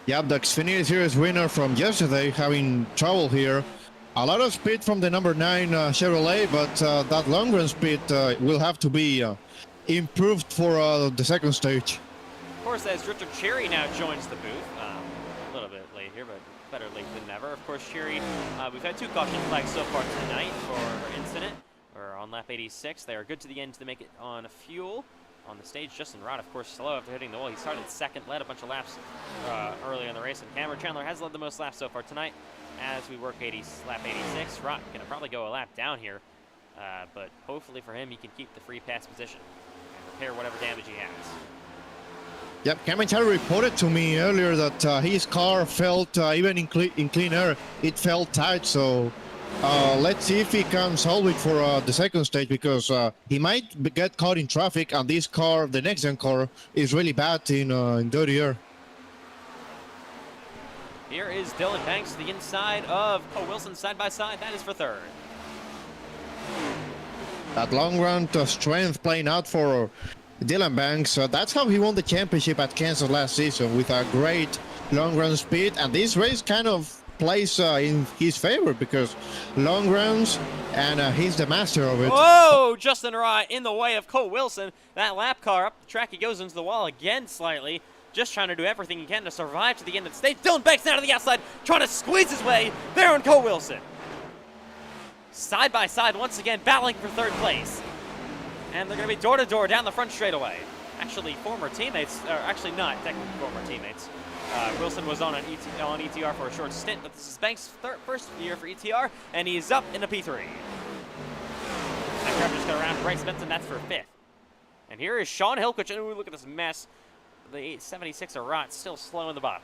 Yeah, the Xfinity Series winner from yesterday having trouble here. A lot of speed from the number 9 Chevrolet, but that long run speed will have to be improved for the 2nd stage. Of course, as Richard Cherry now joins the booth, a little bit late here, but better late than never. Of course, Cherry, we've had 2 caution flags so far tonight for incident. We're on lap 86. They are good to the end to make it on fuel. On the stage, Justin Rod, of course, slow after hitting the wall. He started 2nd, led a bunch of laps earlier in the race, and Cameron Chandler has led the most laps so far tonight. As we work lap 86, Rod gonna probably go a lap down here, but hopefully for him, he can keep the free pass position and repair whatever damage he has. Yep, Cameron Chandler reported to me earlier that his car felt, even in clean air, it felt tight, so Let's see if he can solve it for the second stage, because he might get caught in traffic, and this car, the next gen car, is really bad in dirty air. Here is Dylan Banks to the inside of Cole Wilson side by side. That is for third. That long run strength playing out for Dylan Banks. That's how he won the championship at Kansas last season, with a great long run speed. And this race kind of plays in his favor, because long runs, and he's the master of it. Whoa! Justin Wright in the way of Cole Wilson. That lap car up the track. He goes into the wall again slightly. Just trying to do everything he can to survive to the end of the stage. Dylan Banks down to the outside, trying to squeeze his way there on Cole Wilson. Side by side once again, battling for third place. And they're going to be door to door down the front straightaway. Actually, former teammates, or actually not technically former teammates. Wilson was on ETR for a short stint, but this is Banks' first year for ETR, and he's up in the P3. That grab just got around Bryce Benson, that's for fifth. And here is Sean Hilquich, and look at this mess. The 876 of Rot still slow in the bottom.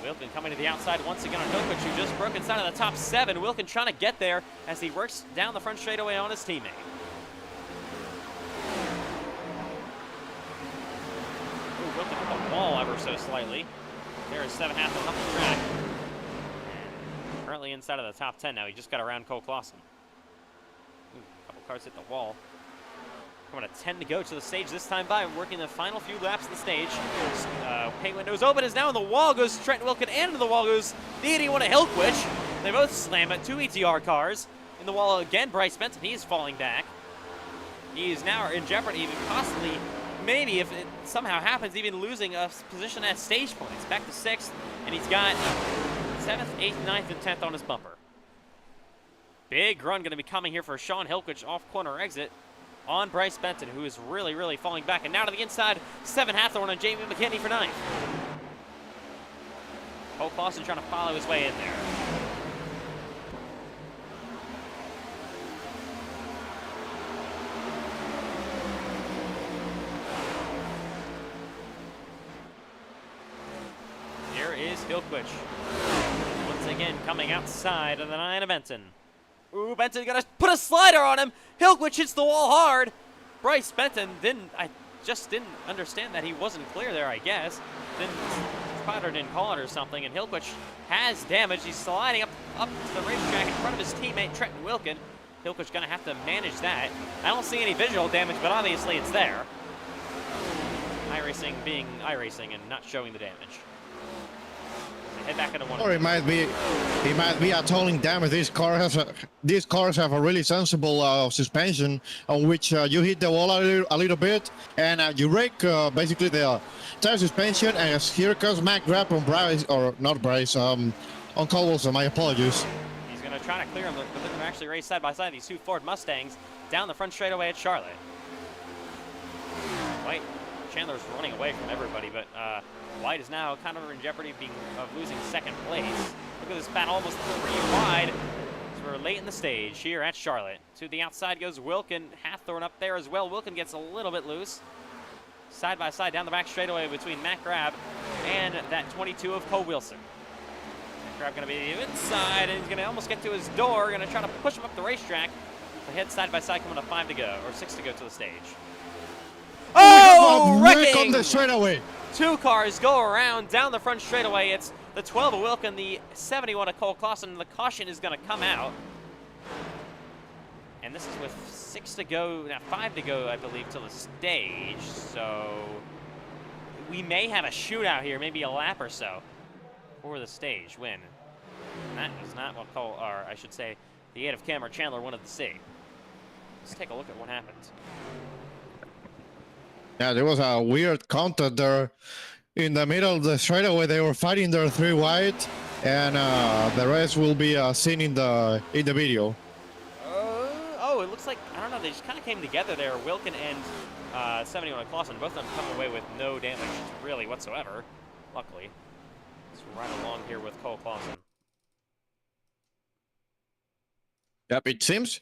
Wilkin coming to the outside once again on Hilquich, who just broke inside of the top 7. Wilkin trying to get there as he works down the front straightaway on his teammate. Ooh, Wilkin hit the wall ever so slightly. There is 7 half off the track. And currently inside of the top 10 now. He just got around Cole Clausen. Ooh, a couple cars hit the wall. Coming to 10 to go to the stage this time by, working the final few laps of the stage. Paint windows open as now in the wall goes Trent Wilkin, and into the wall goes the 81 of Hilquich. They both slam at 2 ETR cars. In the wall again, Bryce Benson, he is falling back. He is now in jeopardy, even possibly, maybe if it somehow happens, even losing a position at stage points. Back to 6th, and he's got 7th, 8th, 9th, and 10th on his bumper. Big run going to be coming here for Sean Hilquich off corner exit on Bryce Benton, who is really, really falling back. And now to the inside, 7 Hathorn on Jamie McKinney for 9th. Cole Clausen trying to follow his way in there. Here is Hilquich. Once again, coming outside of the 9 of Benton. Ooh, Benton gonna put a slider on him. Hilquich hits the wall hard. Bryce Benton just didn't understand that he wasn't clear there, I guess. Spotter didn't call it or something, and Hilquich has damage. He's sliding up to the racetrack in front of his teammate, Trenton Wilkin. Hilquich gonna have to manage that. I don't see any visual damage, but obviously it's there. iRacing being iRacing and not showing the damage. Head back into one. Or it might be a tolling damage. These cars have a really sensible suspension on which you hit the wall a little bit, and you break basically the tire suspension. And here comes Mac Grapp on Bryce, or not Bryce, on Cole Wilson. My apologies. He's going to try to clear him, but they're going to actually race side by side. These 2 Ford Mustangs down the front straightaway at Charlotte. White Chandler's running away from everybody, but White is now kind of in jeopardy of losing 2nd place. Look at this battle, almost 3 wide. So we're late in the stage here at Charlotte. To the outside goes Wilkin. Hathorn up there as well. Wilkin gets a little bit loose. Side by side down the back straightaway between Matt Grab and that 22 of Cole Wilson. Matt Grab going to be inside, and he's going to almost get to his door. Going to try to push him up the racetrack. The head side by side coming to 5 to go, or 6 to go to the stage. Oh, wrecking! On the straightaway. 2 cars go around down the front straightaway. It's the 12 of Wilkin, the 71 of Cole Clausen, and the caution is going to come out. And this is with 6 to go, now 5 to go, I believe, till the stage. So we may have a shootout here, maybe a lap or so for the stage win. And that is not what Cole, or I should say, the 8 of Cameron Chandler wanted to see. Let's take a look at what happened. Yeah, there was a weird contact there in the middle of the straightaway. They were fighting there 3 wide, and the rest will be seen in the video. Oh, it looks like, I don't know, they just kind of came together there. Wilkin and 71 Clausen, both of them come away with no damage really whatsoever, luckily. Let's ride along here with Cole Clausen. Yep, it seems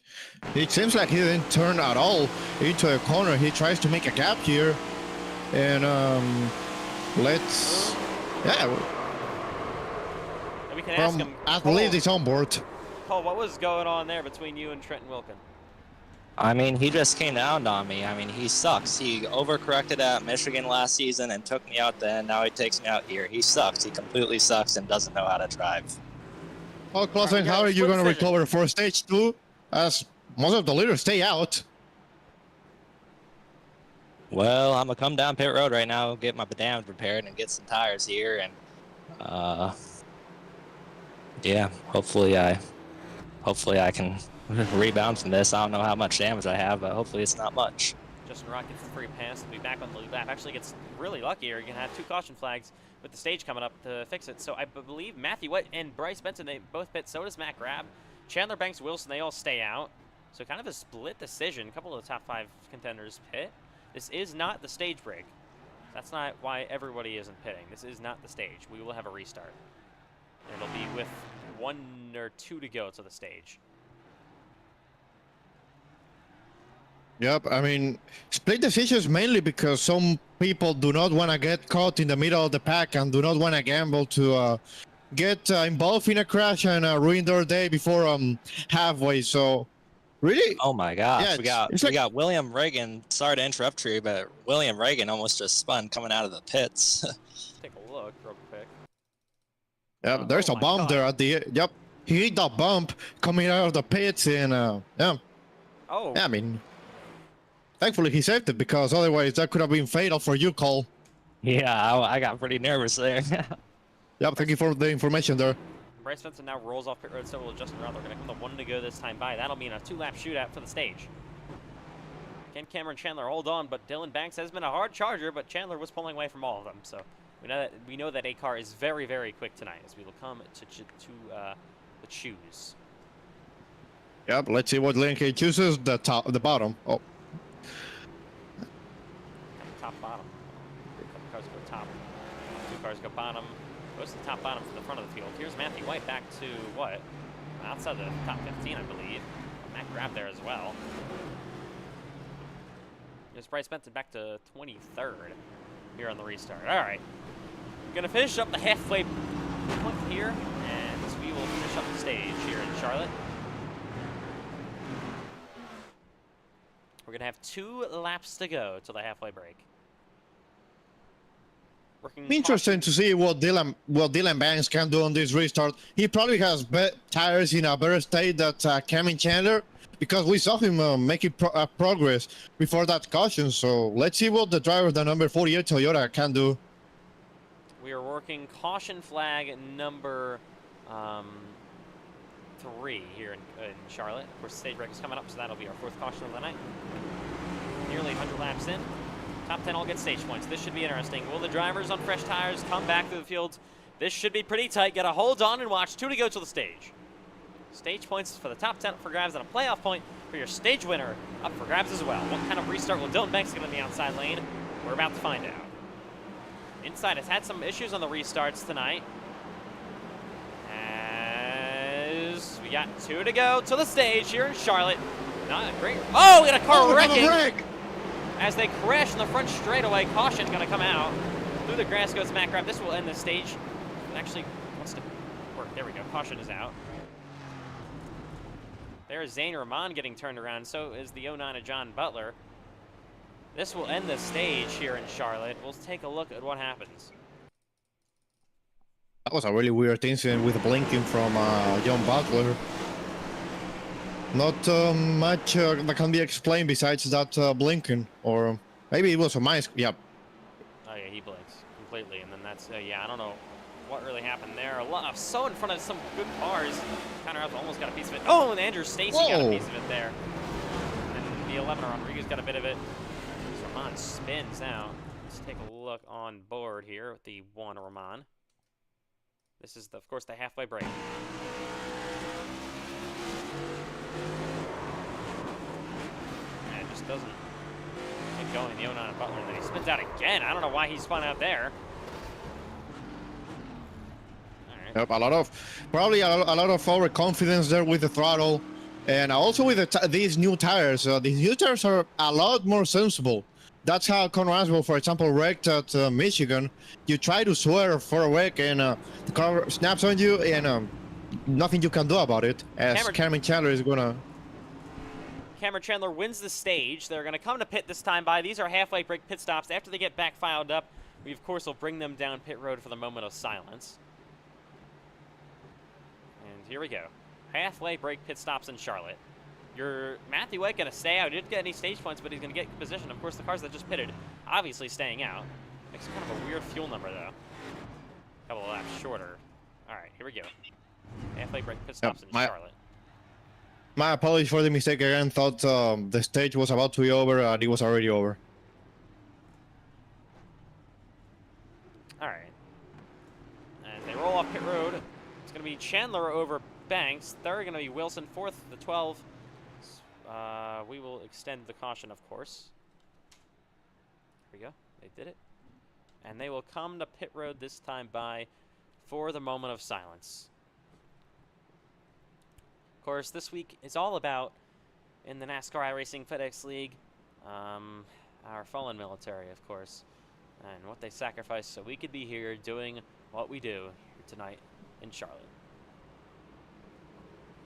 like he didn't turn at all into a corner. He tries to make a gap here, And let's, yeah, And we can ask from him. at least it's on board. Cole, what was going on there between you and Trenton Wilkin? I mean, he just came down on me. I mean, he sucks. He overcorrected at Michigan last season and took me out then. Now he takes me out here. He sucks. He completely sucks and doesn't know how to drive. Oh, Clausen, how are you going to recover for stage 2? As most of the leaders stay out. Well, I'm gonna come down pit road right now, get my damage repaired, and get some tires here, and yeah, hopefully I can rebound from this. I don't know how much damage I have, but hopefully it's not much. Justin Rock gets the free pass. He'll be back on the lead lap. Actually gets really lucky here. You're going to have 2 caution flags with the stage coming up to fix it. So I believe Matthew White and Bryce Benson, they both pit. So does Matt Grab. Chandler Banks, Wilson, they all stay out. So kind of a split decision. A couple of the top 5 contenders pit. This is not the stage break. That's not why everybody isn't pitting. This is not the stage. We will have a restart. And it'll be with 1 or 2 to go to the stage. Yep, I mean, split decisions mainly because some people do not want to get caught in the middle of the pack and do not want to gamble to get involved in a crash and ruin their day before halfway. So, really? Oh my gosh, yeah, we got William Reagan. Sorry to interrupt you, but William Reagan almost just spun coming out of the pits. Take a look real quick. Yep, there's a bump there at the yep. He hit that bump coming out of the pits and yeah. Oh. Yeah, I mean, thankfully he saved it because otherwise that could have been fatal for you, Cole. Yeah, I got pretty nervous there. Yep, thank you for the information there. Bryce Benson now rolls off pit road, so will Justin Rowell. They're going to come to 1 to go this time by. That'll mean a 2-lap shootout for the stage. Again, Cameron Chandler hold on, but Dylan Banks has been a hard charger, but Chandler was pulling away from all of them. So we know that a car is very, very quick tonight as we will come to the choose. Yep, let's see what lane he chooses. The bottom. Oh. Top, bottom. A couple cars go top. 2 cars go bottom. Goes to the top, bottom from the front of the field. Here's Matthew White back to what? Outside the top 15, I believe. Matt Grab there as well. There's Bryce Benson back to 23rd here on the restart. All right. Going to finish up the halfway point here, and we will finish up the stage here in Charlotte. We're going to have 2 laps to go till the halfway break. Interesting to see what Dylan Banks can do on this restart. He probably has tires in a better state than Cameron Chandler because we saw him making progress before that caution. So let's see what the driver, the number 48 Toyota, can do. We are working caution flag number 3 here in Charlotte. Of course, the stage break is coming up, so that'll be our 4th caution of the night. Nearly 100 laps in. Top 10 all get stage points. This should be interesting. Will the drivers on fresh tires come back through the fields? This should be pretty tight. Got to hold on and watch. 2 to go to the stage. Stage points for the top 10 up for grabs and a playoff point for your stage winner up for grabs as well. What kind of restart will Dylan Banks get on the outside lane? We're about to find out. Inside has had some issues on the restarts tonight. As we got 2 to go to the stage here in Charlotte. Not a great. Oh, we got a car wrecking. As they crash in the front straightaway, caution going to come out. Through the grass goes Matt Grab. This will end the stage. It actually wants to work. There we go. Caution is out. There's Zane Rahman getting turned around. So is the 09 of John Butler. This will end the stage here in Charlotte. We'll take a look at what happens. That was a really weird incident with blinking from John Butler. Not much that can be explained besides that blinking, or maybe it was a mice. Yep. Oh yeah, he blinks completely, and then that's yeah. I don't know what really happened there. A lot so in front of some good cars. Connor almost got a piece of it. Oh, and Andrew Stacy got a piece of it there. And the 11 Rodriguez got a bit of it. Rahman spins now. Let's take a look on board here with the 1 Rahman. This is of course the halfway break. Just doesn't get going. The 09 Butler, and then he spins out again. I don't know why he spun out there. All right. Yep, probably a lot of overconfidence there with the throttle, and also with these new tires. These new tires are a lot more sensible. That's how Conor Aswell, for example, wrecked at Michigan. You try to swerve for a wreck, and the car snaps on you, and nothing you can do about it. As Cameron Chandler is gonna. Cameron Chandler wins the stage. They're going to come to pit this time by. These are halfway break pit stops. After they get back filed up, we, of course, will bring them down pit road for the moment of silence. And here we go. Halfway break pit stops in Charlotte. Your Matthew White going to stay out. He didn't get any stage points, but he's going to get position. Of course, the cars that just pitted, obviously staying out. Makes kind of a weird fuel number, though. A couple of laps shorter. All right, here we go. Halfway break pit stops in Charlotte. My apologies for the mistake again. Thought the stage was about to be over, and it was already over. All right. As they roll off pit road, it's going to be Chandler over Banks. Third going to be Wilson. Fourth, the 12. We will extend the caution, of course. Here we go. They did it. And they will come to pit road this time by for the moment of silence. Of course, this week is all about, in the NASCAR iRacing FedEx League, our fallen military, of course, and what they sacrificed so we could be here doing what we do here tonight in Charlotte.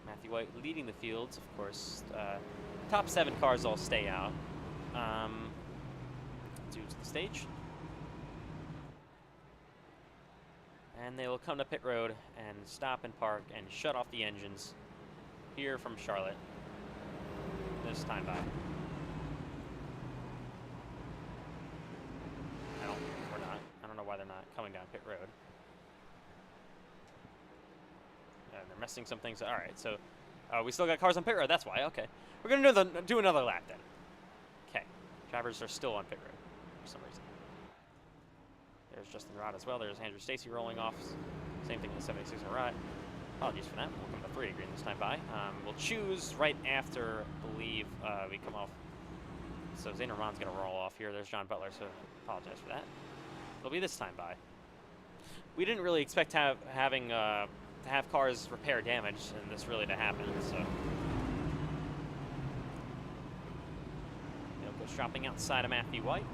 Matthew White leading the fields, of course. Top 7 cars all stay out due to the stage. And they will come to pit road and stop and park and shut off the engines here from Charlotte this time by. I don't know why they're not coming down pit road. And they're messing some things. All right, so we still got cars on pit road. That's why. Okay, we're gonna do another lap then. Okay, drivers are still on pit road for some reason. There's Justin Rod as well. There's Andrew Stacy rolling off. Same thing in the 76 Rod. Apologies for that. We'll come to 3 green this time by. We'll choose right after, I believe, we come off. So Zane Rahman's going to roll off here. There's John Butler, so apologize for that. It'll be this time by. We didn't really expect to have cars repair damage and this really to happen, so. Goes dropping outside of Matthew White.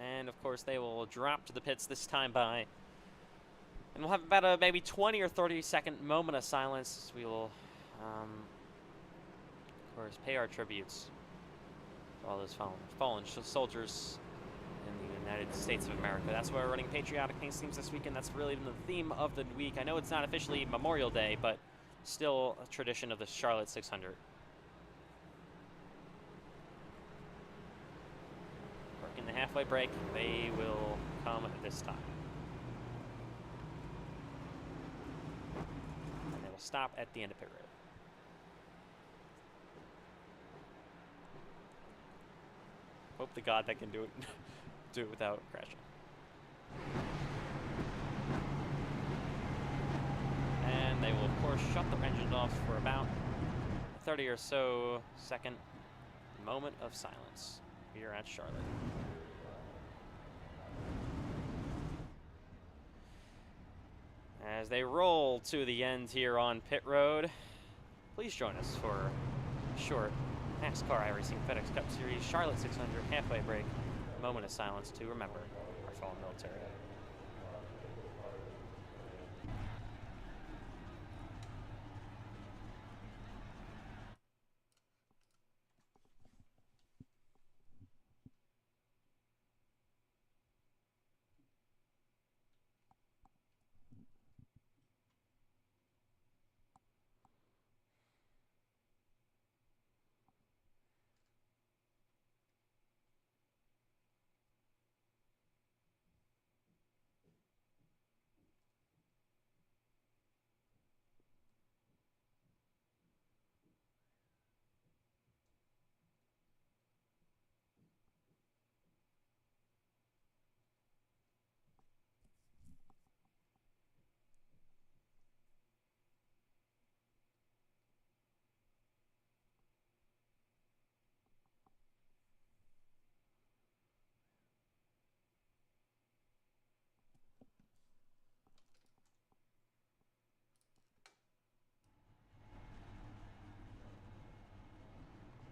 And of course they will drop to the pits this time by. And we'll have about a maybe 20 or 30 second moment of silence. We will, of course, pay our tributes to all those fallen soldiers in the United States of America. That's why we're running patriotic paint schemes this weekend. That's really the theme of the week. I know it's not officially Memorial Day, but still a tradition of the Charlotte 600. In the halfway break, they will come at this time. And they will stop at the end of pit road. Hope to God that can do it without crashing. And they will, of course, shut the engines off for about 30 or so second moment of silence here at Charlotte. As they roll to the end here on pit road, please join us for a short NASCAR iRacing FedEx Cup Series Charlotte 600 halfway break, a moment of silence to remember our fallen military.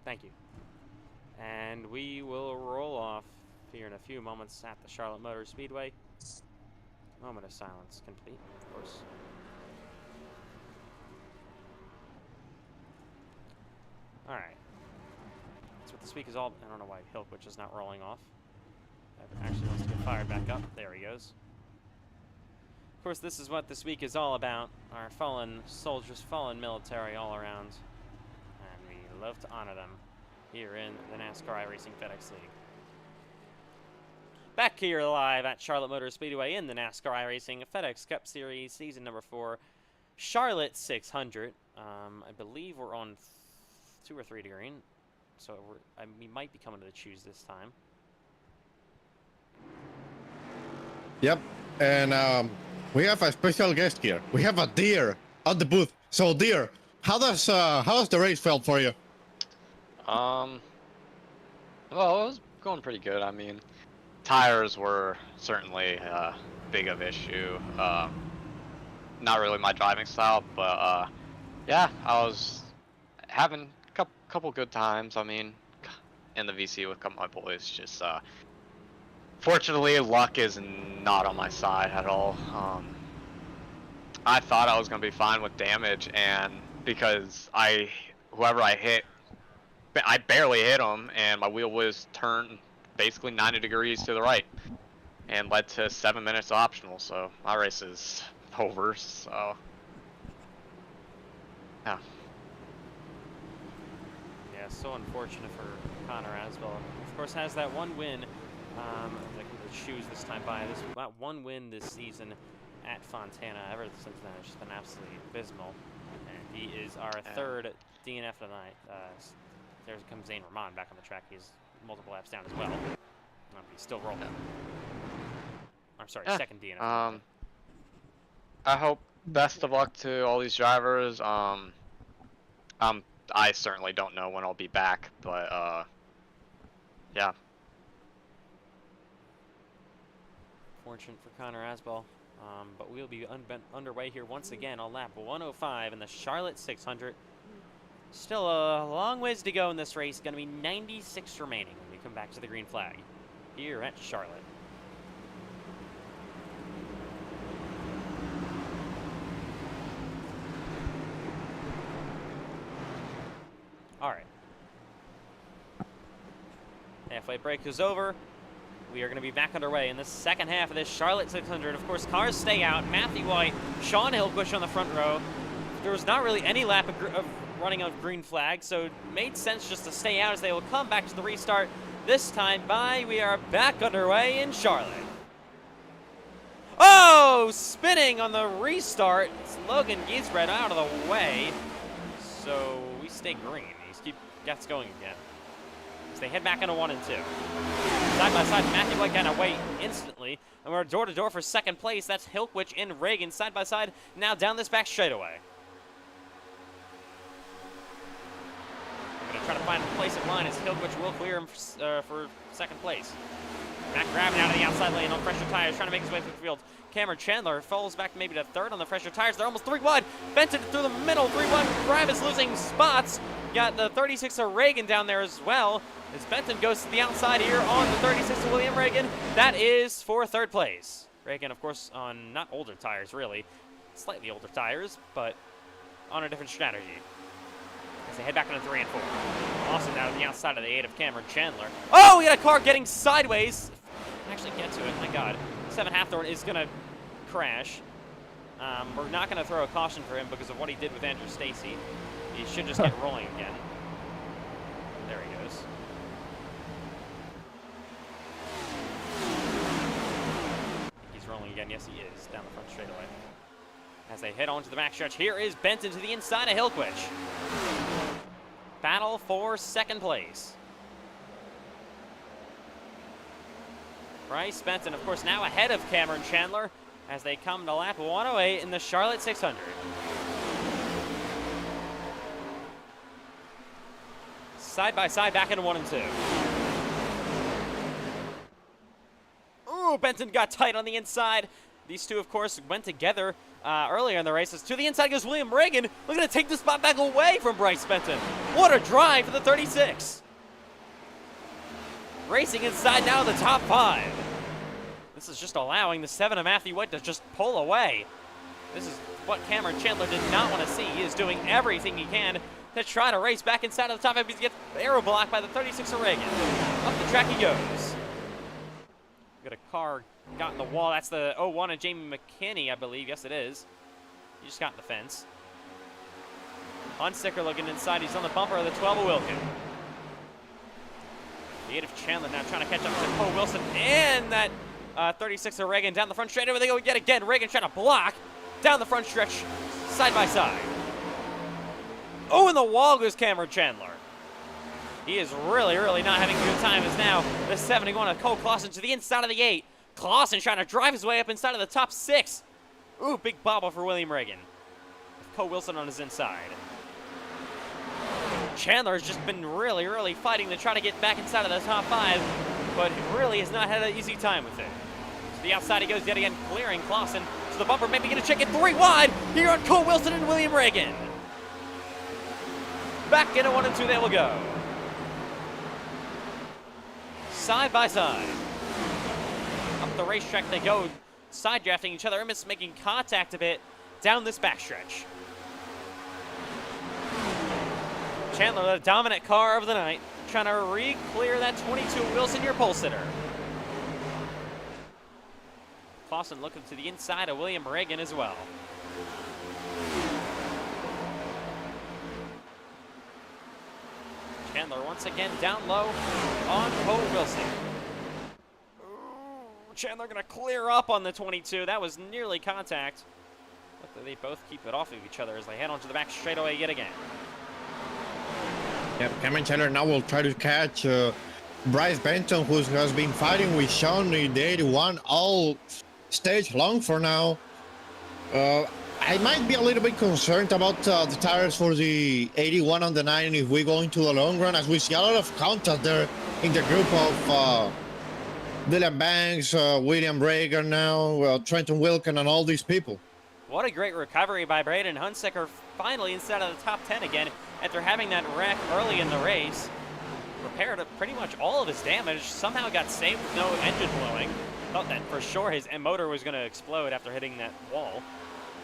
Thank you. And we will roll off here in a few moments at the Charlotte Motor Speedway. Moment of silence complete, of course. Alright. That's what this week is all. I don't know why Hilkwich is not rolling off. Actually wants to get fired back up. There he goes. Of course, this is what this week is all about. Our fallen soldiers, fallen military all around. And we love to honor them here in the NASCAR iRacing FedEx League. Back here live at Charlotte Motor Speedway in the NASCAR iRacing FedEx Cup Series, season number 4, Charlotte 600. I believe we're on 2 or 3 to green, so we might be coming to the choose this time. Yep, and we have a special guest here. We have a Deer at the booth. So, Deer, how does the race felt for you? Well, it was going pretty good. I mean, tires were certainly a big of issue. Not really my driving style, but yeah, I was having a couple good times. I mean, in the VC with a couple of my boys. Just fortunately, luck is not on my side at all. I thought I was gonna be fine with damage, and because whoever I hit, I barely hit him, and my wheel was turned basically 90 degrees to the right, and led to 7 minutes optional. So my race is over. So yeah. Yeah, so unfortunate for Connor Asbell. Of course, has that one win. The shoes this time by that one win this season at Fontana. Ever since then, it's just been absolutely abysmal. And he is our third DNF of the night. There comes Zane Rahman back on the track. He's multiple laps down as well. He's still rolling. I'm sorry, second DNF. I hope best of luck to all these drivers. I certainly don't know when I'll be back, but yeah. Fortunate for Connor Asbell, but we'll be underway here once again on lap 105 in the Charlotte 600. Still a long ways to go in this race. Going to be 96 remaining when we come back to the green flag here at Charlotte. All right. Halfway break is over. We are going to be back underway in the second half of this Charlotte 600. Of course, cars stay out. Matthew White, Sean Hillbush on the front row. There was not really any lap of running of green flag, so it made sense just to stay out as they will come back to the restart. This time by, we are back underway in Charlotte. Oh, spinning on the restart. It's Logan Giesbread out of the way. So we stay green. He gets going again. As they head back into 1 and 2. Side by side, Matthew White got away instantly. And we're door to door for second place. That's Hilkwich and Reagan side by side. Now down this back straightaway. I'm going to try to find a place in line as Hilkwich will clear him for second place. Matt Graben out of the outside lane on fresher tires, trying to make his way through the field. Cameron Chandler falls back maybe to third on the fresher tires. They're almost 3 wide. Benton through the middle, 3 wide. Graben is losing spots. Got the 36 of Reagan down there as well. As Benton goes to the outside here on the 36 of William Reagan. That is for third place. Reagan, of course, on not older tires, really. Slightly older tires, but on a different strategy. As they head back into 3 and 4. Austin now to the outside of the 8 of Cameron Chandler. Oh, we got a car getting sideways. Actually get to it, my God. 7 Hathorn is going to crash. We're not going to throw a caution for him because of what he did with Andrew Stacy. He should just get rolling again. There he goes. He's rolling again. Yes, he is. Down the front straightaway. As they head on to the backstretch, here is Benton to the inside of Hilkwich. Battle for second place. Bryce Benton, of course, now ahead of Cameron Chandler as they come to lap 108 in the Charlotte 600. Side by side back into 1 and 2. Ooh, Benton got tight on the inside. These two, of course, went together earlier in the races. To the inside goes William Reagan, looking to take the spot back away from Bryce Benton. What a drive for the 36. Racing inside now the top 5. This is just allowing the 7 of Matthew White to just pull away. This is what Cameron Chandler did not want to see. He is doing everything he can to try to race back inside of the top 5. He gets arrow blocked by the 36 of Reagan. Up the track he goes. Got a car got in the wall. That's the 01 of Jamie McKinney, I believe. Yes, it is. He just got in the fence. Hunsaker looking inside. He's on the bumper of the 12 of Wilkin. The 8 of Chandler now trying to catch up to Cole Wilson and that 36 of Reagan down the front straight. Over they go yet again. Reagan trying to block down the front stretch, side by side. Oh, and the wall goes Cameron Chandler. He is really, really not having a good time as now the 71 of Cole Clausen to the inside of the 8. Clausen trying to drive his way up inside of the top 6. Ooh, big bobble for William Reagan. With Cole Wilson on his inside. Chandler has just been really, really fighting to try to get back inside of the top 5, but really has not had an easy time with it. To the outside he goes yet again, clearing Clausen to the bumper, maybe gonna check it 3 wide here on Cole Wilson and William Reagan. Back into 1 and 2 they will go. Side by side. Up the racetrack they go, side drafting each other, almost making contact a bit down this backstretch. Chandler, the dominant car of the night, trying to re-clear that 22 Wilson, your pole sitter. Clausen looking to the inside of William Reagan as well. Chandler once again down low on Cole Wilson. Ooh, Chandler gonna clear up on the 22. That was nearly contact. But they both keep it off of each other as they head onto the back straightaway yet again. Yep, Cameron Chandler now will try to catch Bryce Benton, who has been fighting with Sean in the 81 all stage long for now. I might be a little bit concerned about the tires for the 81 on the 9 if we go into the long run, as we see a lot of contact there in the group of Dylan Banks, William Reagan now, Trenton Wilkin, and all these people. What a great recovery by Braden Hunsaker, finally inside of the top 10 again after having that wreck early in the race. Repaired pretty much all of his damage, somehow got saved with no engine blowing. Thought that for sure his motor was going to explode after hitting that wall.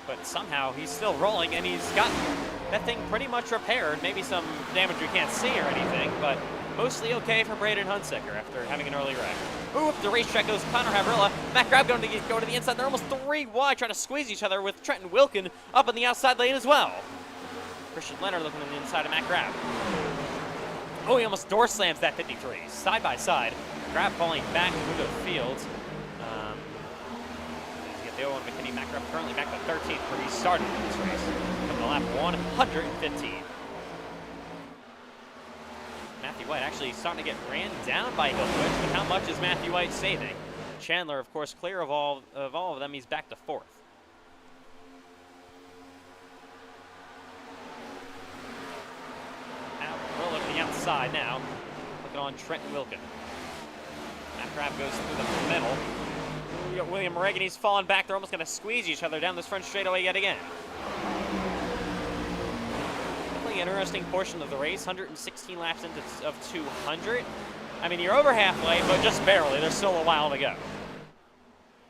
But somehow he's still rolling and he's got that thing pretty much repaired. Maybe some damage we can't see or anything, but mostly okay for Braden Hunsaker after having an early wreck. Ooh, up the racetrack goes Connor Havrilla. Matt Grab going to go to the inside. They're almost 3 wide, trying to squeeze each other with Trenton Wilkin up in the outside lane as well. Christian Leonard looking on the inside of Matt Grab. Oh, he almost door slams that 53. Side by side. Grab falling back through the field. The 01 McKinney Matt Grab currently back to 13th where he started in this race. Coming to lap 115. Matthew White actually starting to get ran down by Hillwich, but how much is Matthew White saving? Chandler, of course, clear of all of them. He's back to 4th. We're looking at the outside now. Looking on Trenton Wilkin. Matt Grab goes through the middle. We got William Reagan. He's falling back. They're almost going to squeeze each other down this front straightaway yet again. Definitely an interesting portion of the race. 116 laps into of 200. I mean, you're over halfway, but just barely. There's still a while to go.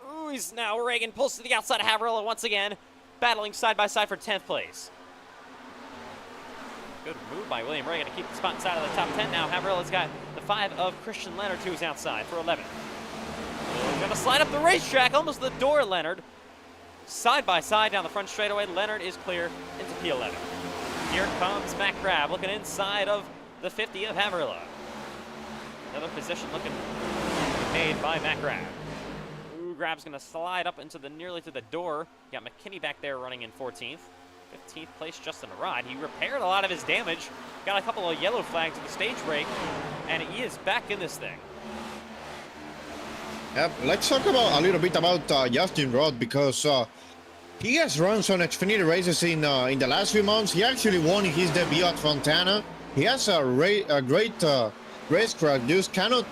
Ooh, he's now Reagan pulls to the outside of Havrilla once again, battling side by side for 10th place. Good move by William Reagan to keep the spot inside of the top 10 now. Havrilla's got the 5 of Christian Leonard, who's outside for 11th. He's going to slide up the racetrack, almost the door, Leonard. Side by side down the front straightaway, Leonard is clear into P11. Here comes Matt Grab, looking inside of the 50 of Havrilla. Another position looking made by Matt Grab. Ooh, Grab's going to slide up into the nearly to the door. Got McKinney back there running in 14th. 15th place, Justin Arad. He repaired a lot of his damage. Got a couple of yellow flags at the stage break, and he is back in this thing. Yep, let's talk about a little bit about Justin Rod, because he has run some Xfinity races in the last few months. He actually won his debut at Fontana. He has a great racecraft. Just cannot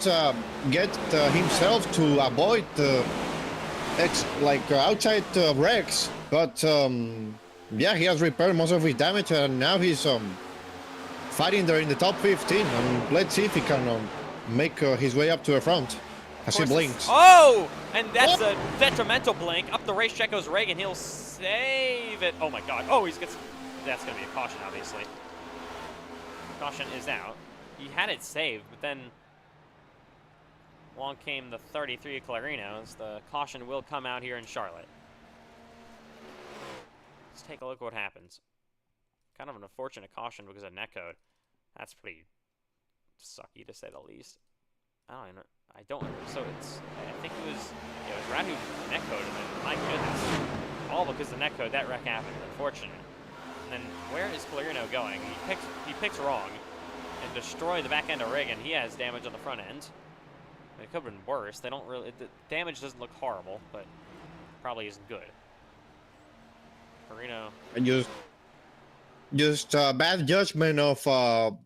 get himself to avoid outside wrecks, but yeah, he has repaired most of his damage, and now he's fighting there in the top 15. And let's see if he can make his way up to the front as he blinks. Oh, and that's a detrimental blink. Up the racetrack goes Reagan. He'll save it. Oh my God. Oh, that's gonna be a caution, obviously. Caution is out. He had it saved, but then along came the 33 of Clarinos. The caution will come out here in Charlotte. Let's take a look at what happens. Kind of an unfortunate caution because of netcode. That's pretty sucky to say the least. I don't know. So I think it was Rat who netcoded it. My goodness. All because of the netcode, that wreck happened. Unfortunate. And then where is Clarino going? He picks wrong and destroyed the back end of Reagan. He has damage on the front end. It could have been worse. They don't really. The damage doesn't look horrible, but probably isn't good. Clarino. And just bad judgment of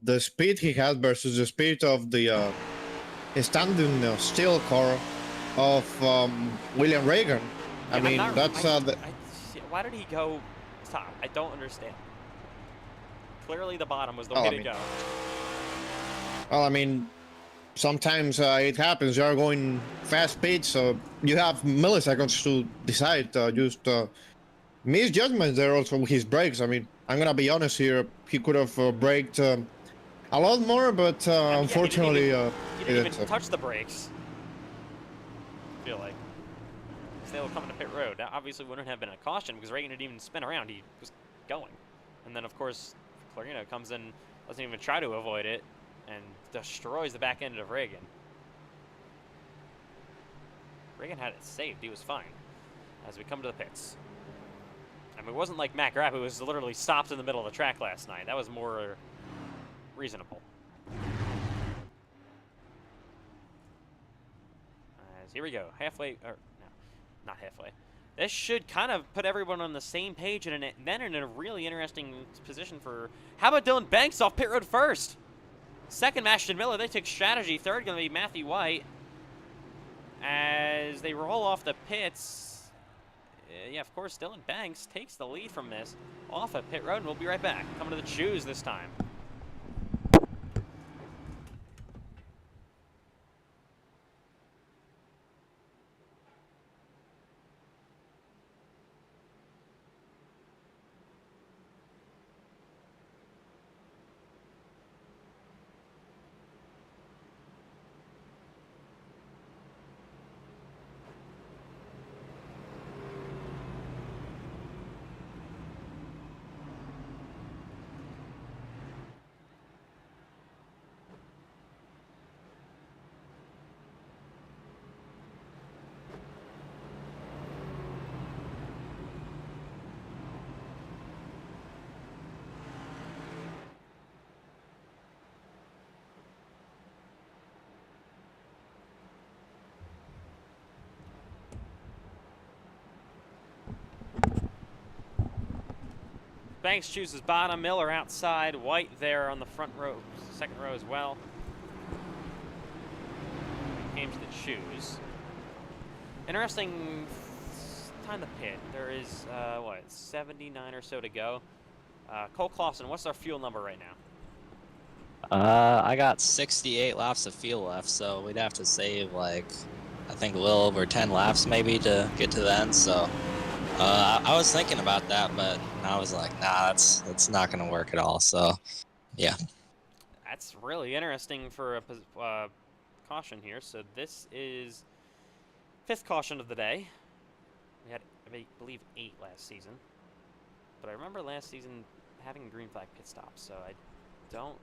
the speed he had versus the speed of the standing still car of William Reagan. I mean, that's why did he go top? I don't understand. Clearly, the bottom was the way to go. Well, I mean, sometimes it happens. You are going fast speed, so you have milliseconds to decide. Just misjudgments there also with his brakes. I mean, I'm gonna be honest here. He could have braked a lot more, but unfortunately, he didn't even touch the brakes. I feel like. They were coming to pit road. That obviously wouldn't have been a caution because Reagan didn't even spin around. He was going. And then, of course, Clarino comes in, doesn't even try to avoid it, and destroys the back end of Reagan. Reagan had it saved. He was fine. As we come to the pits. I mean, it wasn't like Matt Grapp, who was literally stopped in the middle of the track last night. That was more reasonable. As here we go. Halfway, or no, not halfway. This should kind of put everyone on the same page and then in a really interesting position for... How about Dylan Banks off pit road first? Second, Ashton Miller. They took strategy. Third, going to be Matthew White. As they roll off the pits. Yeah, of course, Dylan Banks takes the lead from this off of pit road, and we'll be right back. Coming to the choose this time. Banks chooses bottom, Miller outside, White there on the front row, second row as well. Came to the choose. Interesting time to pit. There is, 79 or so to go. Cole Clausen, what's our fuel number right now? I got 68 laps of fuel left, so we'd have to save, like, I think a little over 10 laps maybe to get to the end, so... I was thinking about that, but I was like, nah, that's not going to work at all. So, yeah. That's really interesting for a caution here. So this is 5th caution of the day. We had, I believe, 8 last season. But I remember last season having a green flag pit stop, so we'll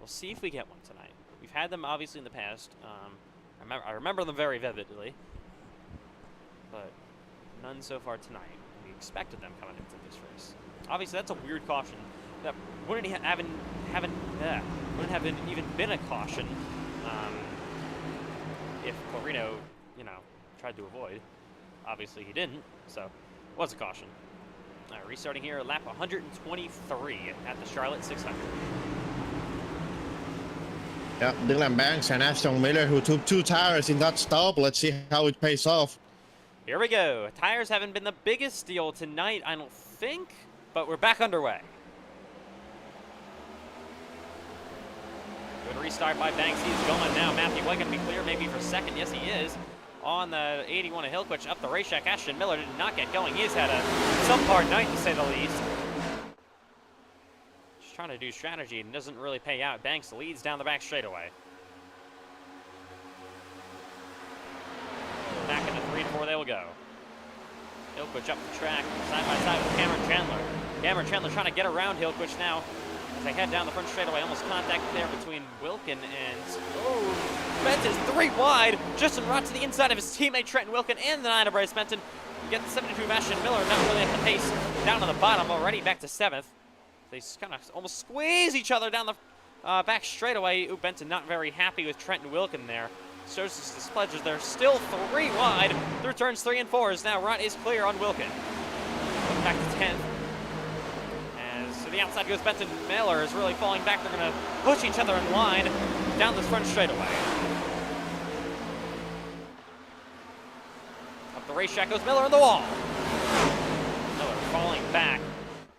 see if we get one tonight. We've had them, obviously, in the past. I remember them very vividly. But... none so far tonight. We expected them coming into this race. Obviously, that's a weird caution. That wouldn't have even been a caution if Clarino, tried to avoid. Obviously, he didn't, so it was a caution. All right, restarting here, lap 123 at the Charlotte 600. Yeah, Dylan Banks and Ashton Miller, who took 2 tires in that stop. Let's see how it pays off. Here we go. Tires haven't been the biggest deal tonight, I don't think, but we're back underway. Good restart by Banks. He's going now. Matthew White going to be clear maybe for second. Yes, he is. On the 81 of Hillquitch up the racetrack. Ashton Miller did not get going. He's had a subpar night, to say the least. Just trying to do strategy and doesn't really pay out. Banks leads down the back straightaway. Back into 3 and 4 they will go. Hillquitch up the track, side by side with Cameron Chandler. Cameron Chandler trying to get around Hillquitch now. As they head down the front straightaway, almost contact there between Wilkin and Benton's 3 wide. Justin Rott to the inside of his teammate Trenton Wilkin and the 9 of Bryce Benton. You get the 72 of Ashton Miller, not really at the pace. Down to the bottom already, back to 7th. They kind of almost squeeze each other down the back straightaway. Benton not very happy with Trenton Wilkin there. Shows his displeasure. They're still 3 wide through turns 3 and 4. As now Rott is clear on Wilkin. Back to 10th. As to the outside goes Benton. Miller is really falling back. They're going to push each other in line down this front straightaway. Up the racetrack goes Miller on the wall. Miller falling back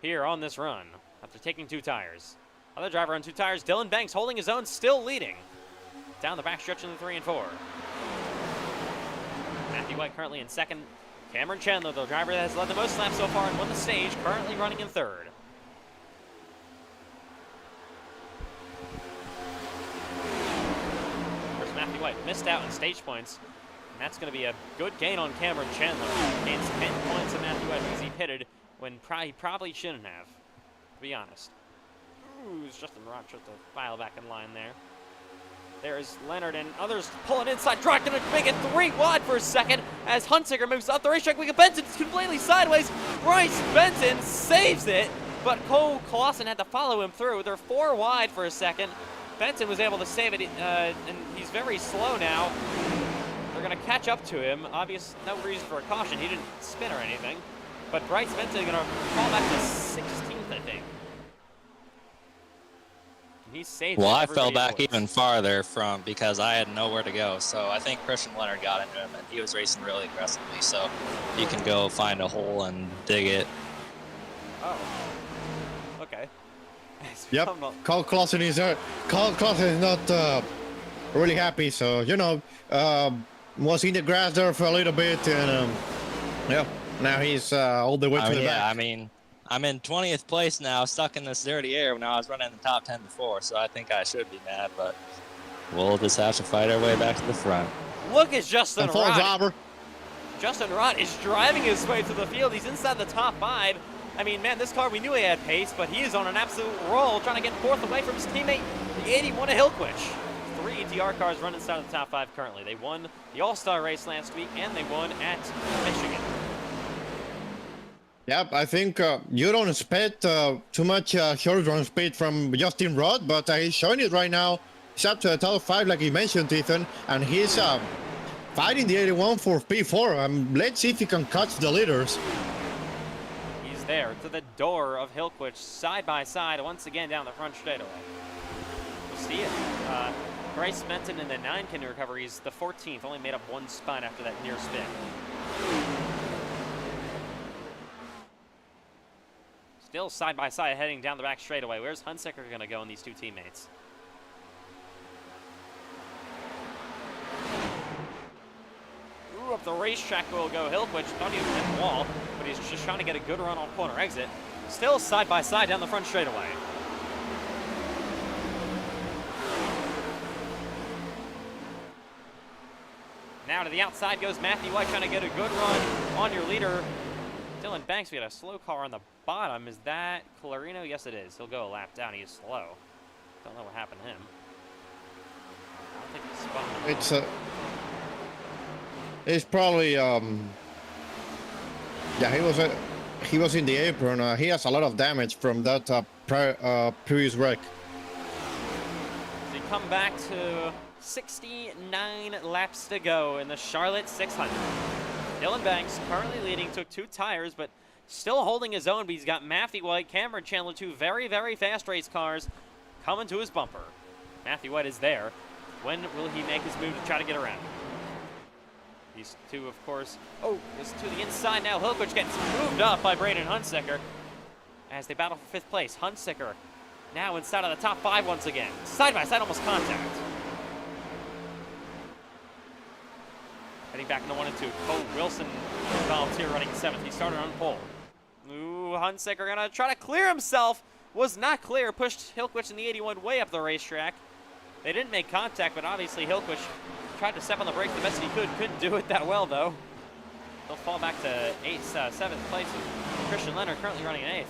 here on this run after taking 2 tires. Other driver on 2 tires, Dylan Banks holding his own, still leading. Down the backstretch in the 3 and 4. Matthew White currently in 2nd. Cameron Chandler, the driver that has led the most laps so far and won the stage, currently running in 3rd. First, Matthew White missed out on stage points, and that's going to be a good gain on Cameron Chandler. Gains 10 points of Matthew White because he pitted when he probably shouldn't have, to be honest. Ooh, Justin Rott trying to file back in line there. There's Leonard and others pulling inside. Drake going to make it 3 wide for a second as Hunsicker moves up the racetrack. We get Benton completely sideways. Bryce Benton saves it, but Cole Clausen had to follow him through. They're 4 wide for a second. Benton was able to save it, and he's very slow now. They're going to catch up to him. Obvious, no reason for a caution. He didn't spin or anything. But Bryce Benton is going to fall back to 16th, I think. He saved well, I fell back even farther because I had nowhere to go. So I think Christian Leonard got into him, and he was racing really aggressively. So you can go find a hole and dig it. Oh, okay. Yep. Cole Clausen is not really happy. So was in the grass there for a little bit, and yeah, now he's all the way to the back. I mean, I'm in 20th place now, stuck in this dirty air when I was running the top 10 before, so I think I should be mad, but we'll just have to fight our way back to the front. Look at Justin Rott. Driver. Justin Rott is driving his way to the field. He's inside the top 5. I mean, man, this car, we knew he had pace, but he is on an absolute roll, trying to get 4th away from his teammate, the 81 of Hillquitch. 3 ETR cars run inside the top 5 currently. They won the All-Star race last week, and they won at Michigan. Yep, I think you don't expect too much short run speed from Justin Rott, but he's showing it right now. He's up to the top 5, like you mentioned, Ethan, and he's fighting the 81 for P4. Let's see if he can catch the leaders. He's there to the door of Hillquitch, side by side, once again down the front straightaway. We'll see it. Bryce Benton in the 9 can recover. He's the 14th, only made up 1 spot after that near spin. Still side by side heading down the back straightaway. Where's Hunsicker going to go in these 2 teammates? Ooh, up the racetrack will go Hillquitch. Thought he was in the wall, but he's just trying to get a good run on corner exit. Still side by side down the front straightaway. Now to the outside goes Matthew White, trying to get a good run on your leader, Dylan Banks. We got a slow car on the bottom. Is that Clarino? Yes, it is. He'll go a lap down. He is slow. Don't know what happened to him. I don't think he spun. It's probably yeah, he was in the apron. He has a lot of damage from that previous wreck. So you come back to 69 laps to go in the Charlotte 600. Dylan Banks currently leading, took 2 tires, but still holding his own. But he's got Matthew White, Cameron Chandler, 2 very, very fast race cars coming to his bumper. Matthew White is there. When will he make his move to try to get around? These two, of course. Oh, this to the inside now. Hilkwich gets moved up by Braden Hunsicker as they battle for 5th place. Hunsicker now inside of the top 5 once again. Side by side, almost contact. Heading back into 1 and 2. Cole Wilson involved here running 7th. He started on pole. Ooh, Hunsicker gonna try to clear himself. Was not clear. Pushed Hilkwich in the 81 way up the racetrack. They didn't make contact, but obviously Hilkwich tried to step on the brakes the best he could. Couldn't do it that well, though. They'll fall back to 7th place with Christian Leonard currently running in 8th.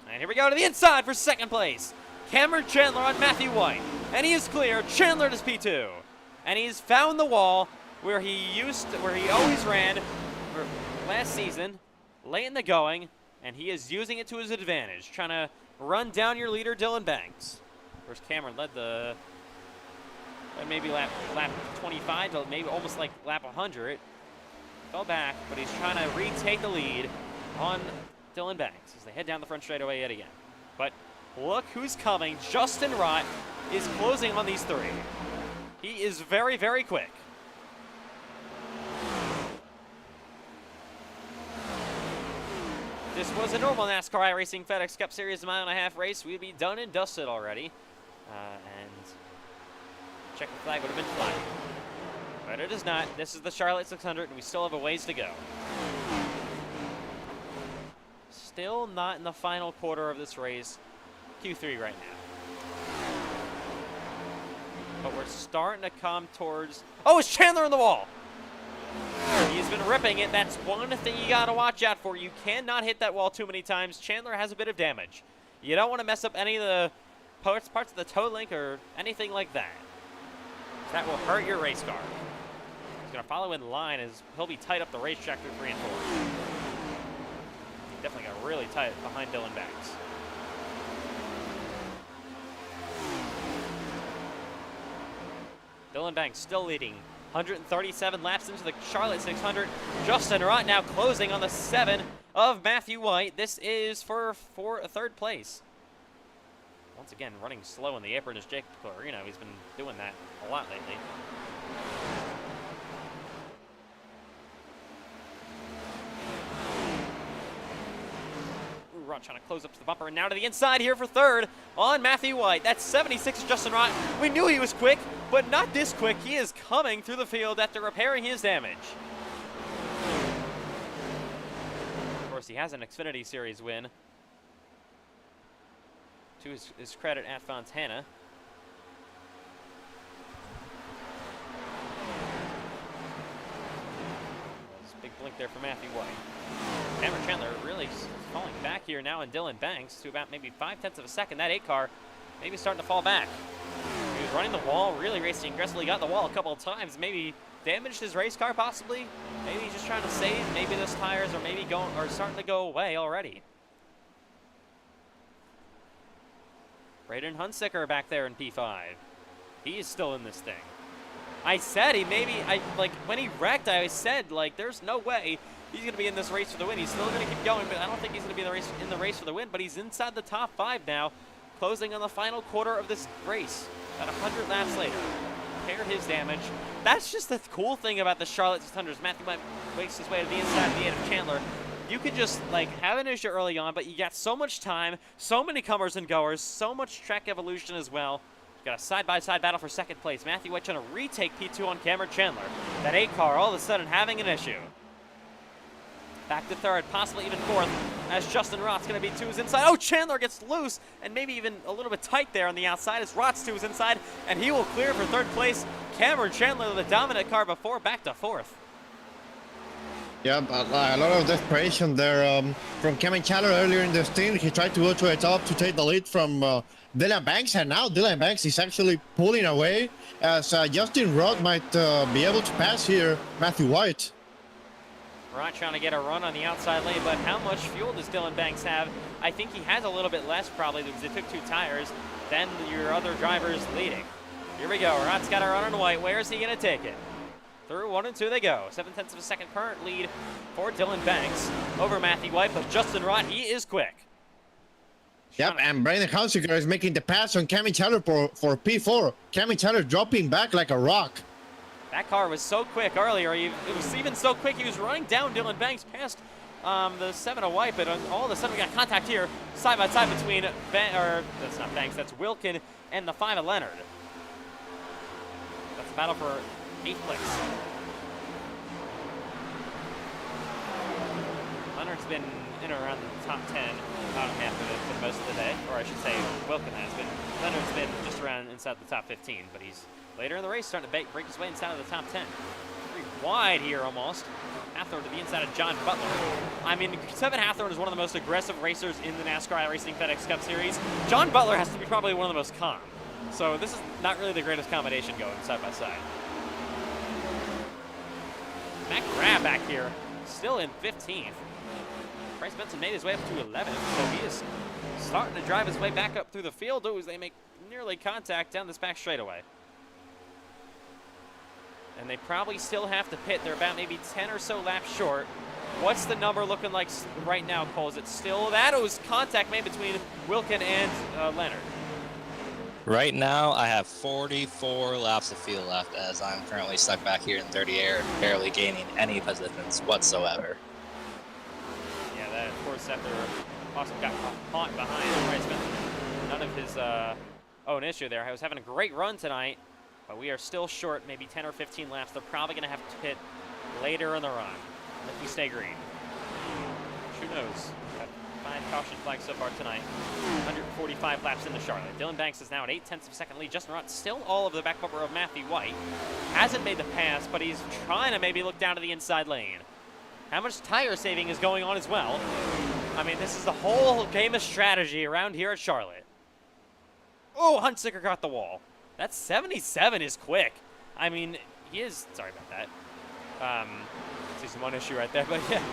And here we go to the inside for 2nd place. Cameron Chandler on Matthew White. And he is clear. Chandler does P2. And he's found the wall where he always ran last season, late in the going, and he is using it to his advantage, trying to run down your leader, Dylan Banks. Of course, Cameron led the maybe lap 25 to maybe almost like lap 100. Fell back, but he's trying to retake the lead on Dylan Banks as they head down the front straightaway yet again. But look who's coming. Justin Rott is closing on these 3. He is very, very quick. This was a normal NASCAR iRacing FedEx Cup Series 1.5 race. We'd be done and dusted already. And checkered flag would have been flying. But it is not. This is the Charlotte 600, and we still have a ways to go. Still not in the final quarter of this race. Q3 right now. But we're starting to come towards... Oh, it's Chandler on the wall! He's been ripping it. That's one thing you got to watch out for. You cannot hit that wall too many times. Chandler has a bit of damage. You don't want to mess up any of the parts of the toe link or anything like that. That will hurt your race car. He's going to follow in line as he'll be tight up the racetrack through 3 and 4. He definitely got really tight behind Dylan Banks. Dylan Banks still leading. 137 laps into the Charlotte 600. Justin Rott now closing on the 7 of Matthew White. This is for 3rd place. Once again, running slow in the apron is Jake Clarino. He's been doing that a lot lately. Ooh, Rott trying to close up to the bumper, and now to the inside here for 3rd on Matthew White. That's 76 Justin Rott. We knew he was quick, but not this quick. He is coming through the field after repairing his damage. Of course, he has an Xfinity Series win. To his credit at Fontana. Big blink there for Matthew White. Cameron Chandler really falling back here now, and Dylan Banks to about maybe 0.5 of a second. That 8 car maybe starting to fall back. He was running the wall, really racing aggressively, got the wall a couple of times, maybe damaged his race car possibly. Maybe he's just trying to save. Maybe those tires are maybe starting to go away already. Braden Hunsicker back there in P5. He is still in this thing. I said when he wrecked, I said, like, there's no way he's going to be in this race for the win. He's still going to keep going, but I don't think he's going to be in the race for the win. But he's inside the top 5 now, closing on the final quarter of this race. About 100 laps later. Repaired his damage. That's just the cool thing about the Charlotte 600s. Matthew might waste his way to the inside of the 8 of Chandler. You could just, like, have an issue early on, but you got so much time, so many comers and goers, so much track evolution as well. You've got a side-by-side battle for 2nd place. Matthew White trying to retake P2 on Cameron Chandler. That 8 car all of a sudden having an issue. Back to 3rd, possibly even 4th, as Justin Rott's going to be to his inside. Oh, Chandler gets loose, and maybe even a little bit tight there on the outside as Rott's to his inside, and he will clear for 3rd place. Cameron Chandler, the dominant car before, back to 4th. Yeah, but a lot of desperation there from Cameron Chandler earlier in the stint. He tried to go to the top to take the lead from Dylan Banks, and now Dylan Banks is actually pulling away as Justin Rott might be able to pass here Matthew White. Rott trying to get a run on the outside lane, but how much fuel does Dylan Banks have? I think he has a little bit less probably because they took 2 tires than your other drivers leading. Here we go. Rott's got a run on White. Where is he going to take it? Through 1 and 2 they go. 0.7 of a second current lead for Dylan Banks over Matthew White, but Justin Rott, he is quick. Yep, and Braden Hunsicker is making the pass on Cameron Chandler for P4. Cameron Chandler dropping back like a rock. That car was so quick earlier. It was even so quick he was running down Dylan Banks past the 7 of White, but all of a sudden we got contact here, side by side between that's not Banks, that's Wilkin and the 5 of Leonard. That's a battle for 8th place. Leonard's been in or around the top 10 bottom half of it for most of the day, or I should say Wilkin has been. Leonard's been just around inside the top 15, but he's later in the race starting to break his way inside of the top 10. Pretty wide here almost. Hathorn to the inside of John Butler. I mean, Seven Hathorn is one of the most aggressive racers in the NASCAR iRacing FedEx Cup Series. John Butler has to be probably one of the most calm. So this is not really the greatest combination going side by side. Matt Grab back here, still in 15th. Bryce Benson made his way up to 11th, so he is starting to drive his way back up through the field as they make nearly contact down this back straightaway. And they probably still have to pit. They're about maybe 10 or so laps short. What's the number looking like right now, Cole? Is it still that? It was contact made between Wilkin and Leonard. Right now, I have 44 laps of fuel left as I'm currently stuck back here in 30 air, barely gaining any positions whatsoever. Yeah, that, of course, after Austin got caught behind Bryce Benson. None of his own issue there. I was having a great run tonight, but we are still short, maybe 10 or 15 laps. They're probably going to have to pit later in the run if we stay green. Who knows? Got 5 caution flags so far tonight. 145 laps into Charlotte. Dylan Banks is now at 0.8 of a second lead. Justin Rott still all of the back bumper of Matthew White. Hasn't made the pass, but he's trying to maybe look down to the inside lane. How much tire saving is going on as well? I mean, this is the whole game of strategy around here at Charlotte. Oh, Huntsicker got the wall. That 77 is quick. I mean, he is, sorry about that. Season 1 issue right there, but yeah.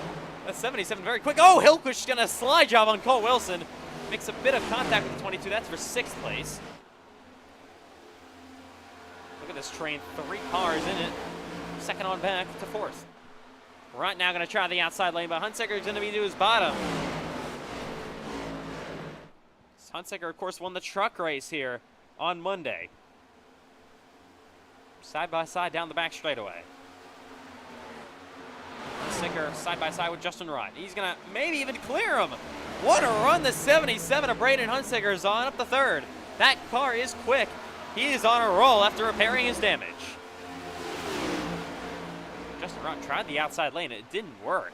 That's 77 very quick. Oh, Hillquist's gonna slide job on Cole Wilson. Makes a bit of contact with the 22. That's for 6th place. Look at this train, 3 cars in it. Second on back to 4th. Right now gonna try the outside lane, but Huntsiker's gonna be to his bottom. Huntsicker, of course, won the truck race here on Monday. Side by side down the back straightaway. Huntsicker side by side with Justin Rott. He's gonna maybe even clear him. What a run the 77 of Braden Huntsicker is on up the 3rd. That car is quick. He is on a roll after repairing his damage. Justin Rott tried the outside lane. It didn't work.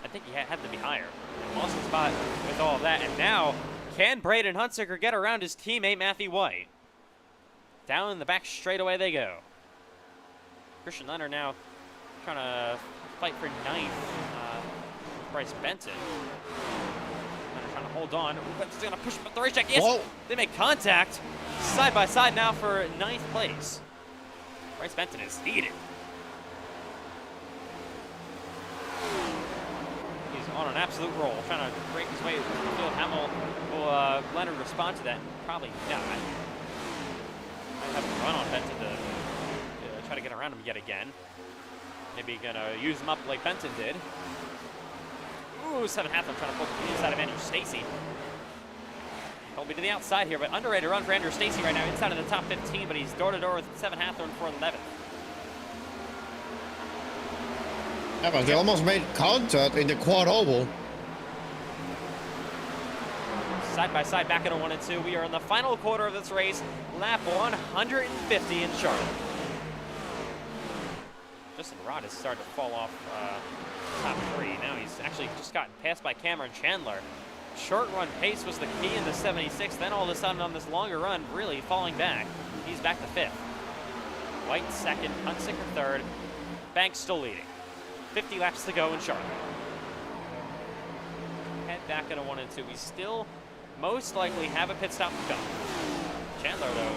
I think he had to be higher. Lost the spot with all of that. And now, can Braden Huntsicker get around his teammate Matthew White? Down in the back straightaway they go. Christian Leonard now trying to fight for 9th. Bryce Benson. Leonard trying to hold on. Benson's going to push him up the racetrack. Yes, whoa. They make contact. Side by side now for 9th place. Bryce Benson is heated. He's on an absolute roll, trying to break his way through the field. How will Leonard respond to that? Probably not. Might have to run on Benson to try to get around him yet again. Maybe gonna use him up like Benson did. Ooh, 7 Hathorn trying to pull to the inside of Andrew Stacy. He'll be to the outside here, but underrated run for Andrew Stacy right now, inside of the top 15, but he's door-to-door with 7 Hathorn for 11th. Yeah, but they almost made contact in the quad oval. Side by side back at a 1 and 2. We are in the final quarter of this race, lap 150 in Charlotte. Justin Rott has started to fall off top 3. Now he's actually just gotten passed by Cameron Chandler. Short run pace was the key in the 76. Then all of a sudden on this longer run, really falling back. He's back to 5th. White 2nd, Huntsicker 3rd. Banks still leading. 50 laps to go in Charlotte. Head back at a 1 and 2. We still most likely have a pit stop to come. Chandler, though,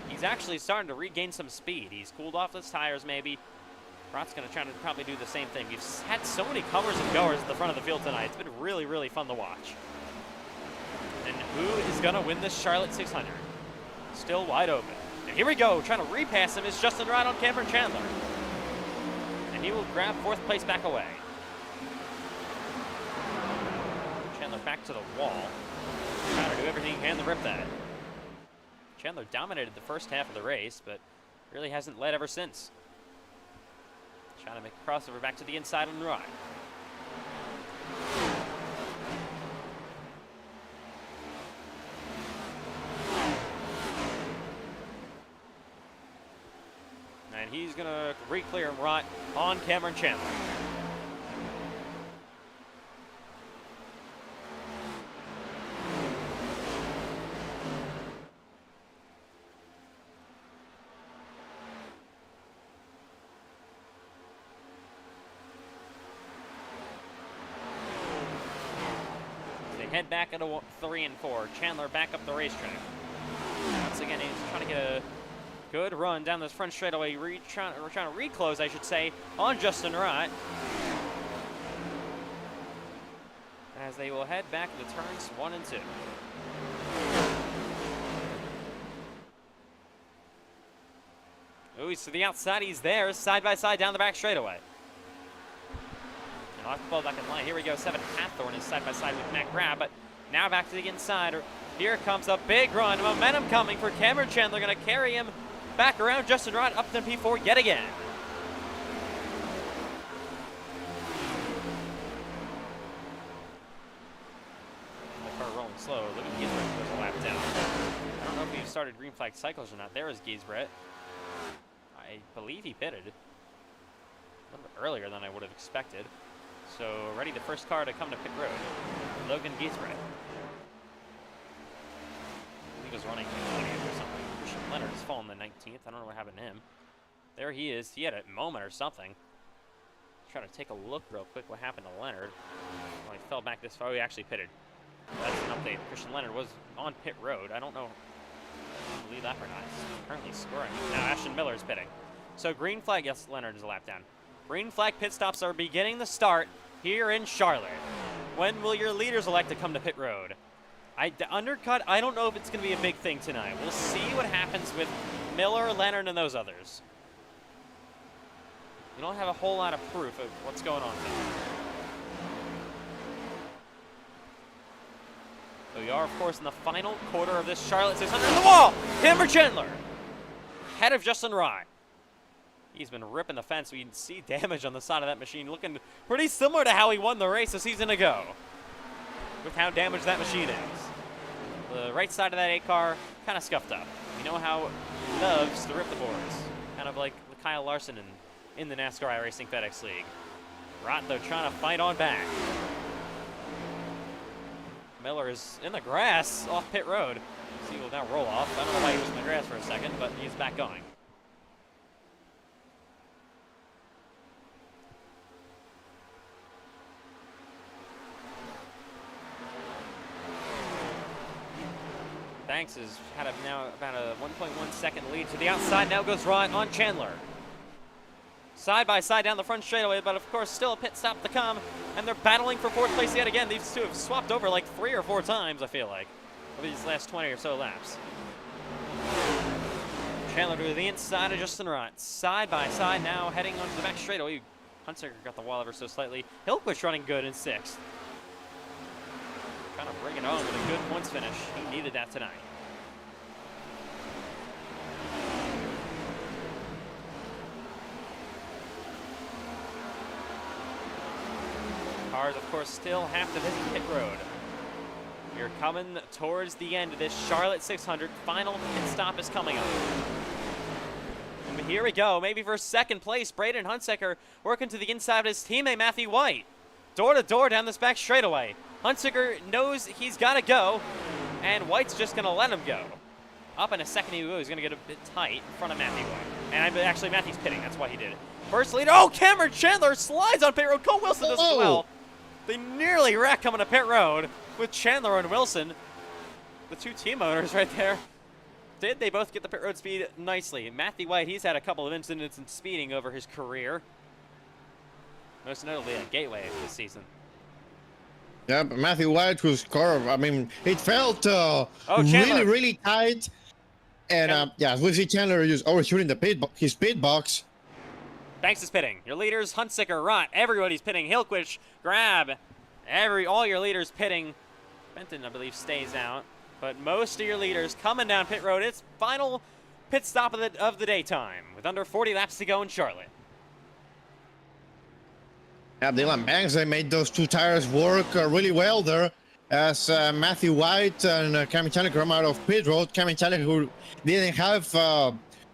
he's actually starting to regain some speed. He's cooled off his tires, maybe. Rott's going to try to probably do the same thing. We've had so many comers and goers at the front of the field tonight. It's been really, really fun to watch. And who is going to win this Charlotte 600? Still wide open. And here we go. Trying to repass him is Justin Rott on Cameron Chandler. And he will grab 4th place back away. Chandler back to the wall. Trying to do everything he can to rip that. Chandler dominated the first half of the race, but really hasn't led ever since. Trying to make a crossover back to the inside on the right. And he's going to re-clear him right on Cameron Chandler. Head back at a 3 and 4. Chandler back up the racetrack. Once again, he's trying to get a good run down this front straightaway. We're trying to reclose, I should say, on Justin Wright. As they will head back to turns 1 and 2. Oh, he's to the outside. He's there, side by side down the back straightaway. Off the ball back in line. Here we go. 7 Hathorn is side by side with Matt Grab, but now back to the inside. Here comes a big run. Momentum coming for Cameron Chandler. Going to carry him back around. Justin Wright up to P4 yet again. The car rolling slow. Look at Giesbrecht goes a lap down. I don't know if he started green flag cycles or not. There is Giesbrecht. I believe he pitted a little bit earlier than I would have expected. So ready the first car to come to pit road. Logan Giesbrecht. He was running 20th or something. Christian Leonard has fallen the 19th. I don't know what happened to him. There he is. He had a moment or something. Try to take a look real quick what happened to Leonard. Well, he fell back this far. Oh, he actually pitted. That's an update. Christian Leonard was on pit road. I don't know. Lead lap or not. He's currently scoring. Now Ashton Miller is pitting. So green flag. Yes, Leonard is a lap down. Green flag pit stops are beginning to start here in Charlotte. When will your leaders elect to come to pit road? The undercut, I don't know if it's going to be a big thing tonight. We'll see what happens with Miller, Leonard, and those others. We don't have a whole lot of proof of what's going on tonight. So we are, of course, in the final quarter of this Charlotte 600. The wall! Cameron Chandler! Ahead of Justin Wright. He's been ripping the fence. We can see damage on the side of that machine, looking pretty similar to how he won the race a season ago, with how damaged that machine is. The right side of that 8 car, kind of scuffed up. You know how he loves to rip the boards. Kind of like Kyle Larson in the NASCAR iRacing FedEx League. Rott, though, trying to fight on back. Miller is in the grass off pit road. He will now roll off. I don't know why he was in the grass for a second, but he's back going. Banks has had now about a 1.1 second lead to the outside. Now goes Wright on Chandler. Side by side down the front straightaway, but of course still a pit stop to come. And they're battling for 4th place yet again. These two have swapped over like 3 or 4 times, I feel like, over these last 20 or so laps. Chandler to the inside of Justin Wright. Side by side now heading onto the back straightaway. Hunsaker got the wall ever so slightly. Hillquist running good in 6th. Trying to bring it on with a good points finish. He needed that tonight. Cars, of course, still have to visit pit road. You're coming towards the end of this Charlotte 600. Final pit stop is coming up. And here we go. Maybe for 2nd place, Braden Hunsaker working to the inside of his teammate, Matthew White. Door to door down this back straightaway. Hunsaker knows he's got to go, and White's just going to let him go. Up in a second, he's going to get a bit tight in front of Matthew White. And actually, Matthew's pitting. That's why he did it. First leader. Oh, Cameron Chandler slides on pit road. Cole Wilson does as well. They nearly wreck coming to pit road with Chandler and Wilson. The 2 team owners right there. Did they both get the pit road speed nicely? Matthew White, he's had a couple of incidents in speeding over his career. Most notably at Gateway this season. Yeah, but Matthew White was carved. I mean, it felt Chandler. really tight. And yeah, we see Chandler just overshooting his pit box. Banks is pitting. Your leaders, Hunsaker, Rott, everybody's pitting. Hillquist, Grab, all your leaders pitting. Benton, I believe, stays out. But most of your leaders coming down pit road. It's final pit stop of the daytime with under 40 laps to go in Charlotte. Yeah, Dylan Banks, they made those two tires work really well there. As Matthew White and Kamichalik come out of pit road, Kamichalik who didn't have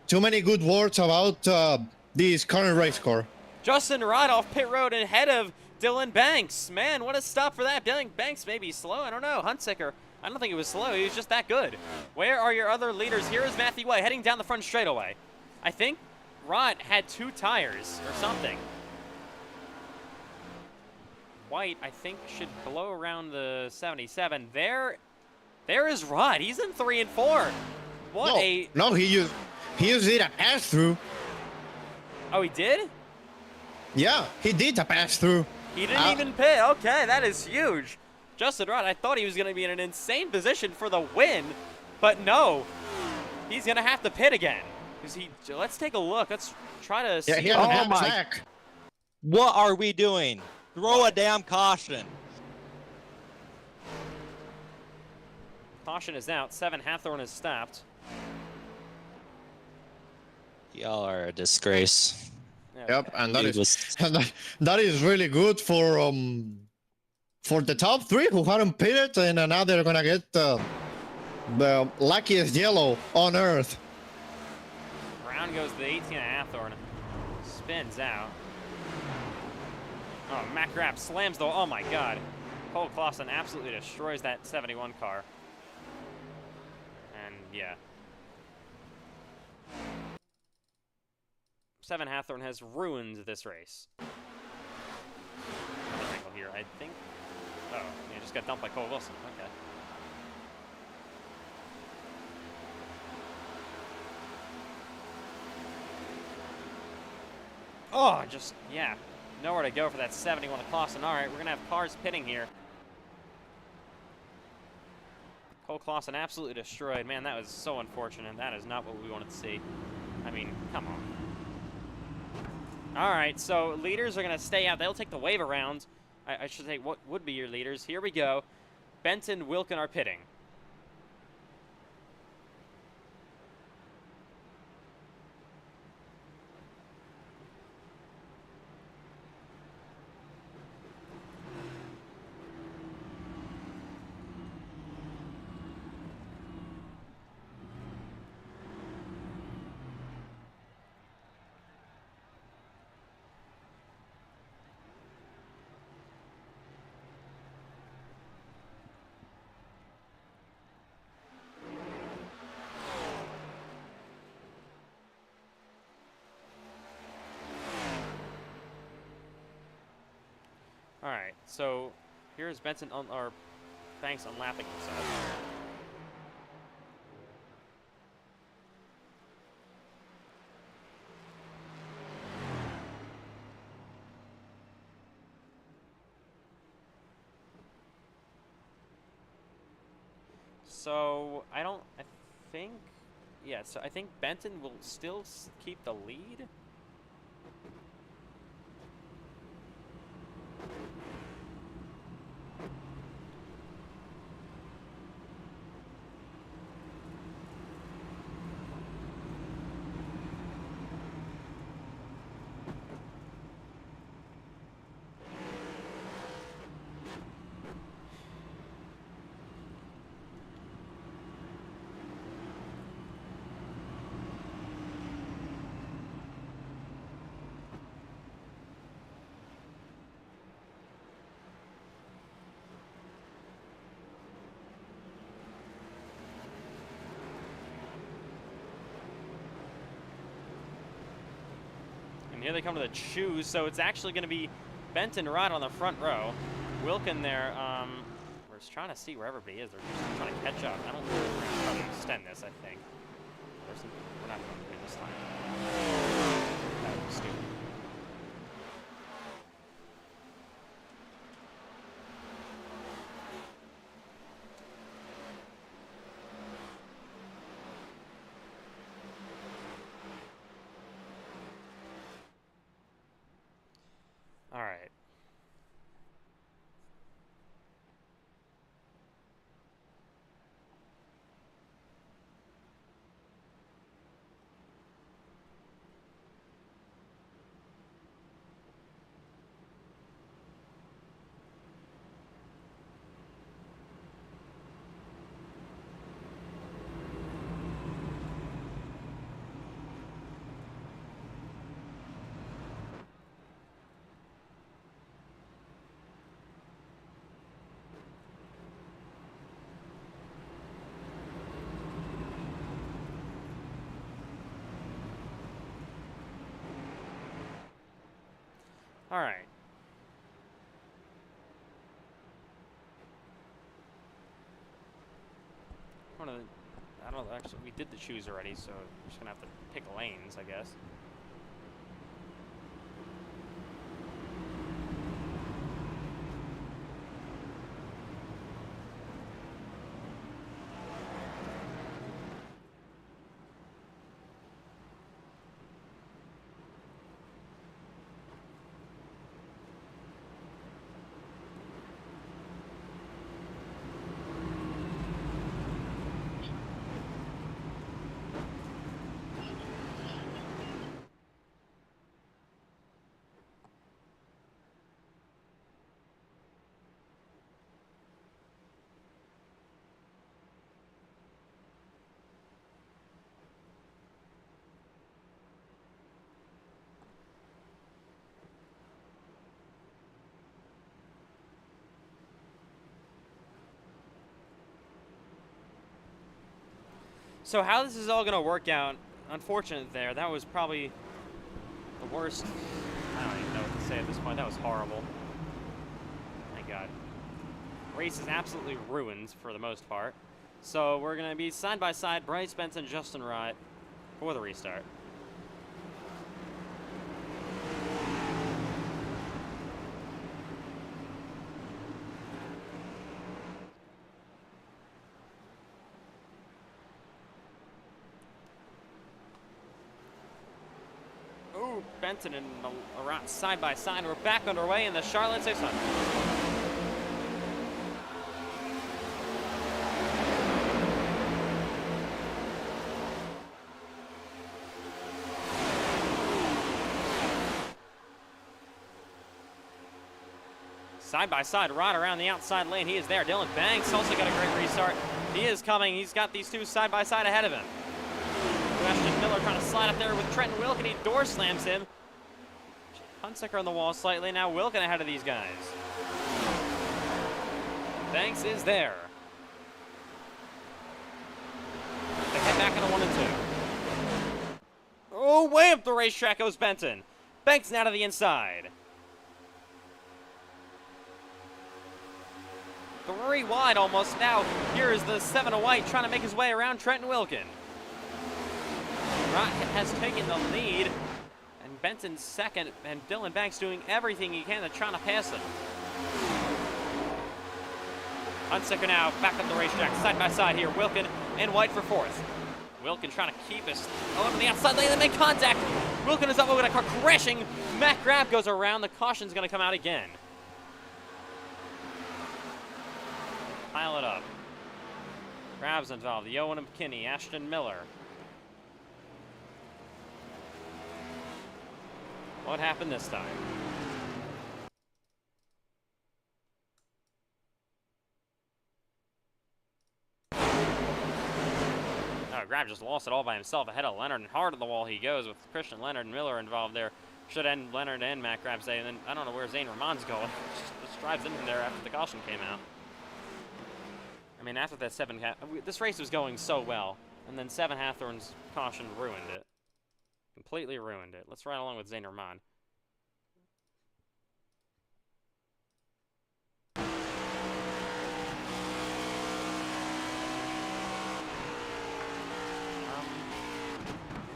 too many good words about this current race car. Justin Rod off pit road ahead of Dylan Banks. Man, what a stop for that. Dylan Banks may be slow. I don't know. Huntsicker, I don't think he was slow. He was just that good. Where are your other leaders? Here is Matthew White heading down the front straightaway. I think Rod had 2 tires or something. White, I think, should blow around the 77. There is Rod. He's in 3 and 4. No, he used it a pass through. Oh, he did? Yeah, he did a pass through. He didn't even pit. Okay, that is huge. Justin Rod, I thought he was going to be in an insane position for the win, but no. He's going to have to pit again. Let's take a look. Let's try to see. Oh my. What are we doing? Throw a damn caution. Caution is out. 7 Hathorn is stopped. Y'all are a disgrace. Yep, and that is really good for the top 3 who haven't pitted, and now they're gonna get the luckiest yellow on earth. Round goes the 18 of Hathorn. Spins out. Oh, Mac Rapp slams the. Oh my God. Cole Clausen absolutely destroys that 71 car. And yeah. 7 Hathorn has ruined this race. Another angle here, I think. Oh, he just got dumped by Cole Wilson. Okay. Oh, just, yeah. Nowhere to go for that 71 of Clausen. All right, we're going to have cars pitting here. Cole Clausen absolutely destroyed. Man, that was so unfortunate. That is not what we wanted to see. I mean, come on. All right, so leaders are going to stay out. They'll take the wave around. I should say what would be your leaders. Here we go. Benton, Wilkin are pitting. All right, so here's Benson or Banks unlapping himself. So I think, yeah. So I think Benton will still keep the lead. Here they come to the choose, so it's actually going to be Benton Rod on the front row. Wilkin there, we're just trying to see where everybody is. They're just trying to catch up. I don't think we're going to try to extend this, I think. We're not going to do this time. That would be stupid. All right. All right. I don't know. Actually, we did the shoes already, so we're just gonna have to pick lanes, I guess. So how this is all gonna work out, unfortunate there. That was probably the worst. I don't even know what to say at this point. That was horrible. My God. Race is absolutely ruined for the most part. So we're gonna be side by side, Bryce Benson, Justin Wright for the restart. Ooh, Benton and Arat side by side. We're back underway in the Charlotte 600. Side by side, Rod around the outside lane. He is there. Dylan Banks also got a great restart. He is coming. He's got these two side by side ahead of him. Ashton Miller trying to slide up there with Trenton Wilkin. He door slams him. Hunsaker on the wall slightly. Now Wilkin ahead of these guys. Banks is there. They head back into 1 and 2. Oh, way up the racetrack goes Benton. Banks now to the inside. 3 wide almost. Now here is the 7 of white trying to make his way around Trenton Wilkin. Rott has taken the lead, and Benton's second, and Dylan Banks doing everything he can to try to pass him. Hunsaker now back up the racetrack, side by side here. Wilkin and White for 4th. Wilkin trying to keep his on the outside lane. They make contact. Wilkin is up over the car, crashing. Matt Grab goes around. The caution's going to come out again. Pile it up. Grab's involved. Yohan and McKinney, Ashton Miller. What happened this time? Oh, Grab just lost it all by himself ahead of Leonard, and hard at the wall he goes with Christian Leonard and Miller involved there. Should end Leonard and Matt Grab say, and then I don't know where Zane Ramon's going. Just drives in there after the caution came out. I mean, after that this race was going so well, and then 7 Hathorn's caution ruined it. Completely ruined it. Let's ride along with Zane Ramon.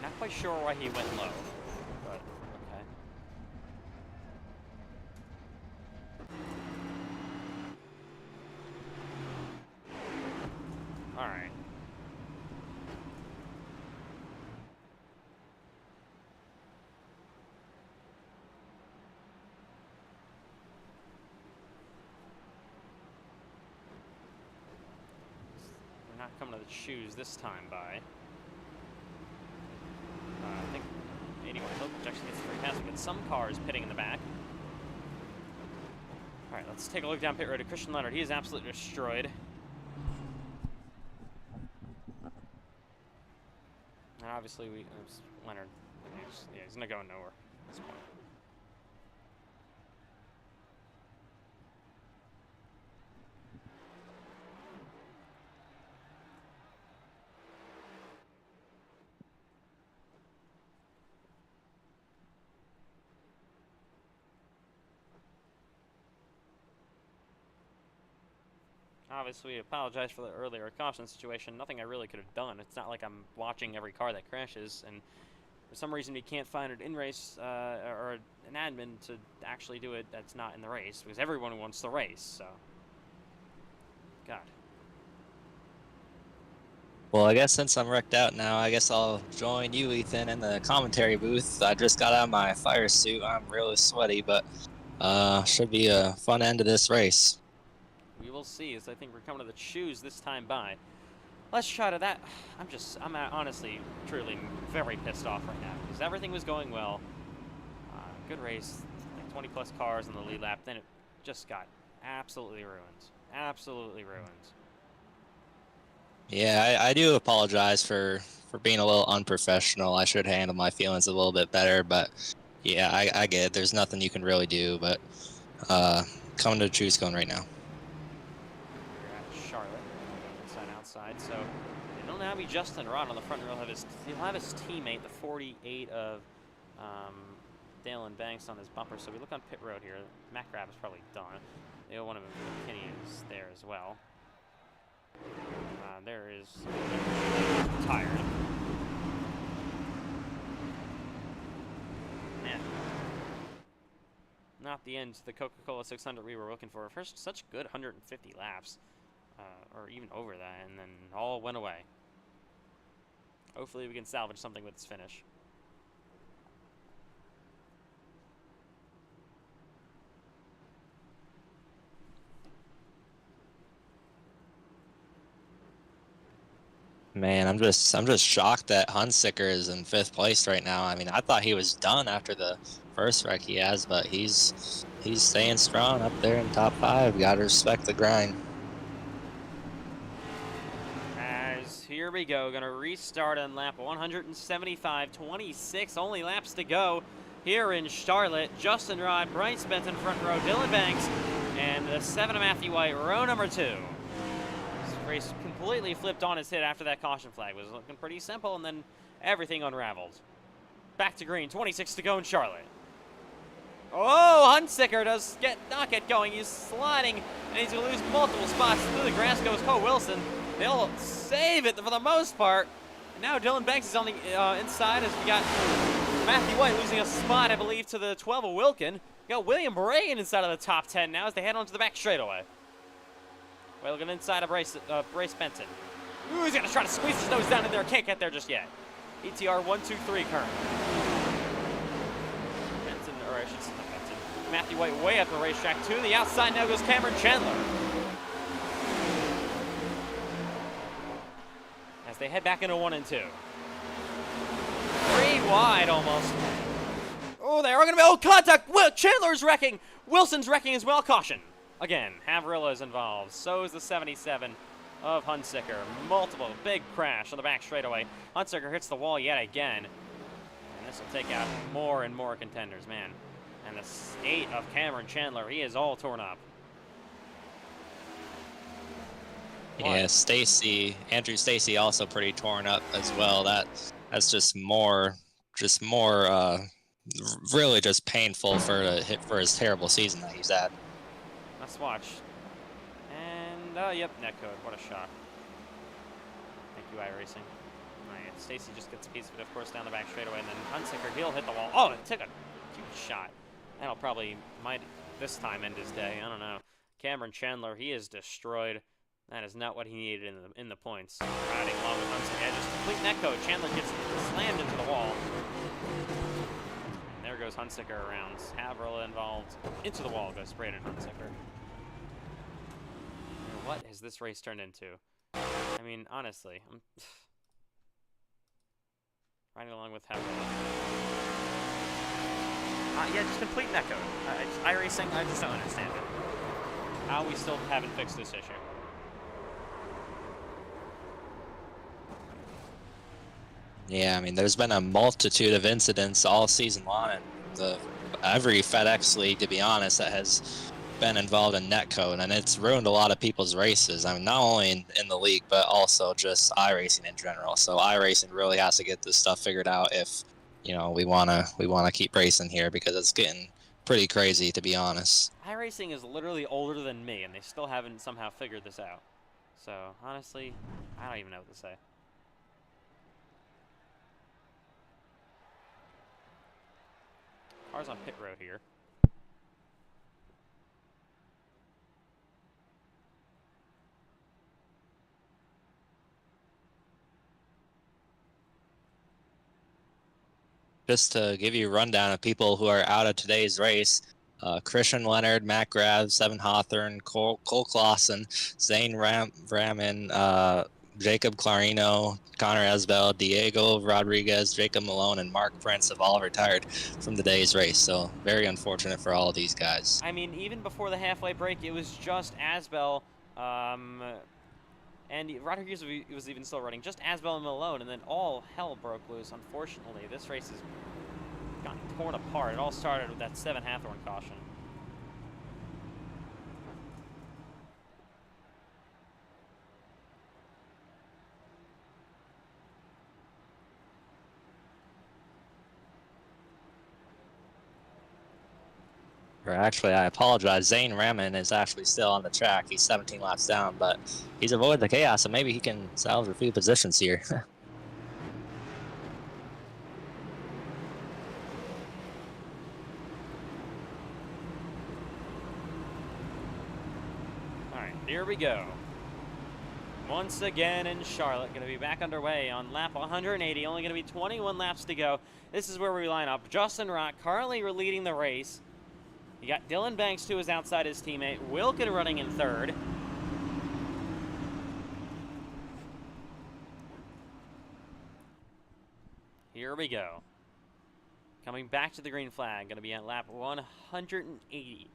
Not quite sure why he went low, but okay. All right. We're not coming to the shoes this time by. I think 81 Hope actually gets 3 passes. We get some cars pitting in the back. All right, let's take a look down pit road to Christian Leonard. He is absolutely destroyed. And obviously, Leonard. He's not going nowhere at this point. Obviously, we apologize for the earlier caution situation. Nothing I really could have done. It's not like I'm watching every car that crashes, and for some reason we can't find an in-race or an admin to actually do it that's not in the race, because everyone wants the race, so. God. Well, I guess since I'm wrecked out now, I guess I'll join you, Ethan, in the commentary booth. I just got out of my fire suit. I'm really sweaty, but should be a fun end to this race. We will see, as I think we're coming to the choose this time by. Let's try to that. I'm honestly, truly very pissed off right now, because everything was going well. Good race, like 20 plus cars on the lead lap, then it just got absolutely ruined. Absolutely ruined. Yeah, I do apologize for being a little unprofessional. I should handle my feelings a little bit better, but yeah, I get it. There's nothing you can really do, but coming to the choose cone right now. We're at Charlotte, inside outside, so it'll now be Justin Rod on the front row. He'll have his teammate, the 48 of Dalen Banks, on his bumper. So we look on pit road here. Mac Grab is probably done. The 01 of McKinney is there as well. There is tired. Man. Not the end to the Coca-Cola 600 we were looking for. First, such good 150 laps. Or even over that, and then all went away. Hopefully we can salvage something with this finish. Man, I'm just shocked that Hunsicker is in 5th place right now. I mean, I thought he was done after the first wreck he has, but he's staying strong up there in top 5. Gotta respect the grind. As here we go, gonna restart on lap 175, 26 only laps to go here in Charlotte. Justin Rod, Bryce Benton front row, Dylan Banks, and the 7 of Matthew White, row number 2. Race completely flipped on its head after that caution flag. Was looking pretty simple, and then everything unraveled. Back to green, 26 to go in Charlotte. Oh, Hunsicker does not get going. He's sliding, and he's gonna lose multiple spots. Through the grass goes Cole Wilson. They'll save it for the most part. And now Dylan Banks is on the inside, as we got Matthew White losing a spot, I believe, to the 12 of Wilkin. We got William Reagan inside of the top 10 now as they head onto the back straightaway. We're looking inside of Bryce Benton. Ooh, he's gonna try to squeeze his nose down in there. Can't get there just yet. ETR 1-2-3 current. Benton, or I should say not Benton. Matthew White way up the racetrack. To the outside now goes Cameron Chandler. As they head back into 1 and 2. 3 wide almost. Oh, they are gonna be contact. Chandler's wrecking. Wilson's wrecking as well. Caution. Again, Havrilla is involved. So is the 77 of Hunsicker. Multiple big crash on the back straightaway. Hunsicker hits the wall yet again. And this will take out more and more contenders, man. And the 8 of Cameron Chandler, he is all torn up. Yeah, Andrew Stacy also pretty torn up as well. That's just more really just painful for his terrible season that he's had. Let's watch. And, yep, netcode. What a shot. Thank you, iRacing. Alright, Stacy just gets a piece of it, of course, down the back straightaway, and then Hunsicker, he'll hit the wall. Oh, it took a huge shot. That'll probably, might this time end his day. I don't know. Cameron Chandler, he is destroyed. That is not what he needed in the points. Riding along with Hunsicker. Yeah, just complete netcode. Chandler gets slammed into the wall. And there goes Hunsicker around. Havrilla involved. Into the wall goes Braden Hunsicker. What has this race turned into? I mean, honestly, I'm riding along with Havrilla. Yeah, just complete netcode. iRacing, I just don't understand it. How we still haven't fixed this issue. Yeah, I mean, there's been a multitude of incidents all season long, and every FedEx league, to be honest, that has been involved in netcode, and it's ruined a lot of people's races. I mean, not only in the league, but also just iRacing in general. So iRacing really has to get this stuff figured out if we wanna keep racing here, because it's getting pretty crazy, to be honest. iRacing is literally older than me, and they still haven't somehow figured this out. So, honestly, I don't even know what to say. Cars on pit road here. Just to give you a rundown of people who are out of today's race, Christian Leonard, Matt Graves, Seven Hawthorne, Cole Clausen, Zane Ramin, Jacob Clarino, Connor Esbel, Diego Rodriguez, Jacob Malone, and Mark Prince have all retired from today's race. So very unfortunate for all of these guys. I mean, even before the halfway break, it was just Asbel, and Rodriguez was even still running. Just Asbel and Malone, and then all hell broke loose. Unfortunately, this race has gotten torn apart. It all started with that 7 Hawthorne caution. Or actually, I apologize. Zane Ramin is actually still on the track. He's 17 laps down, but he's avoided the chaos, so maybe he can salvage a few positions here. All right, here we go. Once again in Charlotte, going to be back underway on lap 180. Only going to be 21 laps to go. This is where we line up. Justin Rock currently leading the race. You got Dylan Banks, who is outside his teammate. Wilkin running in third. Here we go. Coming back to the green flag. Going to be at lap 180.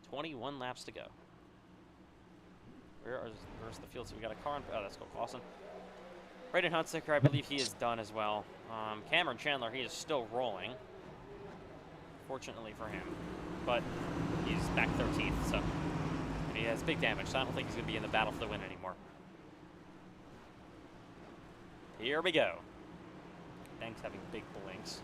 21 laps to go. Where's the field? So we got a car on. Oh, that's Cole Clausen. Braden Hunsaker, I believe he is done as well. Cameron Chandler, he is still rolling. Fortunately for him. But he's back 13th, so he has big damage, so I don't think he's going to be in the battle for the win anymore. Here we go. Banks having big blinks.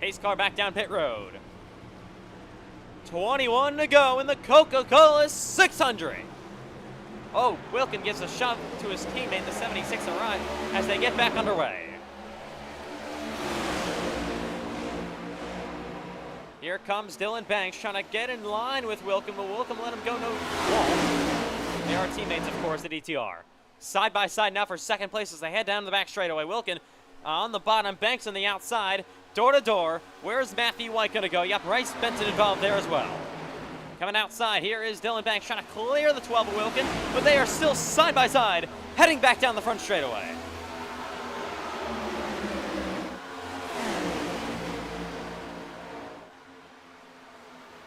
Pace car back down pit road. 21 to go in the Coca-Cola 600. Oh, Wilkin gives a shove to his teammate, the 76 arrive as they get back underway. Here comes Dylan Banks trying to get in line with Wilkin, but Wilkin let him go no wall. They are teammates, of course, at ETR. Side by side now for second place as they head down the back straightaway. Wilkin on the bottom, Banks on the outside, door to door. Where's Matthew White going to go? Yep, Bryce Benton involved there as well. Coming outside, here is Dylan Banks trying to clear the 12 of Wilkin, but they are still side by side, heading back down the front straightaway.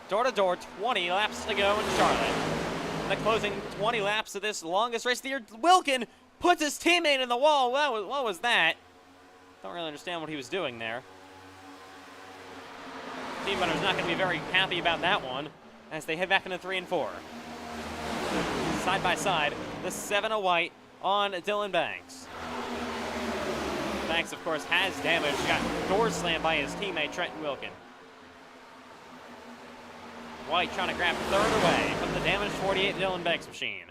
Door to door, 20 laps to go in Charlotte. In the closing 20 laps of this longest race of the year, Wilkin puts his teammate in the wall. What was that? Don't really understand what he was doing there. Team runner's not going to be very happy about that one as they head back into 3 and 4. Side by side, the 7 of White on Dylan Banks. Banks, of course, has damage. Got door slammed by his teammate, Trenton Wilkin. White trying to grab third away from the damaged 48 Dylan Banks machine.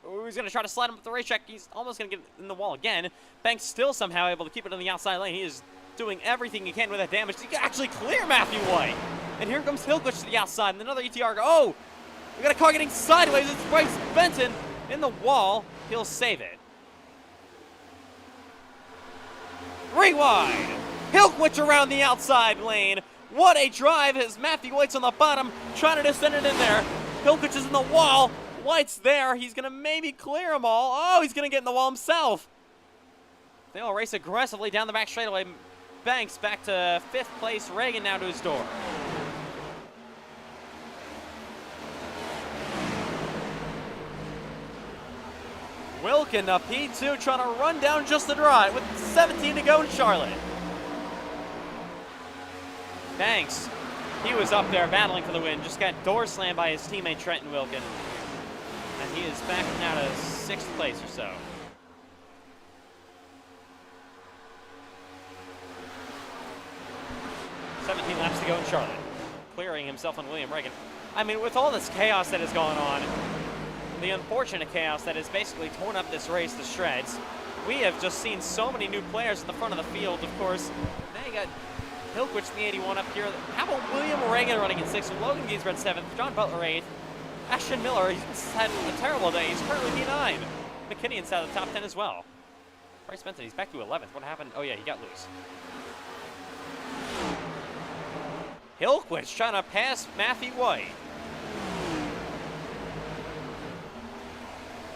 Ooh, he's going to try to slide him up the racetrack. He's almost going to get in the wall again. Banks still somehow able to keep it on the outside lane. He is doing everything he can with that damage. He can actually clear Matthew White. And here comes Hillquist to the outside, and another ETR. Oh, we got a car getting sideways. It's Bryce Benton in the wall. He'll save it. Rewind. Hillquist around the outside lane. What a drive as Matthew White's on the bottom, trying to descend it in there. Hillquist is in the wall. White's there. He's going to maybe clear them all. Oh, he's going to get in the wall himself. They all race aggressively down the back straightaway. Banks back to 5th place. Reagan now to his door. Wilkin, the P2, trying to run down just the drive with 17 to go in Charlotte. Banks, he was up there battling for the win, just got door slammed by his teammate Trenton Wilkin. And he is back now to 6th place or so. $17 laps to go in Charlotte. Clearing himself on William Reagan. I mean, with all this chaos that is going on, the unfortunate chaos that has basically torn up this race to shreds, we have just seen so many new players in the front of the field. Of course, now you got Hilkwich, the 81 up here. How about William Reagan running in 6th? Logan Giesbrecht 7th. John Butler 8th. Ashton Miller, he's had a terrible day. He's currently P9. McKinney inside the top 10 as well. Bryce Benson, he's back to 11th. What happened? Oh yeah, he got loose. Hilkwich trying to pass Matthew White.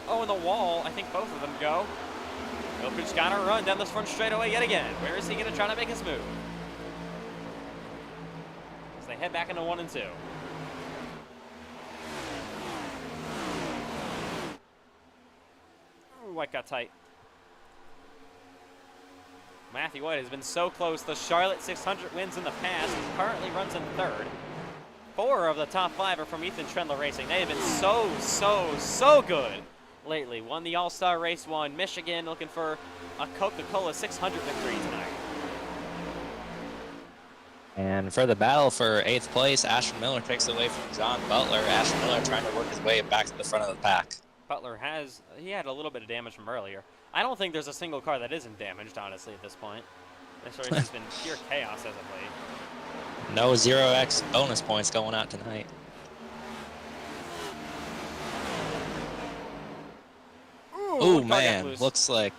Oh, and the wall, I think both of them go. Hilkwich got to run down this front straightaway yet again. Where is he going to try to make his move? As they head back into 1 and 2. Ooh, White got tight. Matthew White has been so close. The Charlotte 600 wins in the past. He currently runs in 3rd. 4 of the top 5 are from Ethan Trendler Racing. They have been so good lately. Won the All-Star race, won Michigan, looking for a Coca-Cola 600 victory tonight. And for the battle for 8th place, Ashton Miller takes away from John Butler. Ashton Miller trying to work his way back to the front of the pack. Butler he had a little bit of damage from earlier. I don't think there's a single car that isn't damaged, honestly, at this point. This race has been pure chaos as of late. No 0x bonus points going out tonight. Ooh, man, looks like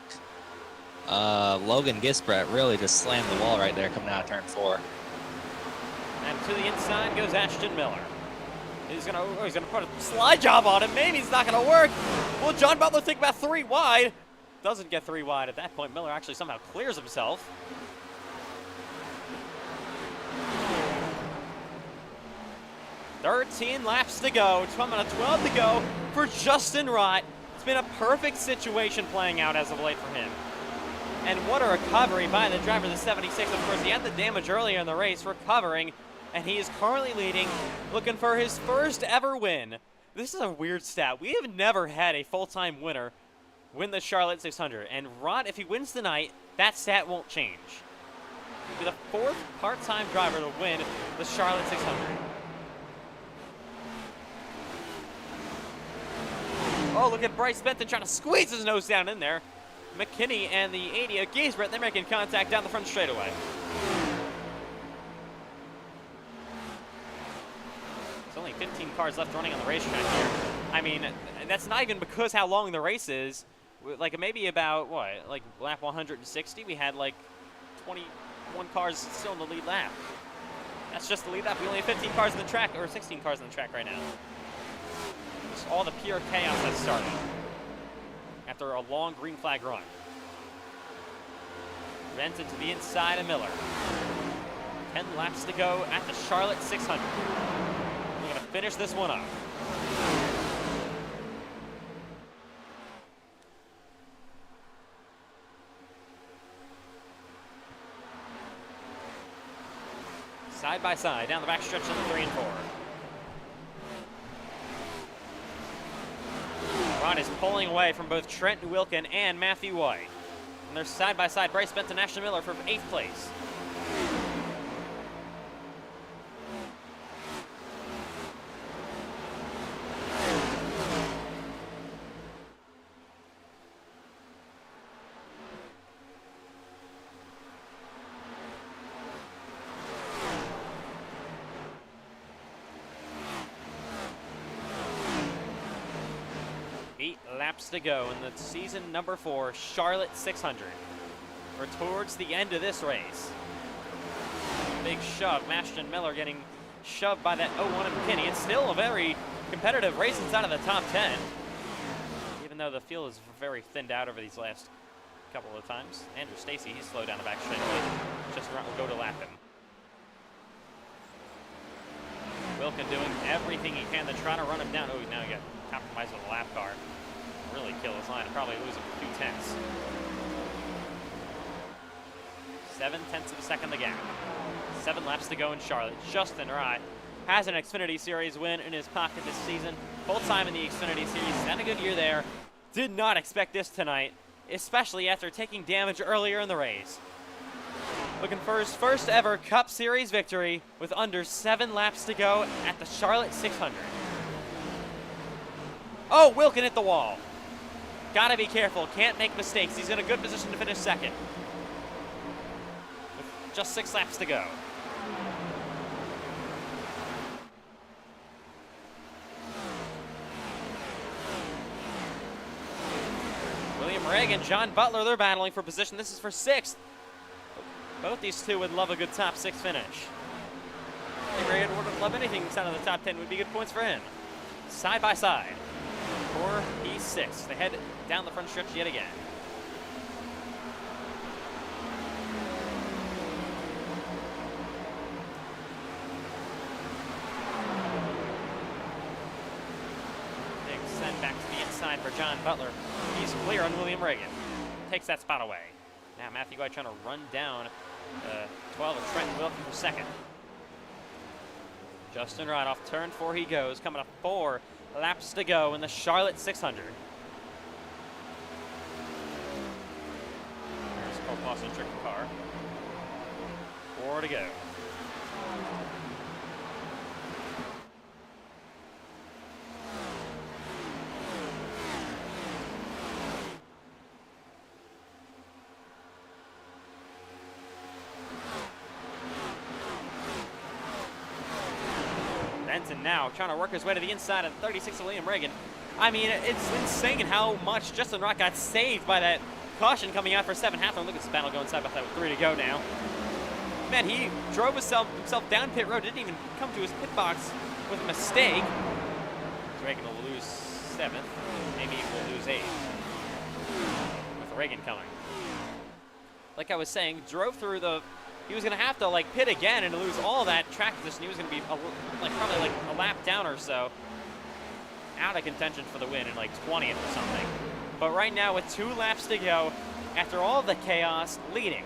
Logan Gisbrecht really just slammed the wall right there coming out of turn 4. And to the inside goes Ashton Miller. He's gonna put a slide job on him. Maybe it's not gonna work. Will John Butler think about 3 wide? Doesn't get 3 wide at that point. Miller actually somehow clears himself. $13 laps to go. 12 to go for Justin Rott. It's been a perfect situation playing out as of late for him. And what a recovery by the driver of the 76. Of course, he had the damage earlier in the race, recovering, and he is currently leading, looking for his first ever win. This is a weird stat. We have never had a full-time winner win the Charlotte 600. And Rott, if he wins tonight, that stat won't change. He'll be the 4th part-time driver to win the Charlotte 600. Oh, look at Bryce Benton trying to squeeze his nose down in there. McKinney and the 80 of Giesbrecht, they're making contact down the front straightaway. There's only 15 cars left running on the racetrack here. I mean, that's not even because how long the race is. Like, maybe about, what, like lap 160, we had like 21 cars still in the lead lap. That's just the lead lap. We only have 15 cars in the track, or 16 cars in the track right now. Just all the pure chaos that started after a long green flag run. Benton to the inside of Miller. 10 laps to go at the Charlotte 600. We're going to finish this one up. Side by side, down the back stretch of the 3 and 4. Rott is pulling away from both Trent Wilkin and Matthew White. And they're side by side, Bryce Benton and Ashton Miller for 8th place. Laps to go in the season number 4 Charlotte 600. We're towards the end of this race. Big shove, Ashton Miller getting shoved by that 01 of McKinney. It's still a very competitive race inside of the top 10, even though the field is very thinned out over these last couple of times. Andrew Stacy, he's slowed down the back straightaway. Just go to lap him. Wilkin doing everything he can to try to run him down. Oh, now he got compromised with a lap car. Really kill his line and probably lose him 2 tenths. 7 tenths of a second to gap. 7 laps to go in Charlotte. Justin Rott has an Xfinity Series win in his pocket this season. full-time in the Xfinity Series. Had a good year there. Did not expect this tonight, especially after taking damage earlier in the race. Looking for his first ever Cup Series victory with under 7 laps to go at the Charlotte 600. Oh, Wilkin hit the wall. Gotta be careful, can't make mistakes. He's in a good position to finish second. With just 6 laps to go. William Reagan, John Butler, they're battling for position. This is for 6th. Both these two would love a good top 6 finish. Reagan wouldn't love anything outside of the top 10. Would be good points for him. Side by side. For P6. They head down the front stretch yet again. Big send back to the inside for John Butler. He's clear on William Reagan. Takes that spot away. Now Matthew White trying to run down 12 of Trent Wilkin for second. Justin Rod off turn 4 he goes, coming up 4 laps to go in the Charlotte 600. There's Cole Clausen tricking car. 4 to go. Benson now trying to work his way to the inside of 36 of William Reagan. I mean, it's insane how much Justin Rock got saved by that caution coming out for 7 half. Look at this battle going side by side with 3 to go now. Man, he drove himself down pit road, didn't even come to his pit box with a mistake. Reagan will lose 7th, maybe he will lose 8th. With Reagan coming. Like I was saying, drove through the... He was going to have to like pit again and lose all that track position. He was going to be probably like a lap down or so. Out of contention for the win in like 20th or something. But right now with 2 laps to go, after all the chaos, leading.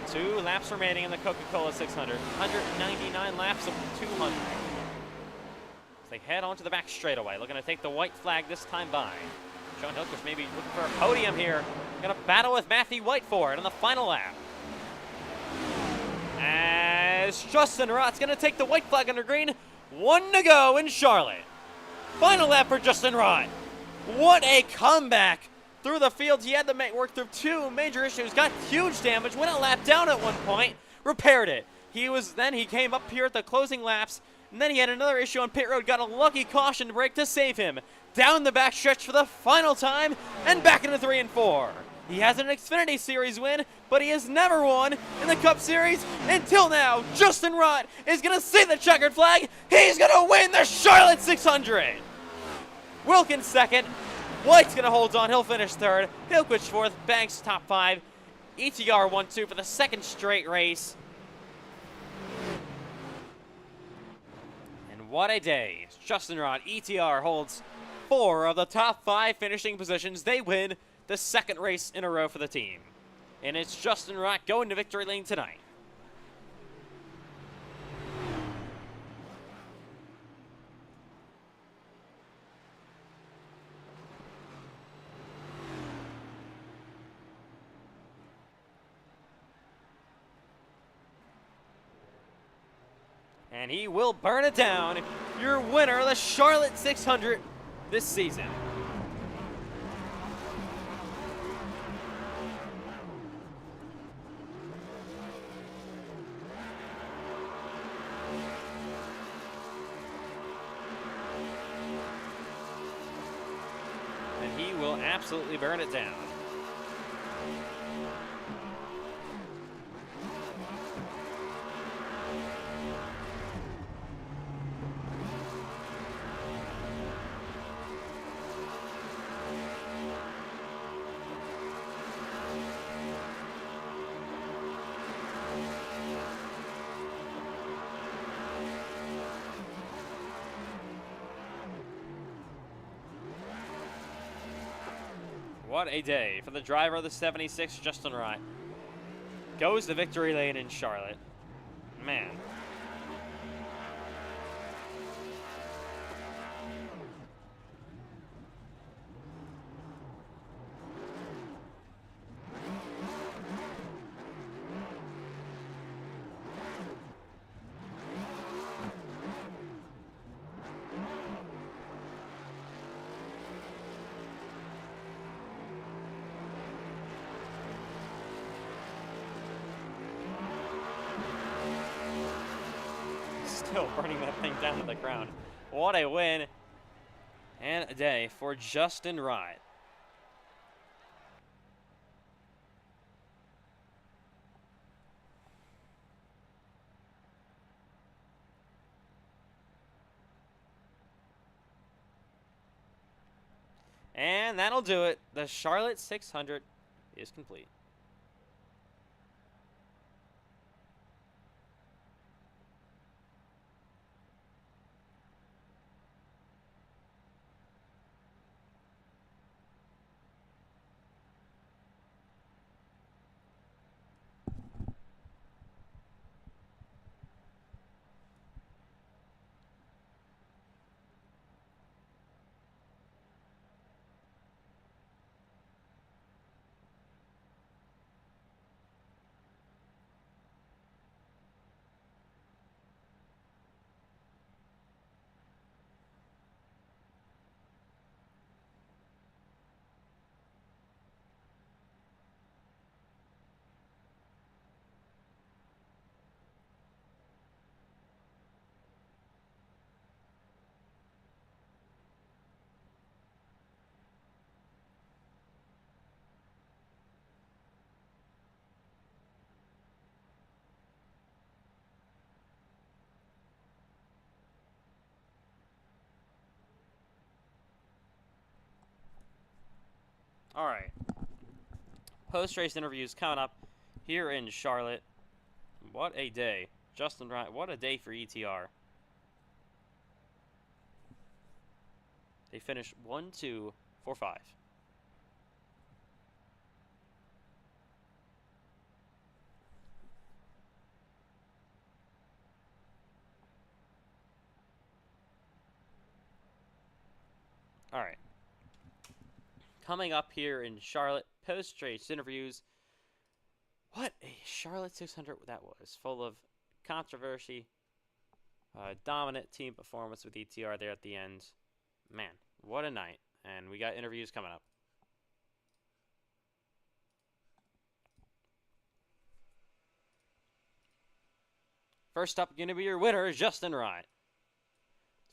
Two laps remaining in the Coca-Cola 600. 199 laps of 200. They head onto the back straightaway, looking to take the white flag this time by. Sean Hillquist maybe looking for a podium here. Gonna battle with Matthew White for it on the final lap. As Justin Rott's gonna take the white flag under green. 1 to go in Charlotte. Final lap for Justin Rott. What a comeback through the field. He had to work through 2 major issues, got huge damage, went a lap down at one point, repaired it. Then he came up here at the closing laps. And then he had another issue on pit road, got a lucky caution break to save him. Down the back stretch for the final time, and back into 3 and 4. He has an Xfinity Series win, but he has never won in the Cup Series until now. Justin Rott is going to see the checkered flag. He's going to win the Charlotte 600. Wilkins second. White's going to hold on. He'll finish 3rd. Hillquist 4th. Banks top 5. ETR 1-2 for the 2nd straight race. What a day. Justin Rott, ETR holds 4 of the top 5 finishing positions. They win the 2nd race in a row for the team. And it's Justin Rott going to victory lane tonight. And he will burn it down. Your winner of the Charlotte 600 this season. And he will absolutely burn it down. What a day for the driver of the 76, Justin Rott. goes to victory lane in Charlotte. Man. Still burning that thing down to the ground. What a win and a day for Justin Wright. And that'll do it. The Charlotte 600 is complete. All right. Post-race interviews coming up here in Charlotte. What a day. Justin Wright, what a day for ETR. They finished 1, 2, 4, 5. All right. Coming up here in Charlotte, post-race interviews. What a Charlotte 600 that was. Full of controversy. Dominant team performance with ETR there at the end. Man, what a night. And we got interviews coming up. First up, going to be your winner, Justin Wright.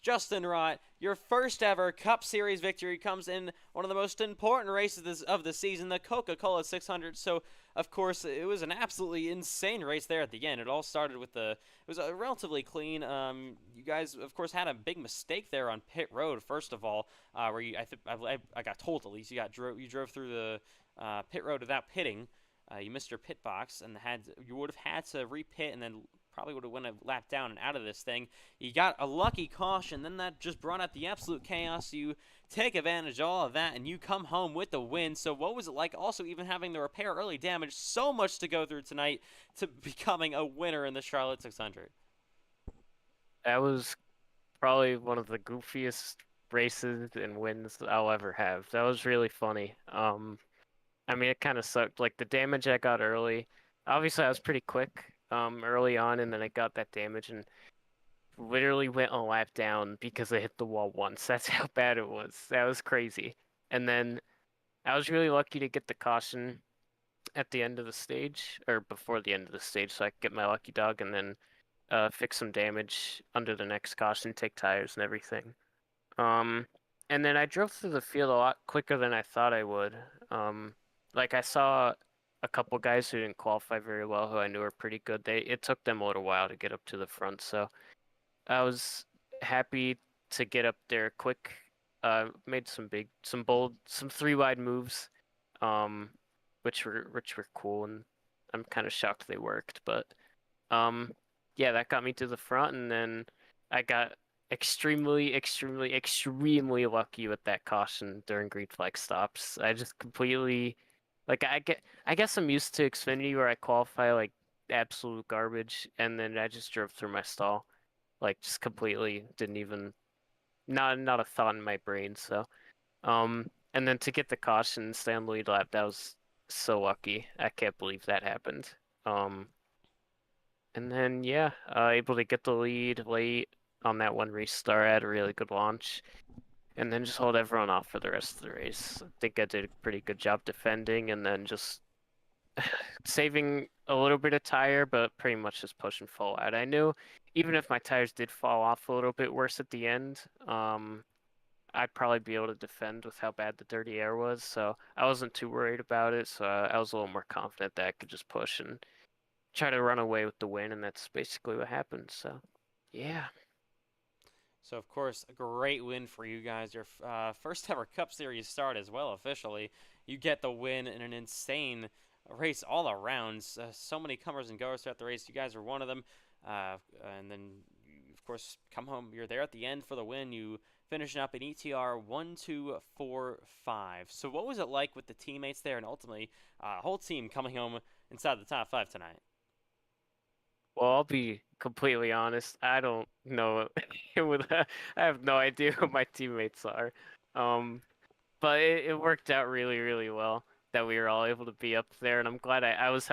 Justin Wright, your first ever Cup Series victory comes in one of the most important races of the season, the Coca-Cola 600. So, of course, it was an absolutely insane race there at the end. It all started with it was a relatively clean. You guys, of course, had a big mistake there on pit road. First of all, where I got told at least you drove through the pit road without pitting. You missed your pit box and you would have had to repit and then probably would have went a lap down and out of this thing. You got a lucky caution, then that just brought out the absolute chaos. You take advantage of all of that, and you come home with the win. So what was it like also even having the repair early damage? So much to go through tonight to becoming a winner in the Charlotte 600. That was probably one of the goofiest races and wins I'll ever have. That was really funny. I mean, it kind of sucked. Like, the damage I got early, obviously I was pretty quick early on, and then I got that damage and literally went a lap down because I hit the wall once. That's how bad it was. That was crazy. And then I was really lucky to get the caution at the end of the stage, or before the end of the stage, so I could get my lucky dog and then fix some damage under the next caution, take tires and everything. And then I drove through the field a lot quicker than I thought I would. Like, I saw a couple guys who didn't qualify very well, who I knew were pretty good. It took them a little while to get up to the front, so I was happy to get up there quick. Made some bold, some 3-wide moves, which were cool, and I'm kind of shocked they worked. But yeah, that got me to the front, and then I got extremely lucky with that caution during green flag stops. I just completely Like I guess I'm used to Xfinity where I qualify like absolute garbage, and then I just drove through my stall, like just completely didn't even not a thought in my brain. So and then to get the caution and stay on the lead lap, that was so lucky. I can't believe that happened. Um, and then yeah, able to get the lead late on that one restart. I had a really good launch, and then just hold everyone off for the rest of the race. I think I did a pretty good job defending, and then just saving a little bit of tire, but pretty much just pushing full out. I knew even if my tires did fall off a little bit worse at the end, I'd probably be able to defend with how bad the dirty air was. So I wasn't too worried about it. So I was a little more confident that I could just push and try to run away with the win, and that's basically what happened. So yeah. So, of course, a great win for you guys. Your first ever Cup Series start as well, officially. You get the win in an insane race all around. So many comers and goers throughout the race. You guys are one of them. And then, you, of course, come home. You're there at the end for the win. You finishing up an ETR 1-2-4-5. So, what was it like with the teammates there and ultimately whole team coming home inside the top 5 tonight? Well, I'll be completely honest. I don't know. I have no idea who my teammates are. But it worked out really, really well that we were all able to be up there, and I'm glad I was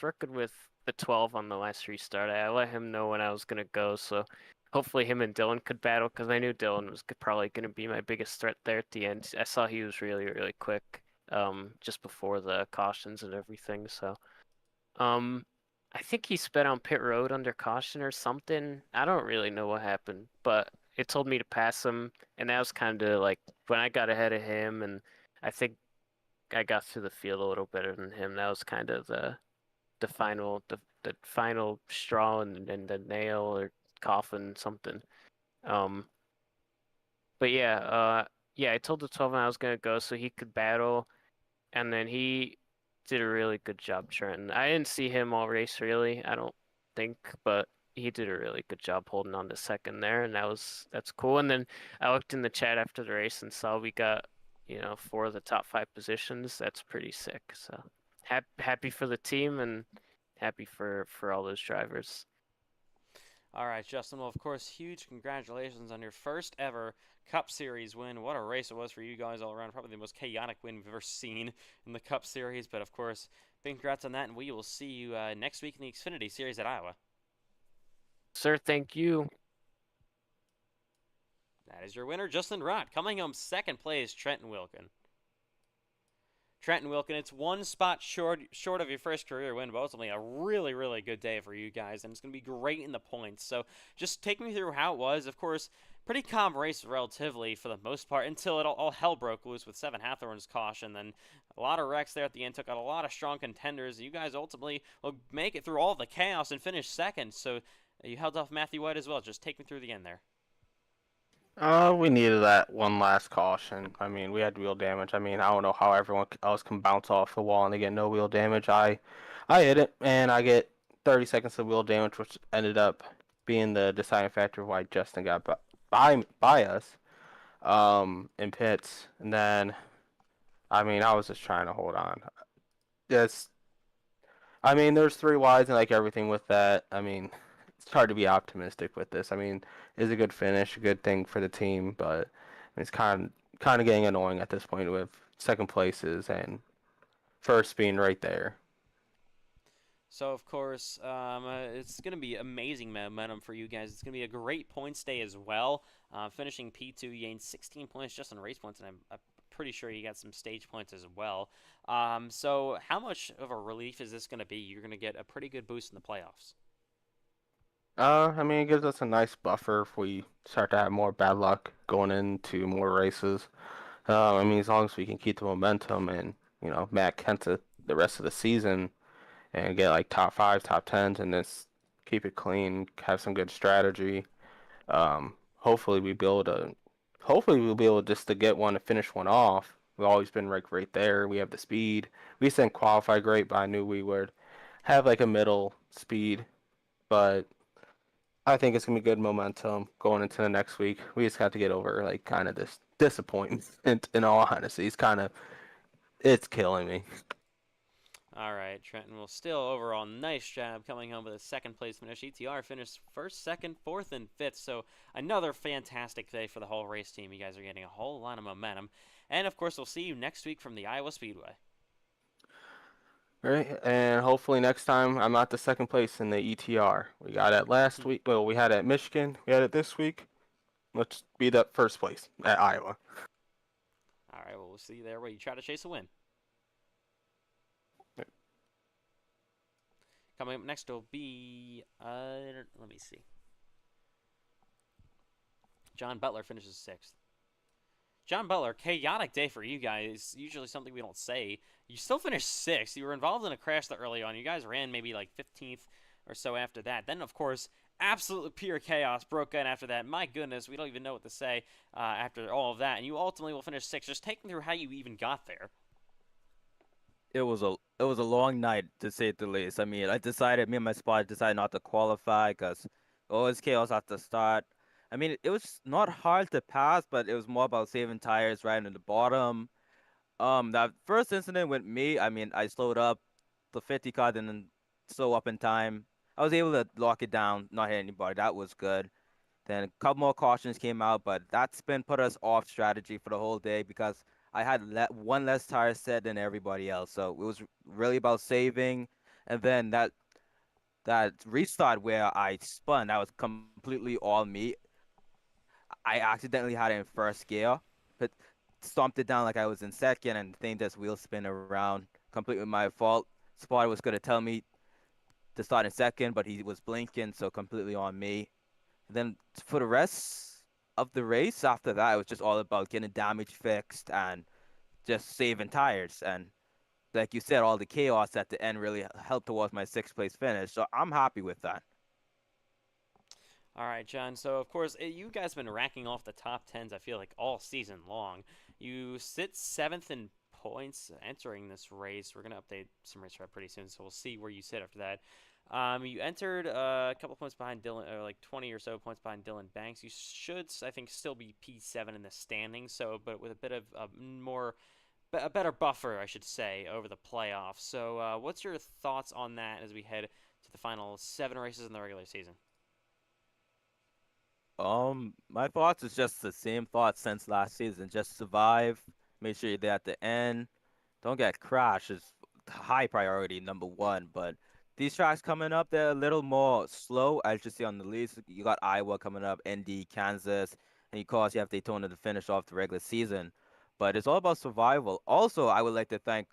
working with the 12 on the last restart. I let him know when I was gonna go, so hopefully him and Dylan could battle because I knew Dylan was probably gonna be my biggest threat there at the end. I saw he was really, really quick, just before the cautions and everything. So, I think he sped on pit road under caution or something. I don't really know what happened, but it told me to pass him, and that was kind of like when I got ahead of him, and I think I got through the field a little better than him. That was kind of the final straw and the nail or coffin something. Um, but yeah, I told the 12 I was gonna go so he could battle, and then he did a really good job, Trenton. I didn't see him all race really, I don't think, but he did a really good job holding on to second there, and that's cool. And then I looked in the chat after the race and saw we got, 4 of the top 5 positions. That's pretty sick. So happy for the team and happy for all those drivers. All right, Justin. Well, of course, huge congratulations on your first ever Cup Series win. What a race it was for you guys all around. Probably the most chaotic win we've ever seen in the Cup Series. But, of course, big congrats on that, and we will see you next week in the Xfinity Series at Iowa. Sir, thank you. That is your winner, Justin Rott. Coming home second place, Trenton Wilkin. Trenton Wilkin, it's one spot short of your first career win, but ultimately a really, really good day for you guys, and it's going to be great in the points. So just take me through how it was. Of course, pretty calm race relatively for the most part until it all hell broke loose with 7 Hathorn's caution. Then a lot of wrecks there at the end, took out a lot of strong contenders. You guys ultimately will make it through all the chaos and finish second. So you held off Matthew White as well. Just take me through the end there. We needed that one last caution. I mean, we had wheel damage. I mean, I don't know how everyone else can bounce off the wall and they get no wheel damage. I hit it, and I get 30 seconds of wheel damage, which ended up being the deciding factor of why Justin got by us in pits. And then, I mean, I was just trying to hold on. Just, I mean, there's 3 wides and like everything with that. I mean, it's hard to be optimistic with this. I mean, it's a good finish, a good thing for the team, but it's kind of getting annoying at this point with second places and first being right there. So, of course, it's going to be amazing momentum for you guys. It's going to be a great points day as well. Finishing P2, you gained 16 points just on race points, and I'm pretty sure you got some stage points as well. So how much of a relief is this going to be? You're going to get a pretty good boost in the playoffs. I mean, it gives us a nice buffer if we start to have more bad luck going into more races. I mean, as long as we can keep the momentum and, Matt Kenta the rest of the season and get like top 5, top 10s and just keep it clean, have some good strategy. Hopefully we'll be able just to get one to finish one off. We've always been right there. We have the speed. We didn't qualify great, but I knew we would have like a middle speed. But I think it's gonna be good momentum going into the next week. We just have to get over like kind of this disappointment. In all honesty, it's killing me. All right, Trenton will still overall nice job coming home with a second place finish. ETR finished first, second, fourth, and fifth. So another fantastic day for the whole race team. You guys are getting a whole lot of momentum. And of course, we'll see you next week from the Iowa Speedway. Right, and hopefully next time I'm not the second place in the ETR. We got it last week. Well, we had it at Michigan. We had it this week. Let's be the first place at Iowa. All right, well, we'll see you there where you try to chase a win. Coming up next will be, let me see. John Butler finishes sixth. John Butler, chaotic day for you guys. Usually something we don't say. You still finished sixth. You were involved in a crash that early on. You guys ran maybe like 15th or so after that. Then, of course, absolutely pure chaos broke out after that. My goodness, we don't even know what to say after all of that. And you ultimately will finish sixth. Just take me through how you even got there. It was a long night to say the least. I mean, me and my squad decided not to qualify because all was chaos at the start. I mean, it was not hard to pass, but it was more about saving tires right in the bottom. That first incident with me, I mean, I slowed up, the 50 car didn't slow up in time. I was able to lock it down, not hit anybody. That was good. Then a couple more cautions came out, but that spin put us off strategy for the whole day because I had one less tire set than everybody else. So it was really about saving. And then that restart where I spun, that was completely all me. I accidentally had it in first gear, but stomped it down like I was in second, and the thing just wheel spin around. Completely my fault. Spotter was gonna tell me to start in second, but he was blinking, so completely on me. Then for the rest of the race after that, it was just all about getting damage fixed and just saving tires. And like you said, all the chaos at the end really helped towards my sixth place finish. So I'm happy with that. All right, John. So, of course, you guys have been racking off the top 10s, I feel like, all season long. You sit seventh in points entering this race. We're going to update some race track pretty soon, so we'll see where you sit after that. You entered a couple points behind Dylan, or like 20 or so points behind Dylan Banks. You should, I think, still be P7 in the standings, so, but with a bit of a better buffer, I should say, over the playoffs. So, what's your thoughts on that as we head to the final 7 races in the regular season? My thoughts is just the same thoughts since last season. Just survive. Make sure you're there at the end. Don't get crashed is high priority, number one. But these tracks coming up, they're a little more slow. As you see on the list, you got Iowa coming up, ND, Kansas, and of course you have Daytona to finish off the regular season. But it's all about survival. Also, I would like to thank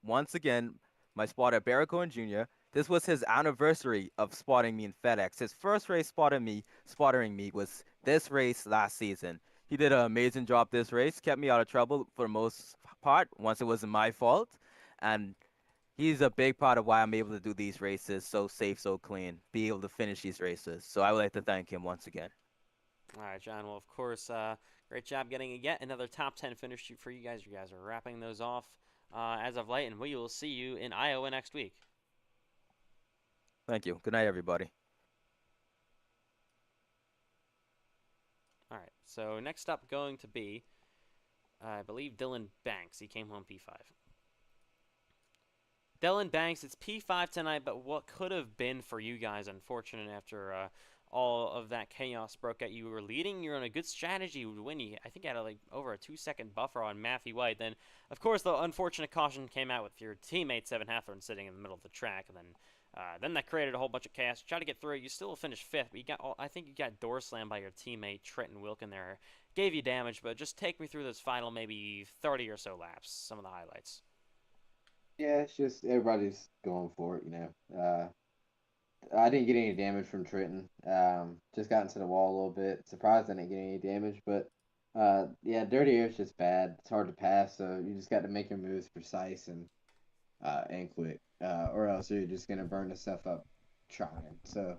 once again my spotter Barry Cohen Jr. This was his anniversary of spotting me in FedEx. His first race spotting me was this race last season. He did an amazing job this race, kept me out of trouble for the most part once it wasn't my fault. And he's a big part of why I'm able to do these races so safe, so clean, be able to finish these races. So I would like to thank him once again. All right, John. Well, of course, great job getting yet another top 10 finish for you guys. You guys are wrapping those off as of late, and we will see you in Iowa next week. Thank you. Good night, everybody. All right, so next up going to be, I believe, Dylan Banks. He came home P5. Dylan Banks, it's P5 tonight, but what could have been for you guys, unfortunate after all of that chaos broke out. You were leading, you're on a good strategy to win. I think you had like over a 2-second buffer on Matthew White. Then, of course, the unfortunate caution came out with your teammate Seven Hathorn sitting in the middle of the track, and then that created a whole bunch of chaos. You tried to get through. You still finished fifth, but I think you got door slammed by your teammate Trenton Wilkin there. Gave you damage, but just take me through those final maybe 30 or so laps. Some of the highlights. Yeah, it's just everybody's going for it, you know. I didn't get any damage from Trenton. Just got into the wall a little bit. Surprised I didn't get any damage, but yeah, dirty air is just bad. It's hard to pass, so you just got to make your moves precise and quick, or else you're just gonna burn the stuff up trying. So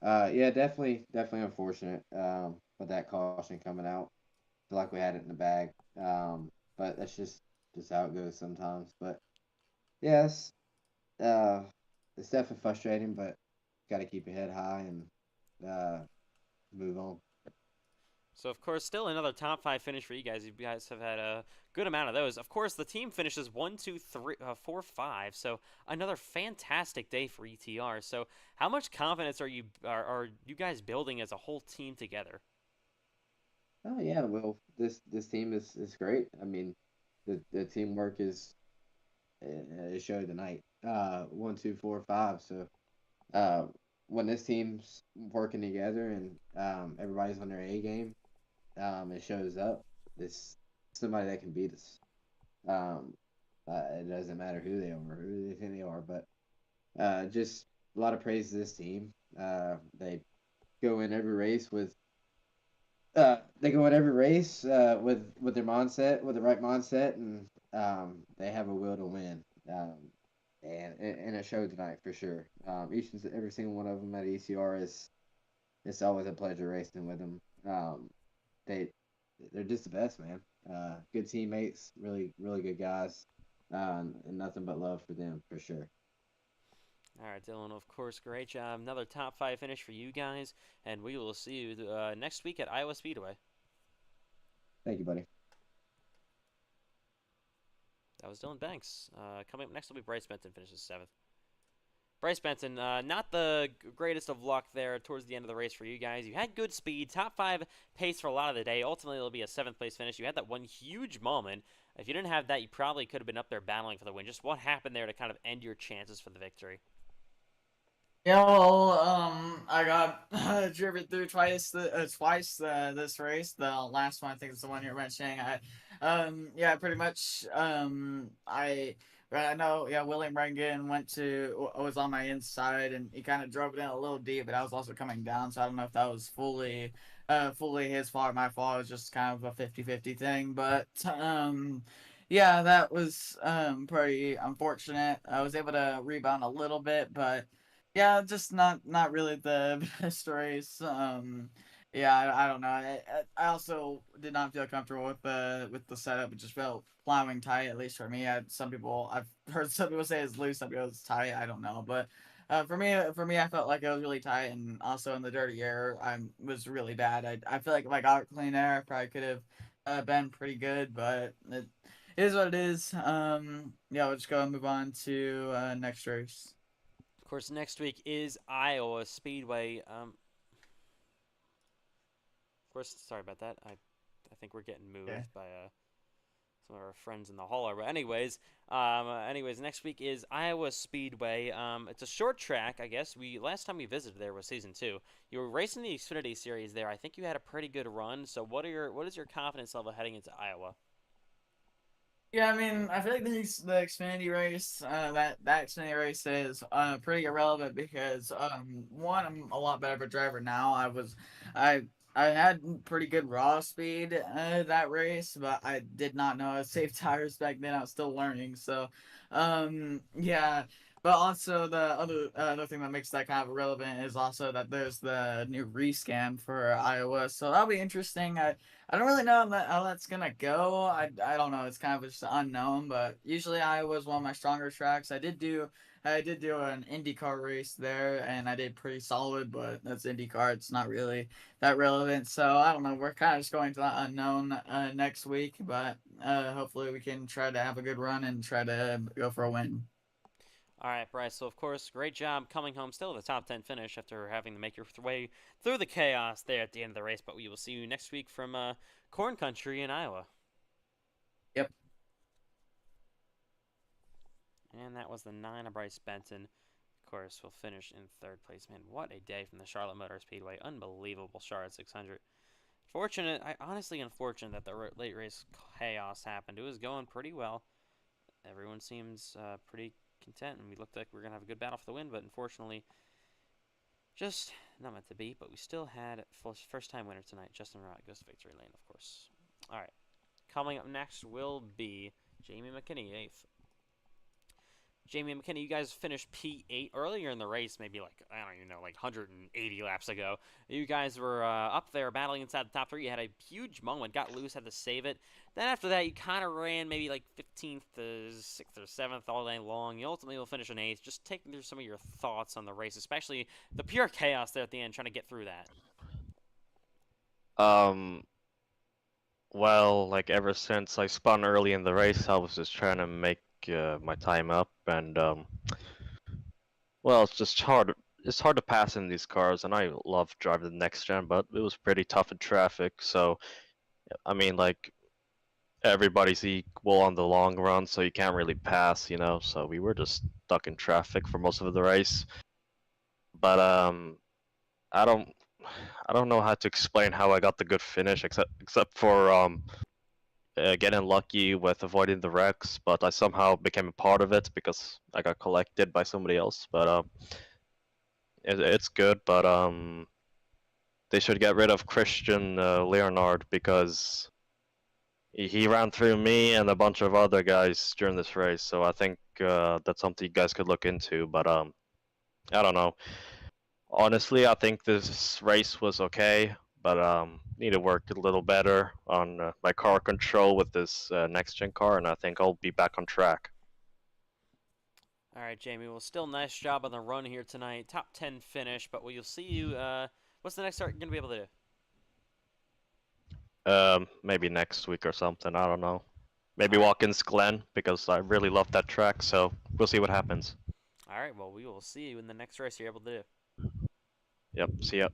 yeah, definitely unfortunate. With that caution coming out, feel like we had it in the bag. But that's just how it goes sometimes. But yes, uh, it's definitely frustrating, but got to keep your head high and uh, move on. So, of course, still another top 5 finish for you guys. You guys have had a good amount of those. Of course, the team finishes 1, 2, 3, 4, 5. So, another fantastic day for ETR. So, how much confidence are you guys building as a whole team together? Oh yeah, well, this team is great. I mean, the teamwork is showed tonight. 1, 2, 4, 5. So uh, when this team's working together and everybody's on their A game, it shows up. This somebody that can beat us. Um, it doesn't matter who they are, who they think they are, but just a lot of praise to this team. They go in every race with with their mindset, with the right mindset, and they have a will to win. And it showed tonight for sure. Each and every single one of them at ECR is it's always a pleasure racing with them. They they're just the best, man. Good teammates, really good guys, and nothing but love for them for sure. All right, Dylan, of course, great job. Another top 5 finish for you guys, and we will see you next week at Iowa Speedway. Thank you, buddy. That was Dylan Banks. Coming up next will be Bryce Benton, finishes 7th. Bryce Benton, not the greatest of luck there towards the end of the race for you guys. You had good speed, top 5 pace for a lot of the day. Ultimately, it'll be a 7th place finish. You had that one huge moment. If you didn't have that, you probably could have been up there battling for the win. Just what happened there to kind of end your chances for the victory? Yeah, well, I got driven through twice. This race. The last one, I think, is the one you're mentioning. Yeah, pretty much. I know. Yeah, William Reagan was on my inside, and he kind of drove it in a little deep, but I was also coming down, so I don't know if that was fully his fault or my fault. It was just kind of a 50-50 thing, but yeah, that was pretty unfortunate. I was able to rebound a little bit, but. Yeah, just not really the best race. Yeah, I don't know. I also did not feel comfortable with the setup. It just felt plowing tight, at least for me. I've heard some people say it's loose, some people it's tight. I don't know, but for me, I felt like it was really tight, and also in the dirty air, I was really bad. I feel like if I got clean air, I probably could have been pretty good, but it is what it is. Yeah, we'll just go and move on to next race. Of course, next week is Iowa Speedway. Of course, sorry about that. I think we're getting moved by some of our friends in the hall. But anyways, next week is Iowa Speedway. It's a short track, I guess. Last time we visited there was season 2. You were racing the Xfinity Series there. I think you had a pretty good run. So what is your confidence level heading into Iowa? Yeah, I mean, I feel like the Xfinity race, that Xfinity race is pretty irrelevant because one, I'm a lot better of a driver now. I had pretty good raw speed that race, but I did not know how to save tires back then. I was still learning, so yeah. But also the other thing that makes that kind of irrelevant is also that there's the new rescan for Iowa, so that'll be interesting. I don't really know how that's gonna go. I don't know. It's kind of just unknown, but usually Iowa is one of my stronger tracks. I did do an IndyCar race there, and I did pretty solid, but that's IndyCar. It's not really that relevant. So I don't know. We're kind of just going to the unknown next week, but hopefully we can try to have a good run and try to go for a win. All right, Bryce. So, of course, great job coming home still with a top 10 finish after having to make your way through the chaos there at the end of the race. But we will see you next week from Corn Country in Iowa. Yep. And that was the 9 of Bryce Benton. Of course, we'll finish in 3rd place. Man, what a day from the Charlotte Motor Speedway. Unbelievable Charlotte 600. Honestly unfortunate that the late race chaos happened. It was going pretty well. Everyone seems pretty content, and we looked like we were going to have a good battle for the win, but unfortunately, just not meant to be. But we still had first-time winner tonight. Justin Rott goes to victory lane, of course. All right. Coming up next will be Jamie McKinney, 8th. Jamie McKinney, you guys finished P8 earlier in the race, maybe like, I don't even know, like 180 laps ago. You guys were up there battling inside the top 3. You had a huge moment, got loose, had to save it. Then after that, you kind of ran maybe like 15th to 6th or 7th all day long. You ultimately will finish in 8th. Just take me through some of your thoughts on the race, especially the pure chaos there at the end, trying to get through that. Um, well, like ever since I spun early in the race, I was just trying to make my time up, and well, it's just hard. It's hard to pass in these cars, and I love driving the next gen, but it was pretty tough in traffic. So, I mean, like everybody's equal on the long run, so you can't really pass, you know. So we were just stuck in traffic for most of the race. But I don't, I don't know how to explain how I got the good finish, except for getting lucky with avoiding the wrecks. But I somehow became a part of it because I got collected by somebody else. But it's good. But they should get rid of Christian Leonard because he ran through me and a bunch of other guys during this race. So I think that's something you guys could look into. But I don't know. Honestly, I think this race was okay, but need to work a little better on my car control with this next gen car, and I think I'll be back on track. All right, Jamie. Well, still nice job on the run here tonight. Top 10 finish, but we'll see you. What's the next start going to be able to do? Maybe next week or something. I don't know. Maybe All right. Watkins Glen because I really love that track. So we'll see what happens. All right. Well, we will see you in the next race you're able to do. Yep. See ya.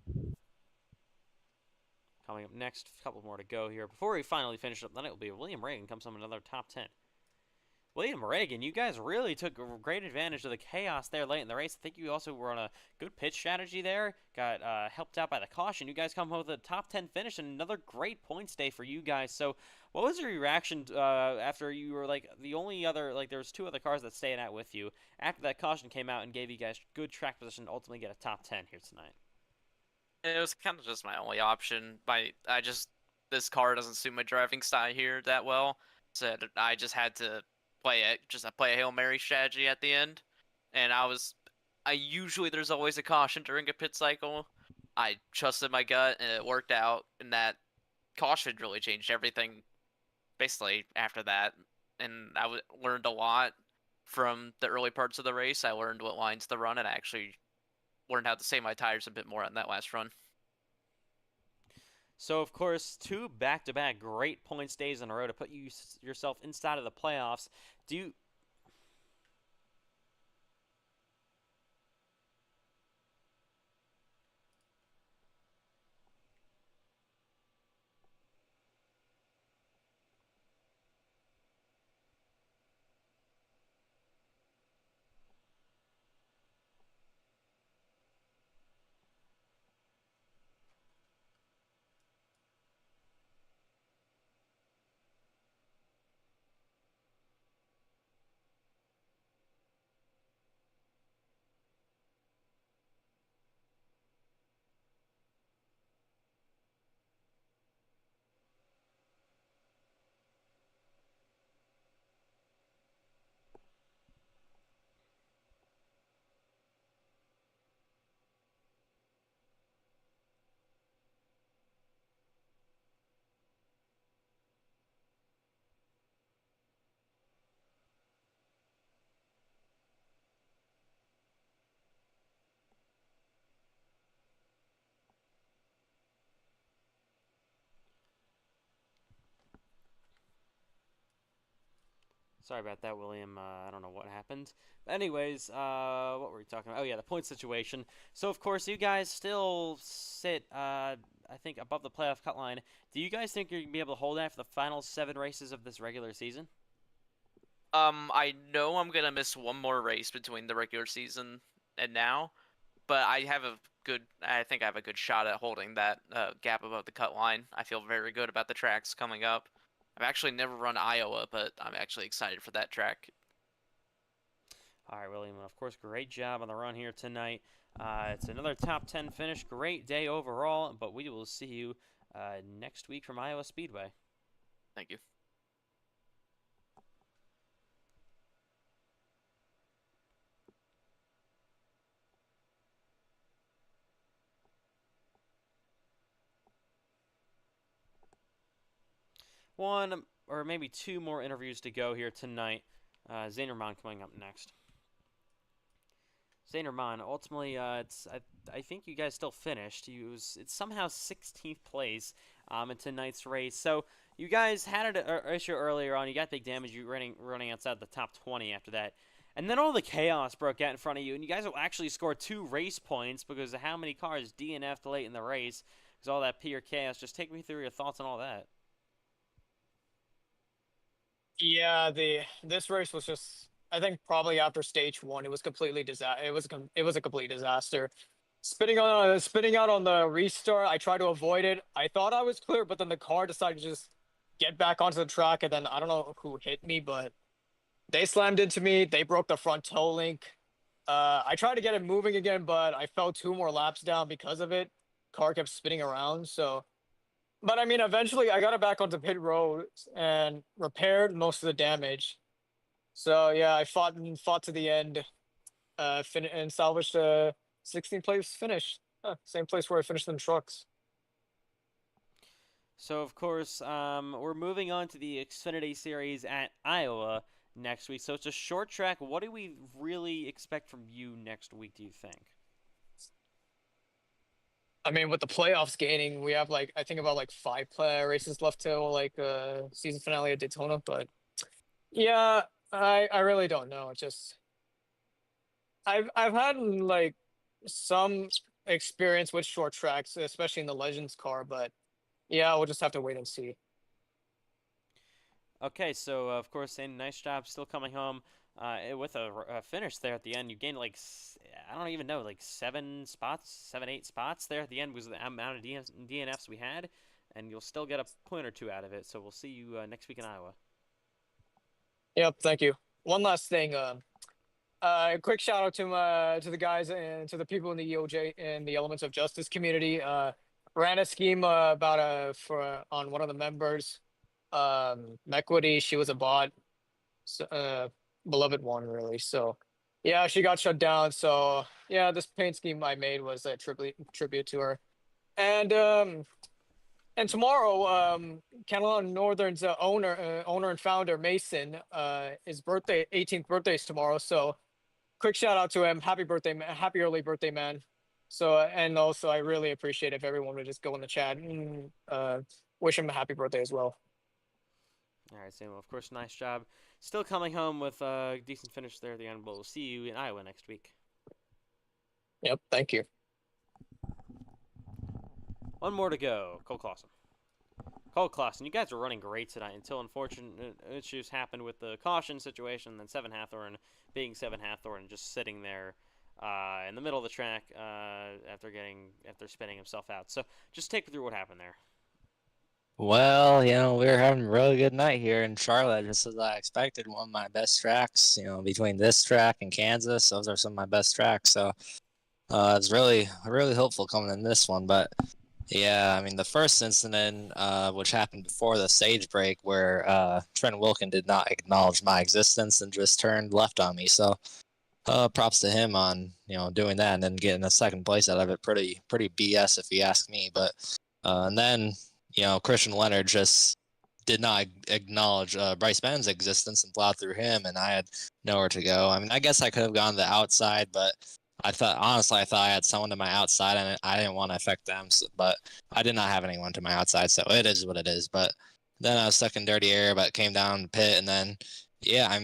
Coming up next, a couple more to go here. Before we finally finish up the night, will be William Reagan comes from another top 10. William Reagan, you guys really took great advantage of the chaos there late in the race. I think you also were on a good pitch strategy there. Got helped out by the caution. You guys come home with a top 10 finish and another great points day for you guys. So what was your reaction after you were like the only other, like there was two other cars that stayed out with you after that caution came out and gave you guys good track position to ultimately get a top 10 here tonight? It was kind of just my only option. This car doesn't suit my driving style here that well, so I just had to play a Hail Mary strategy at the end. And I usually there's always a caution during a pit cycle. I trusted my gut and it worked out, and that caution really changed everything basically after that. And learned a lot from the early parts of the race. I learned what lines to run, and I actually learned how to save my tires a bit more on that last run. So, of course, two back-to-back great points days in a row to put yourself inside of the playoffs. Do you... Sorry about that, William. I don't know what happened. But anyways, what were we talking about? Oh, yeah, the point situation. So, of course, you guys still sit, I think, above the playoff cut line. Do you guys think you're going to be able to hold that for the final 7 races of this regular season? I know I'm gonna miss one more race between the regular season and now, but I think I have a good shot at holding that gap above the cut line. I feel very good about the tracks coming up. I've actually never run Iowa, but I'm actually excited for that track. All right, William, and of course, great job on the run here tonight. It's another top 10 finish. Great day overall, but we will see you next week from Iowa Speedway. Thank you. One or maybe two more interviews to go here tonight. Zainerman coming up next. Zainerman, ultimately, I think you guys still finished. It's somehow 16th place. in tonight's race. So you guys had an issue earlier on. You got big damage. You running outside the top 20 after that. And then all the chaos broke out in front of you, and you guys will actually score 2 race points because of how many cars DNF'd late in the race because all that pure chaos. Just take me through your thoughts on all that. Yeah, this race was just, I think probably after stage 1, it was completely it was a complete disaster. Spinning out on the restart, I tried to avoid it. I thought I was clear, but then the car decided to just get back onto the track, and then I don't know who hit me, but they slammed into me. They broke the front toe link. I tried to get it moving again, but I fell 2 more laps down because of it. Car kept spinning around, so. But I mean, eventually I got it back onto pit road and repaired most of the damage. So yeah, I fought to the end, and salvaged a 16th place finish. Same place where I finished in trucks. So, of course, we're moving on to the Xfinity Series at Iowa next week. So it's a short track. What do we really expect from you next week, do you think? I mean, with the playoffs gaining, we have I think about 5 races left till season finale at Daytona. But yeah, I really don't know. It's just I've had some experience with short tracks, especially in the Legends car. But yeah, we'll just have to wait and see. Okay, so of course, Sandy, nice job still coming home with a finish there at the end. You gained I don't even know, 7 spots, 8 spots there at the end was the amount of DNFs we had, and you'll still get a point or 2 out of it. So we'll see you next week in Iowa. Yep, thank you. One last thing. Quick shout out to the guys and to the people in the EOJ and the Elements of Justice community. Ran a scheme on one of the members. Mequity, she was a bot, beloved one really. So yeah, she got shut down. So yeah, this paint scheme I made was a tribute to her. And tomorrow, Catalan Northern's owner and founder Mason, his 18th birthday is tomorrow. So quick shout out to him. Happy birthday, man. Happy early birthday, man. So, and also I really appreciate if everyone would just go in the chat and wish him a happy birthday as well. All right, Samuel, of course, nice job. Still coming home with a decent finish there at the end, but we'll see you in Iowa next week. Yep, thank you. One more to go. Cole Clausen, you guys are running great tonight until unfortunate issues happened with the caution situation, and then Seven Hathorn being Seven Hathorn just sitting there in the middle of the track after spinning himself out. So just take me through what happened there. Well, we were having a really good night here in Charlotte, just as I expected. One of my best tracks, between this track and Kansas, those are some of my best tracks. So it's really, really hopeful coming in this one. But yeah, I mean, the first incident, which happened before the stage break, where Trent Wilkin did not acknowledge my existence and just turned left on me. So props to him on doing that and then getting a second place out of it. Pretty BS if you ask me. But and then Christian Leonard just did not acknowledge Bryce Benn's existence and plowed through him, and I had nowhere to go. I mean, I guess I could have gone to the outside, but honestly, I thought I had someone to my outside, and I didn't want to affect them. So, but I did not have anyone to my outside, so it is what it is. But then I was stuck in dirty air, but came down the pit, and then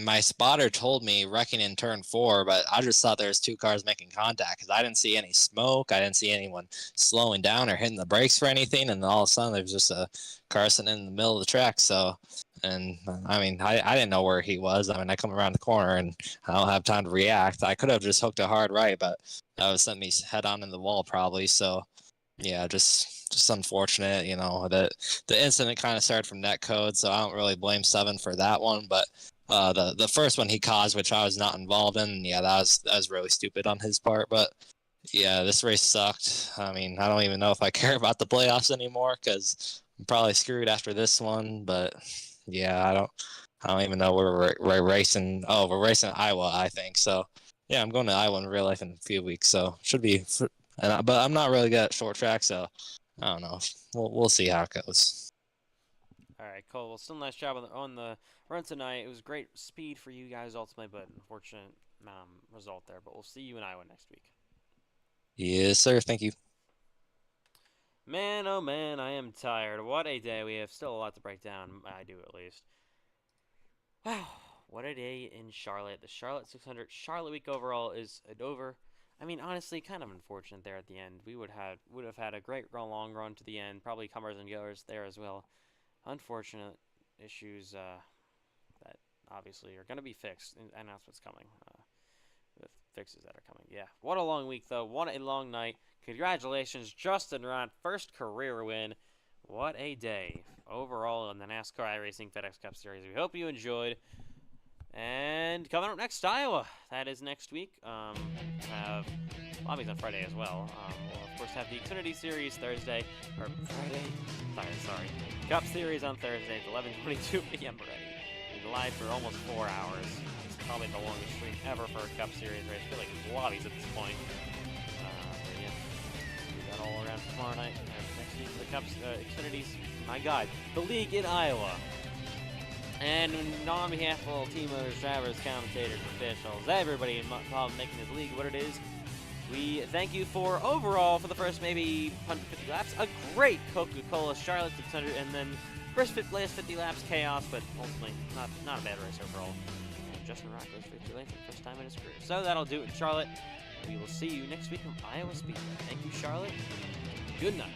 my spotter told me wrecking in turn 4, but I just thought there was 2 cars making contact because I didn't see any smoke. I didn't see anyone slowing down or hitting the brakes for anything. And then all of a sudden, there was just a car sitting in the middle of the track. So, and I mean, I didn't know where he was. I mean, I come around the corner and I don't have time to react. I could have just hooked a hard right, but that would send me head on in the wall probably. So, yeah, just unfortunate, that the incident kind of started from net code. So I don't really blame Seven for that one, but the first one he caused, which I was not involved in, that was really stupid on his part. But yeah, this race sucked. I mean, I don't even know if I care about the playoffs anymore because I'm probably screwed after this one. But yeah, I don't even know where we're racing. Oh, we're racing Iowa, I think. So yeah, I'm going to Iowa in real life in a few weeks, so should be. But I'm not really good at short track, so I don't know. We'll see how it goes. All right, Cole. Well, still nice job on the run tonight. It was great speed for you guys ultimately, but unfortunate result there. But we'll see you in Iowa next week. Yes, sir. Thank you. Man, oh man, I am tired. What a day. We have still a lot to break down. I do, at least. Wow, what a day in Charlotte. The Charlotte 600 Charlotte week overall is over. I mean, honestly, kind of unfortunate there at the end. We would have had a great long run to the end. Probably comers and goers there as well. Unfortunate issues that obviously are going to be fixed. Announcements coming. The fixes that are coming. Yeah. What a long week, though. What a long night. Congratulations, Justin Rod. First career win. What a day overall in the NASCAR iRacing FedEx Cup Series. We hope you enjoyed. And coming up next, Iowa. That is next week. Have lobbies on Friday as well. We'll, of course, have the Xfinity Series Thursday. Or Friday. Sorry. Cup Series on Thursday at 11:22 p.m. already. We'll be live for almost 4 hours. It's probably the longest stream ever for a Cup Series race. I feel like it's lobbies at this point. But yeah. Do that all around tomorrow night. And next week for the Cups, Xfinity's, my God, the league in Iowa. And on behalf of all team owners, drivers, commentators, officials, everybody involved in making this league what it is, we thank you for overall, for the first maybe 150 laps, a great Coca-Cola Charlotte 600, and then first last 50 laps, chaos, but ultimately not a bad race overall. And Justin Rock goes victory lane for the first time in his career. So that'll do it in Charlotte. We will see you next week from Iowa Speedway. Thank you, Charlotte. Good night.